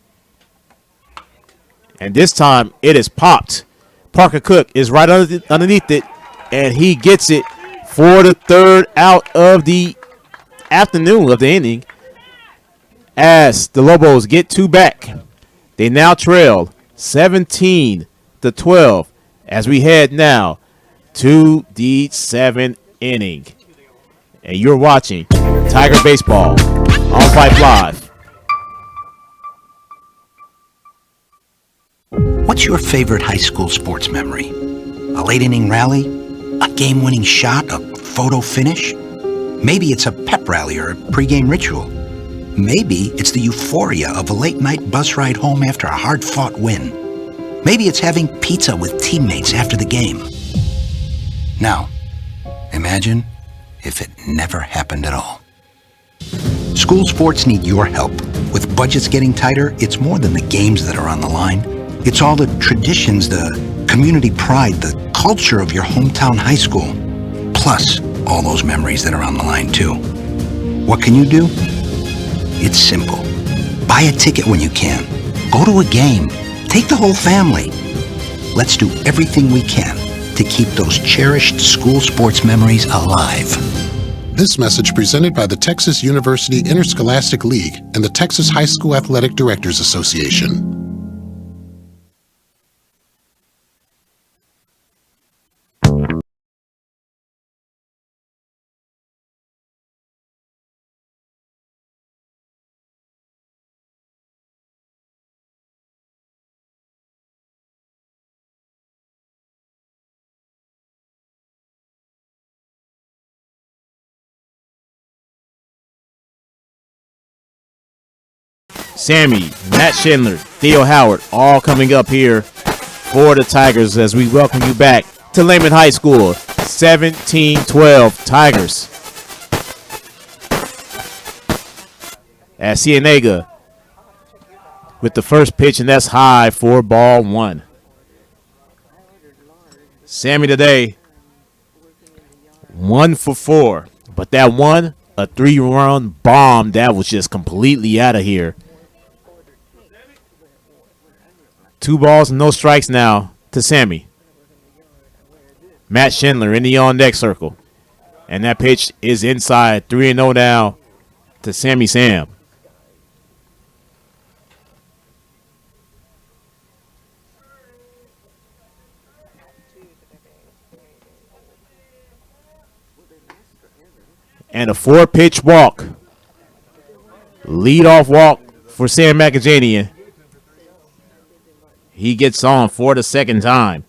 And this time it is popped. Parker Cook is right underneath it, and he gets it for the 3rd out of the afternoon of the inning. As the Lobos get 2 back, they now trail 17-12 as we head now to the 7th inning. And you're watching Tiger Baseball on Vype Live. What's your favorite high school sports memory? A late inning rally? A game-winning shot? A photo finish? Maybe it's a pep rally or a pregame ritual. Maybe it's the euphoria of a late-night bus ride home after a hard-fought win. Maybe it's having pizza with teammates after the game. Now, imagine if it never happened at all. School sports need your help. With budgets getting tighter, it's more than the games that are on the line. It's all the traditions, the community pride, the culture of your hometown high school. Plus, all those memories that are on the line, too. What can you do? It's simple. Buy a ticket when you can. Go to a game. Take the whole family. Let's do everything we can to keep those cherished school sports memories alive. This message presented by the Texas University Interscholastic League and the Texas High School Athletic Directors Association. Sammy, Matt Schindler, Theo Howard, all coming up here for the Tigers as we welcome you back to Lehman High School. 17-12 Tigers. As Cienega with the first pitch, and that's high for ball 1. Sammy today, 1 for 4. But that one, a 3-run bomb that was just completely out of here. 2 balls and no strikes now to Sammy. Matt Schindler in the on-deck circle. And that pitch is inside. 3-0 now to Sammy Sam. And a 4-pitch walk. Lead-off walk for Sam McAjanian. He gets on for the 2nd time.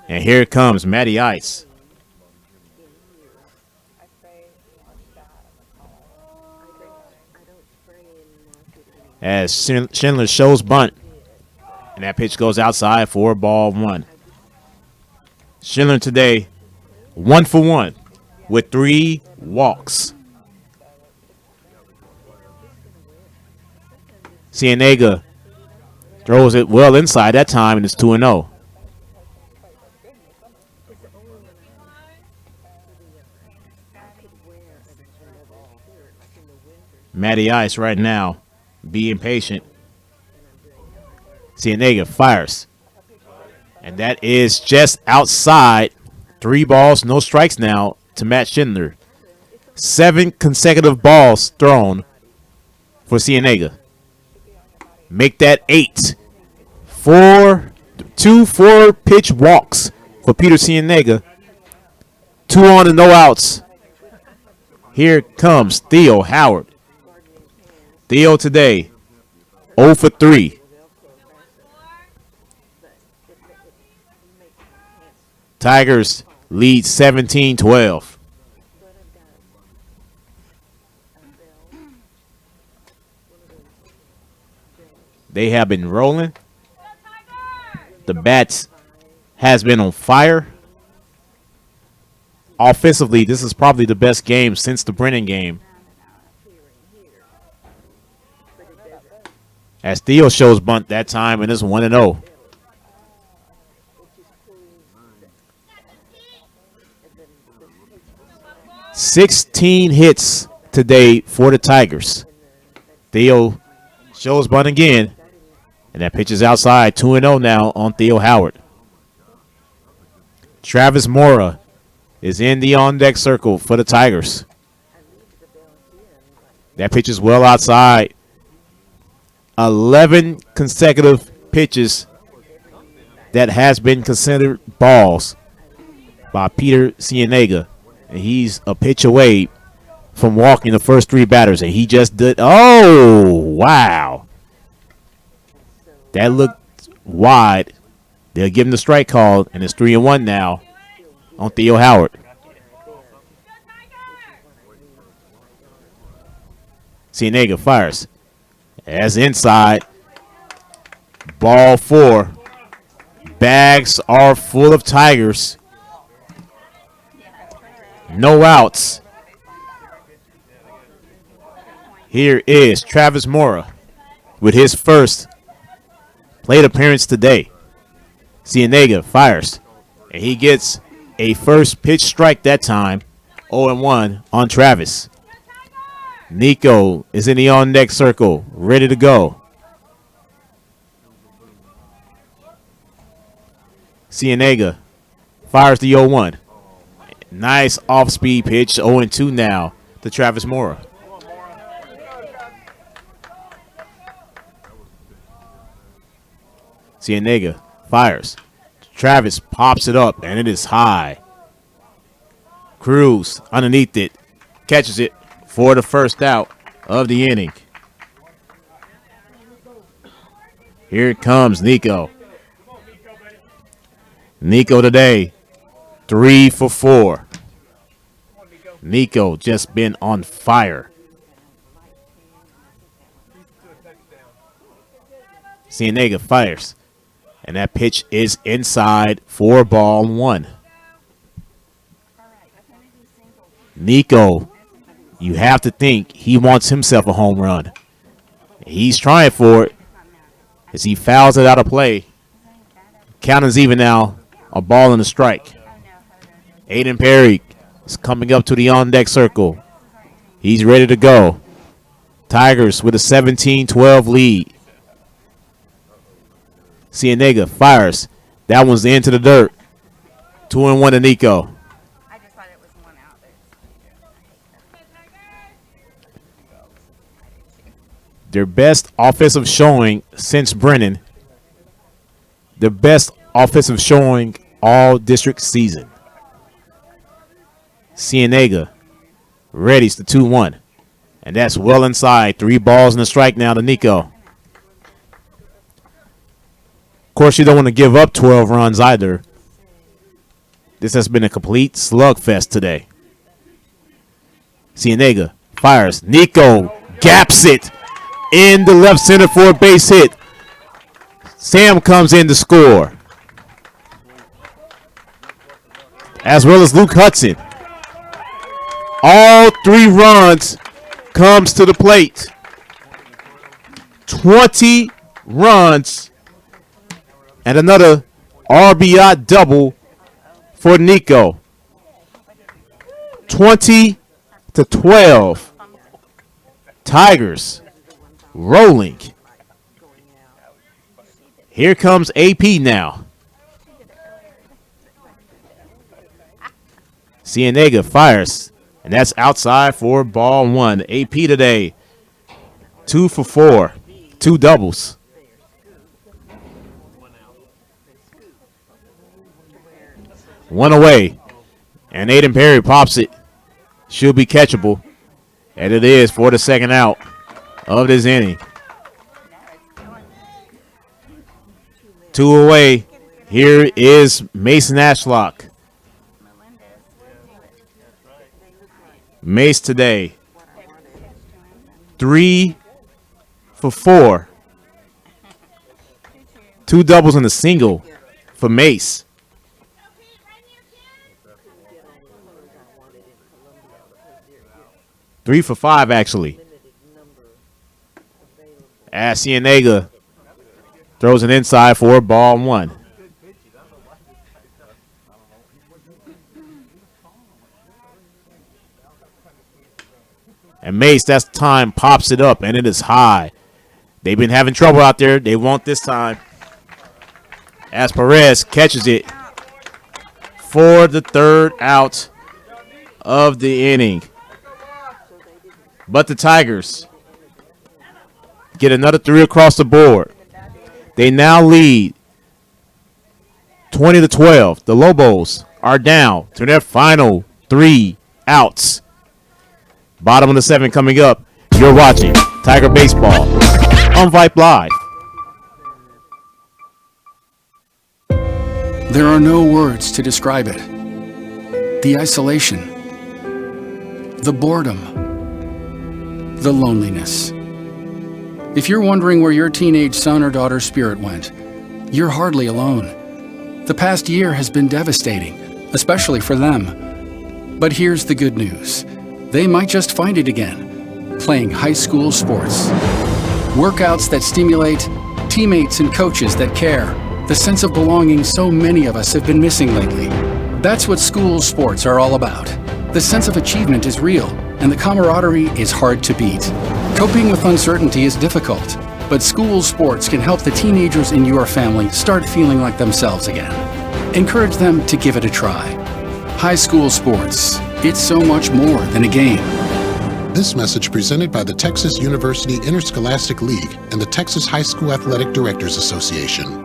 And here comes Matty Ice. As Schindler shows bunt. And that pitch goes outside for ball 1. Schindler today, 1 for 1 with 3 walks. Cienega throws it well inside that time, and it's 2-0. Matty Ice right now being patient. Cienega fires. And that is just outside. 3 balls, no strikes now to Matt Schindler. 7 consecutive balls thrown for Cienega. Make that 8. 2 4-pitch walks for Peter Cienega. 2 on and no outs. Here comes Theo Howard. Theo today, 0 for 3. Tigers lead 17-12. They have been rolling. The bats has been on fire. Offensively, this is probably the best game since the Brennan game. As Theo shows bunt that time, and it's 1-0. "16 hits today for the Tigers." Theo shows bunt again, and that pitch is outside. 2-0 now on Theo Howard. Travis Mora is in the on-deck circle for the Tigers. That pitch is well outside. 11 consecutive pitches that has been considered balls by Peter Cienega. And he's a pitch away from walking the first 3 batters. And he just did. Oh, wow. That looked wide. They'll give him the strike call, and it's 3-1 now on Theo Howard. Cienega fires. As inside. Ball 4. Bags are full of Tigers. No outs. Here is Travis Mora with his first plate appearance today. Cienega fires, and he gets a first pitch strike that time. 0-1 on Travis. Nico is in the on-deck circle, ready to go. Cienega fires the 0-1. Nice off-speed pitch, 0-2 now to Travis Mora. Cienega fires. Travis pops it up, and it is high. Cruz underneath it, catches it for the first out of the inning. Here comes Nico. Nico today, 3 for 4. Nico just been on fire. Cienega fires. And that pitch is inside for ball 1. Nico, you have to think he wants himself a home run. He's trying for it as he fouls it out of play. Count is even now, a ball and a strike. Aiden Perry is coming up to the on-deck circle. He's ready to go. Tigers with a 17-12 lead. Cienega fires. That one's into the dirt. 2-1 to Nico. Their best offensive showing since Brennan. Their best offensive showing all district season. Cienega readies the 2-1. And that's well inside. 3 balls and a strike now to Nico. Of course, you don't want to give up 12 runs either. This has been a complete slugfest today. Cienega fires. Nico gaps it in the left center for a base hit. Sam comes in to score, as well as Luke Hudson. All 3 runs comes to the plate. 20 runs and another RBI double for Nico. 20-12. Tigers rolling. Here comes AP now. Cienega fires, and that's outside for ball one. AP today, 2 for 4, 2 doubles. One away, and Aiden Perry pops it. Should be catchable, and it is for the second out of this inning. 2 away. Here is Mason Ashlock. Mace today, 3 for 4. 2 doubles and a single for Mace. Three for 5, actually. As Cienega throws it inside for ball one. And Mace, that's time, pops it up, and it is high. They've been having trouble out there. They won't this time. As Perez catches it for the third out of the inning. But the Tigers get another 3 across the board. They now lead 20-12. The Lobos are down to their final 3 outs. Bottom of the 7 coming up. You're watching Tiger Baseball on Vype Live. There are no words to describe it. The isolation, the boredom, the loneliness. If you're wondering where your teenage son or daughter's spirit went, you're hardly alone. The past year has been devastating, especially for them. But here's the good news. They might just find it again, playing high school sports. Workouts that stimulate, teammates and coaches that care, the sense of belonging so many of us have been missing lately. That's what school sports are all about. The sense of achievement is real, and the camaraderie is hard to beat. Coping with uncertainty is difficult, but school sports can help the teenagers in your family start feeling like themselves again. Encourage them to give it a try. High school sports. It's so much more than a game. This message presented by the Texas University Interscholastic League and the Texas High School Athletic Directors Association.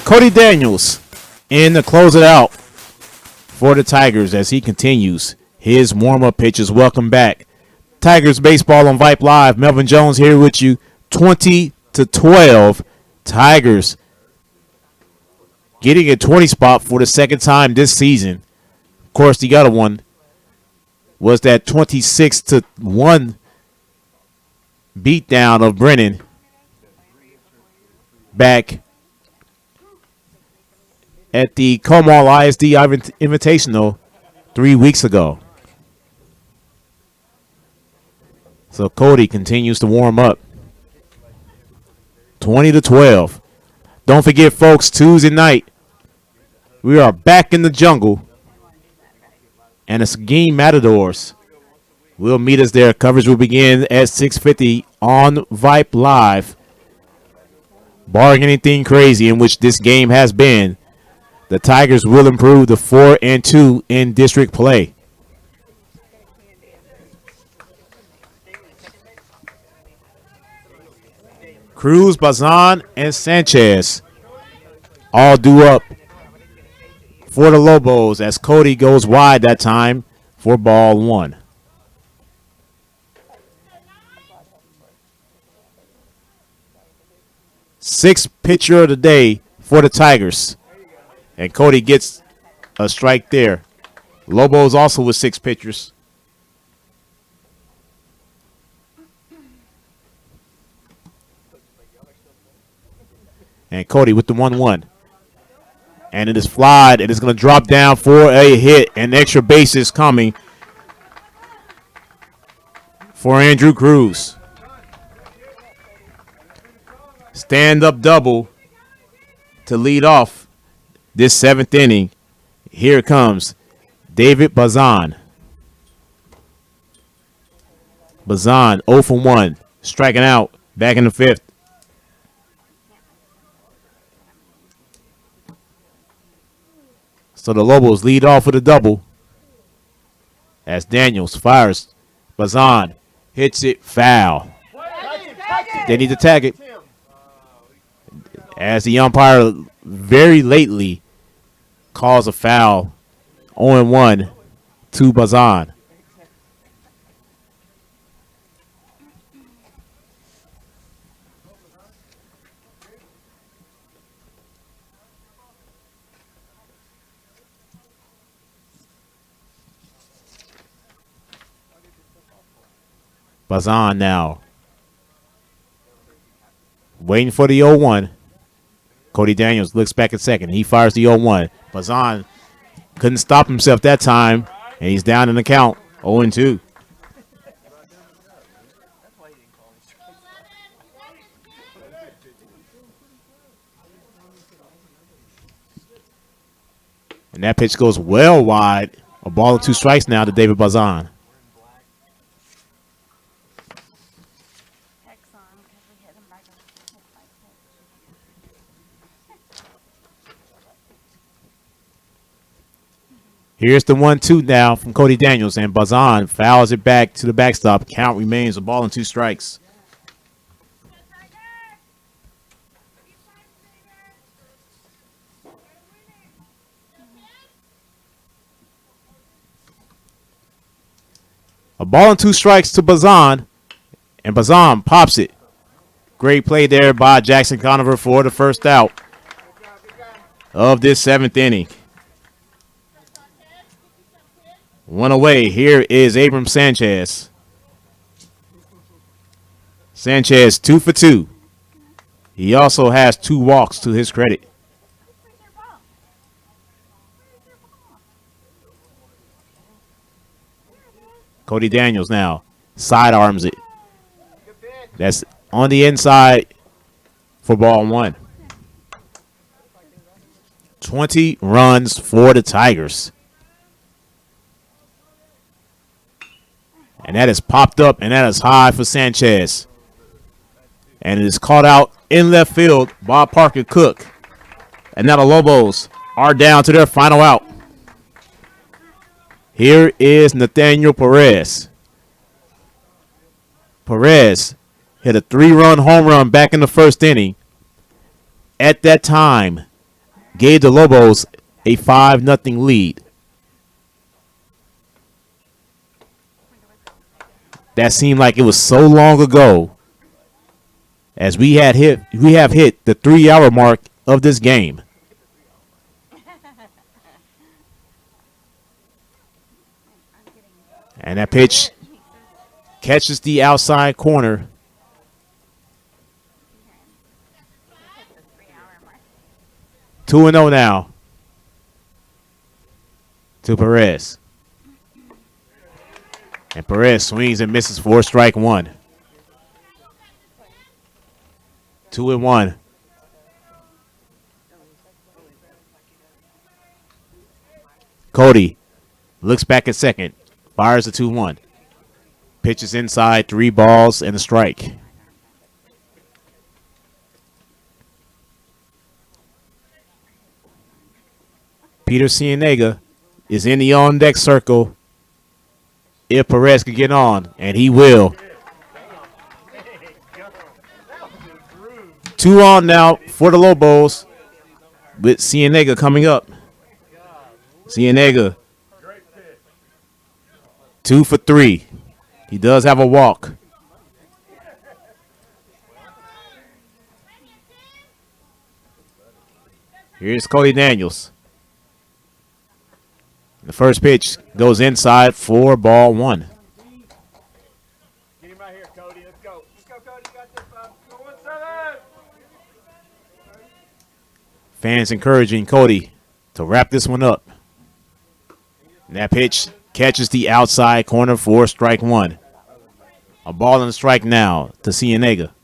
Cody Daniels in to close it out for the Tigers as he continues his warm-up pitches. Welcome back. Tigers baseball on Vype Live. Melvin Jones here with you. 20-12. Tigers getting a 20 spot for the second time this season. Of course, the other one was that 26-1 beatdown of Brennan back at the Comal ISD Invitational 3 weeks ago. So Cody continues to warm up. 20-12. Don't forget, folks, Tuesday night, we are back in the jungle. And the Seguin Matadors will meet us there. Coverage will begin at 6:50 on Vype Live. Barring anything crazy, in which this game has been, the Tigers will improve to 4-2 in district play. Cruz, Bazan, and Sanchez all due up for the Lobos as Cody goes wide that time for ball one. Sixth pitcher of the day for the Tigers. And Cody gets a strike there. Lobos also with 6 pitchers. And Cody with the 1-1. And it is flied. It is going to drop down for a hit. And extra bases coming for Andrew Cruz. stand-up double to lead off this 7th inning. Here it comes. David Bazan. Bazan 0 for 1. Striking out. Back in the 5th. So the Lobos lead off with a double. As Daniels fires. Bazan hits it foul. They need to tag it. As the umpire very lately calls a foul. 0-1 to Bazan. Bazan now. Waiting for the 0-1. Cody Daniels looks back at second. He fires the 0-1. Bazan couldn't stop himself that time, and he's down in the count. 0-2. And that pitch goes well wide. A ball and 2 strikes now to David Bazan. Here's the 1-2 now from Cody Daniels, and Bazan fouls it back to the backstop. Count remains a ball and 2 strikes. A ball and 2 strikes to Bazan, and Bazan pops it. Great play there by Jackson Conover for the first out of this 7th inning. One away. Here is Abram Sanchez. Sanchez 2 for 2. He also has 2 walks to his credit. Cody Daniels now sidearms it. That's on the inside for ball 1. 20 runs for the Tigers. And that is popped up, and that is high for Sanchez. And it is caught out in left field by Parker Cook. And now the Lobos are down to their final out. Here is Nathaniel Perez. Perez hit a 3-run home run back in the 1st inning. At that time, gave the Lobos a 5-0 lead. That seemed like it was so long ago, as we have hit the 3-hour mark of this game. And that pitch catches the outside corner. Two and 0 now to Perez. And Perez swings and misses for strike 1. 2-1. Cody looks back at second. Fires a 2-1. Pitches inside, 3 balls and a strike. Peter Cienega is in the on-deck circle. If Perez can get on, and he will. 2 on now for the Lobos, with Cienega coming up. Cienega 2 for 3. He does have a walk. Here's Cody Daniels. The first pitch goes inside for ball 1. Get him right here, Cody. Let's go. Let's go, Cody. You got this, bud. Go 1-7. Fans encouraging Cody to wrap this one up. And that pitch catches the outside corner for strike 1. A ball and a strike now to Cienega.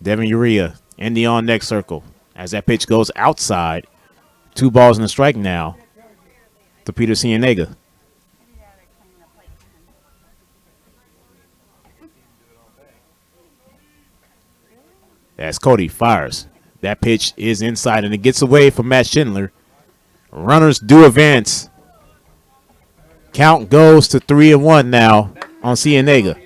Devin Urea in the on-next circle. As that pitch goes outside, 2 balls and a strike now to Peter Cienega. As Cody fires. That pitch is inside, and it gets away from Matt Schindler. Runners do advance. Count goes to 3-1 now on Cienega.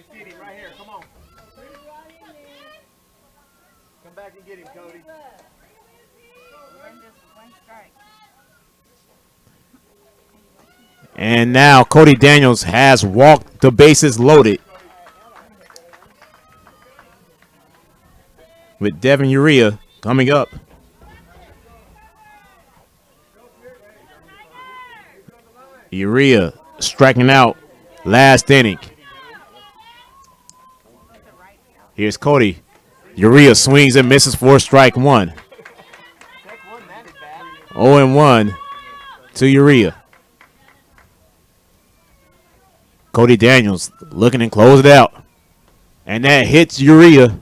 And now Cody Daniels has walked the bases loaded with Devin Urea coming up. Urea striking out last inning. Here's Cody. Urea swings and misses for strike 1. 0-1 to Urea. Cody Daniels looking and close it out. And that hits Urea.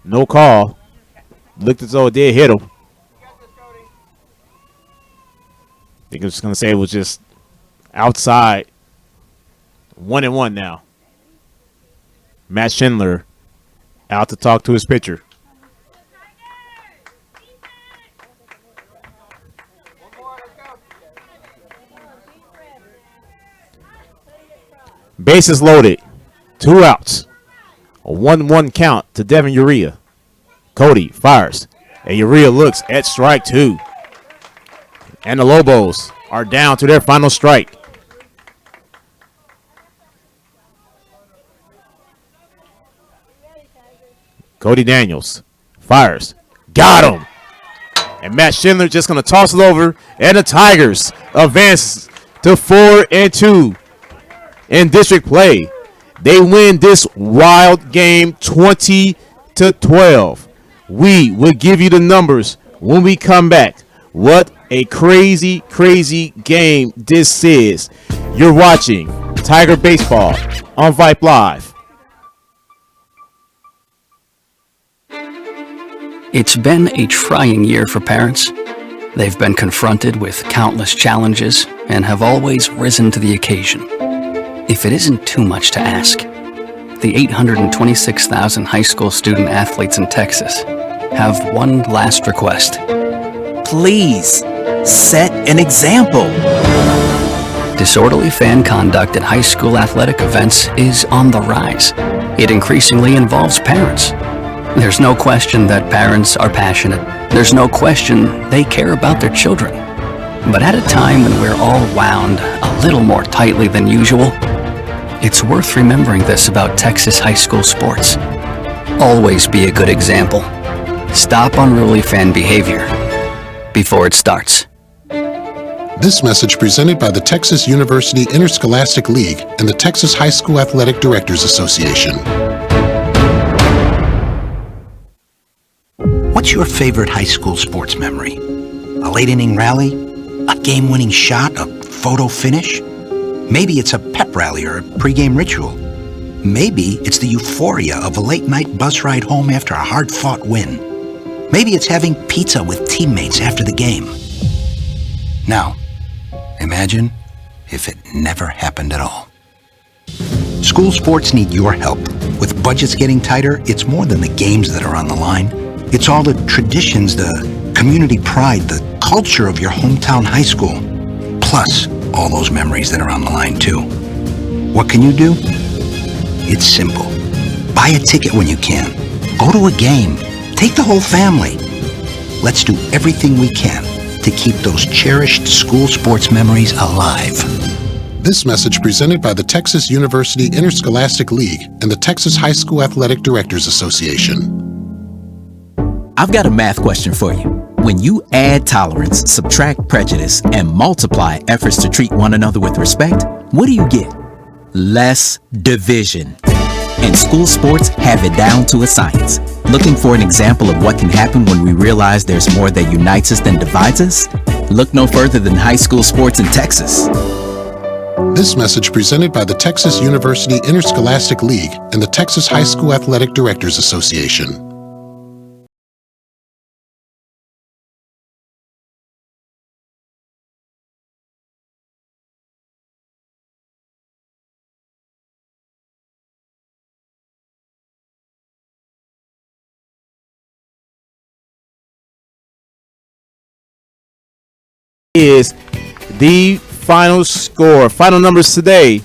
No call. Looked as though it did hit him. I think I was going to say it was just outside. 1-1 now. Matt Schindler out to talk to his pitcher. Bases loaded. 2 outs. A 1-1 count to Devin Urea. Cody fires. And Urea looks at strike 2. And the Lobos are down to their final strike. Cody Daniels fires. Got him. And Matt Schindler just going to toss it over. And the Tigers advance to 4-2 in district play. They win this wild game 20-12. We will give you the numbers when we come back. What a crazy, crazy game this is. You're watching Tiger Baseball on Vype Live. It's been a trying year for parents. They've been confronted with countless challenges and have always risen to the occasion. If it isn't too much to ask, the 826,000 high school student athletes in Texas have one last request. Please, set an example. Disorderly fan conduct at high school athletic events is on the rise. It increasingly involves parents. There's no question that parents are passionate. There's no question they care about their children. But at a time when we're all wound a little more tightly than usual, it's worth remembering this about Texas high school sports. Always be a good example. Stop unruly fan behavior before it starts. This message presented by the Texas University Interscholastic League and the Texas High School Athletic Directors Association. What's your favorite high school sports memory? A late inning rally? A game-winning shot? A photo finish? Maybe it's a pep rally or a pregame ritual. Maybe it's the euphoria of a late-night bus ride home after a hard-fought win. Maybe it's having pizza with teammates after the game. Now, imagine if it never happened at all. School sports need your help. With budgets getting tighter, it's more than the games that are on the line. It's all the traditions, the community pride, the culture of your hometown high school. Plus, all those memories that are on the line, too. What can you do? It's simple. Buy a ticket when you can. Go to a game. Take the whole family. Let's do everything we can to keep those cherished school sports memories alive. This message presented by the Texas University Interscholastic League and the Texas High School Athletic Directors Association. I've got a math question for you. When you add tolerance, subtract prejudice, and multiply efforts to treat one another with respect, what do you get? Less division. And school sports have it down to a science. Looking for an example of what can happen when we realize there's more that unites us than divides us? Look no further than high school sports in Texas. This message presented by the Texas University Interscholastic League and the Texas High School Athletic Directors Association. Is the final score, final numbers today.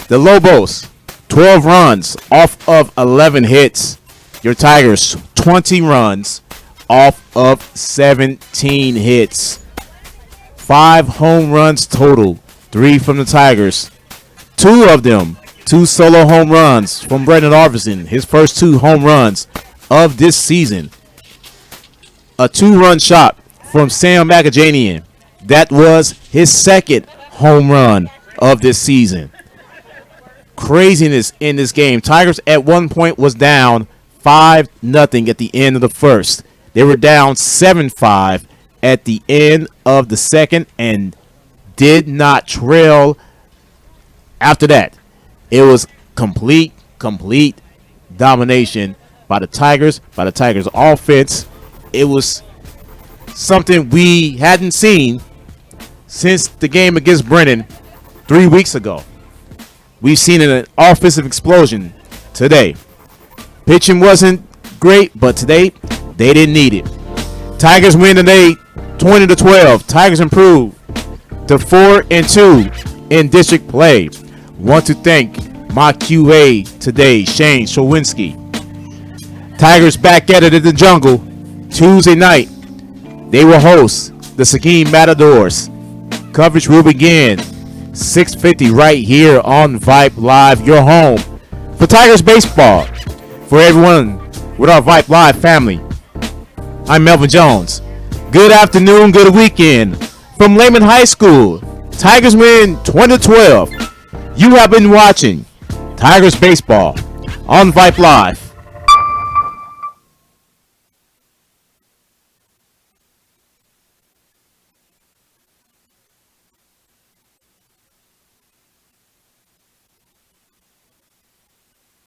The Lobos, 12 runs off of 11 hits. Your Tigers, 20 runs off of 17 hits. 5 home runs total, 3 from the Tigers. 2 of them, 2 solo home runs from Brendan Arvison, his first 2 home runs of this season. A 2-run shot from Sam McAjanian. That was his second home run of this season. Craziness in this game. Tigers at one point was down 5-0 at the end of the first. They were down 7-5 at the end of the second and did not trail after that. It was complete domination by the Tigers offense. It was something we hadn't seen since the game against Brennan 3 weeks ago. We've seen an offensive explosion today. Pitching wasn't great, but today they didn't need it. Tigers win today 20-12. Tigers improved to 4-2 in district play. Want to thank my QA today, Shane Showinski. Tigers back at it in the jungle Tuesday night. They will host the Seguin Matadors. Coverage will begin 6:50 right here on Vype Live, your home for Tigers baseball. For everyone with our Vype Live family, I'm Melvin Jones. Good afternoon, good weekend from Lehman High School. Tigers win 20-12. You have been watching Tigers baseball on Vype Live.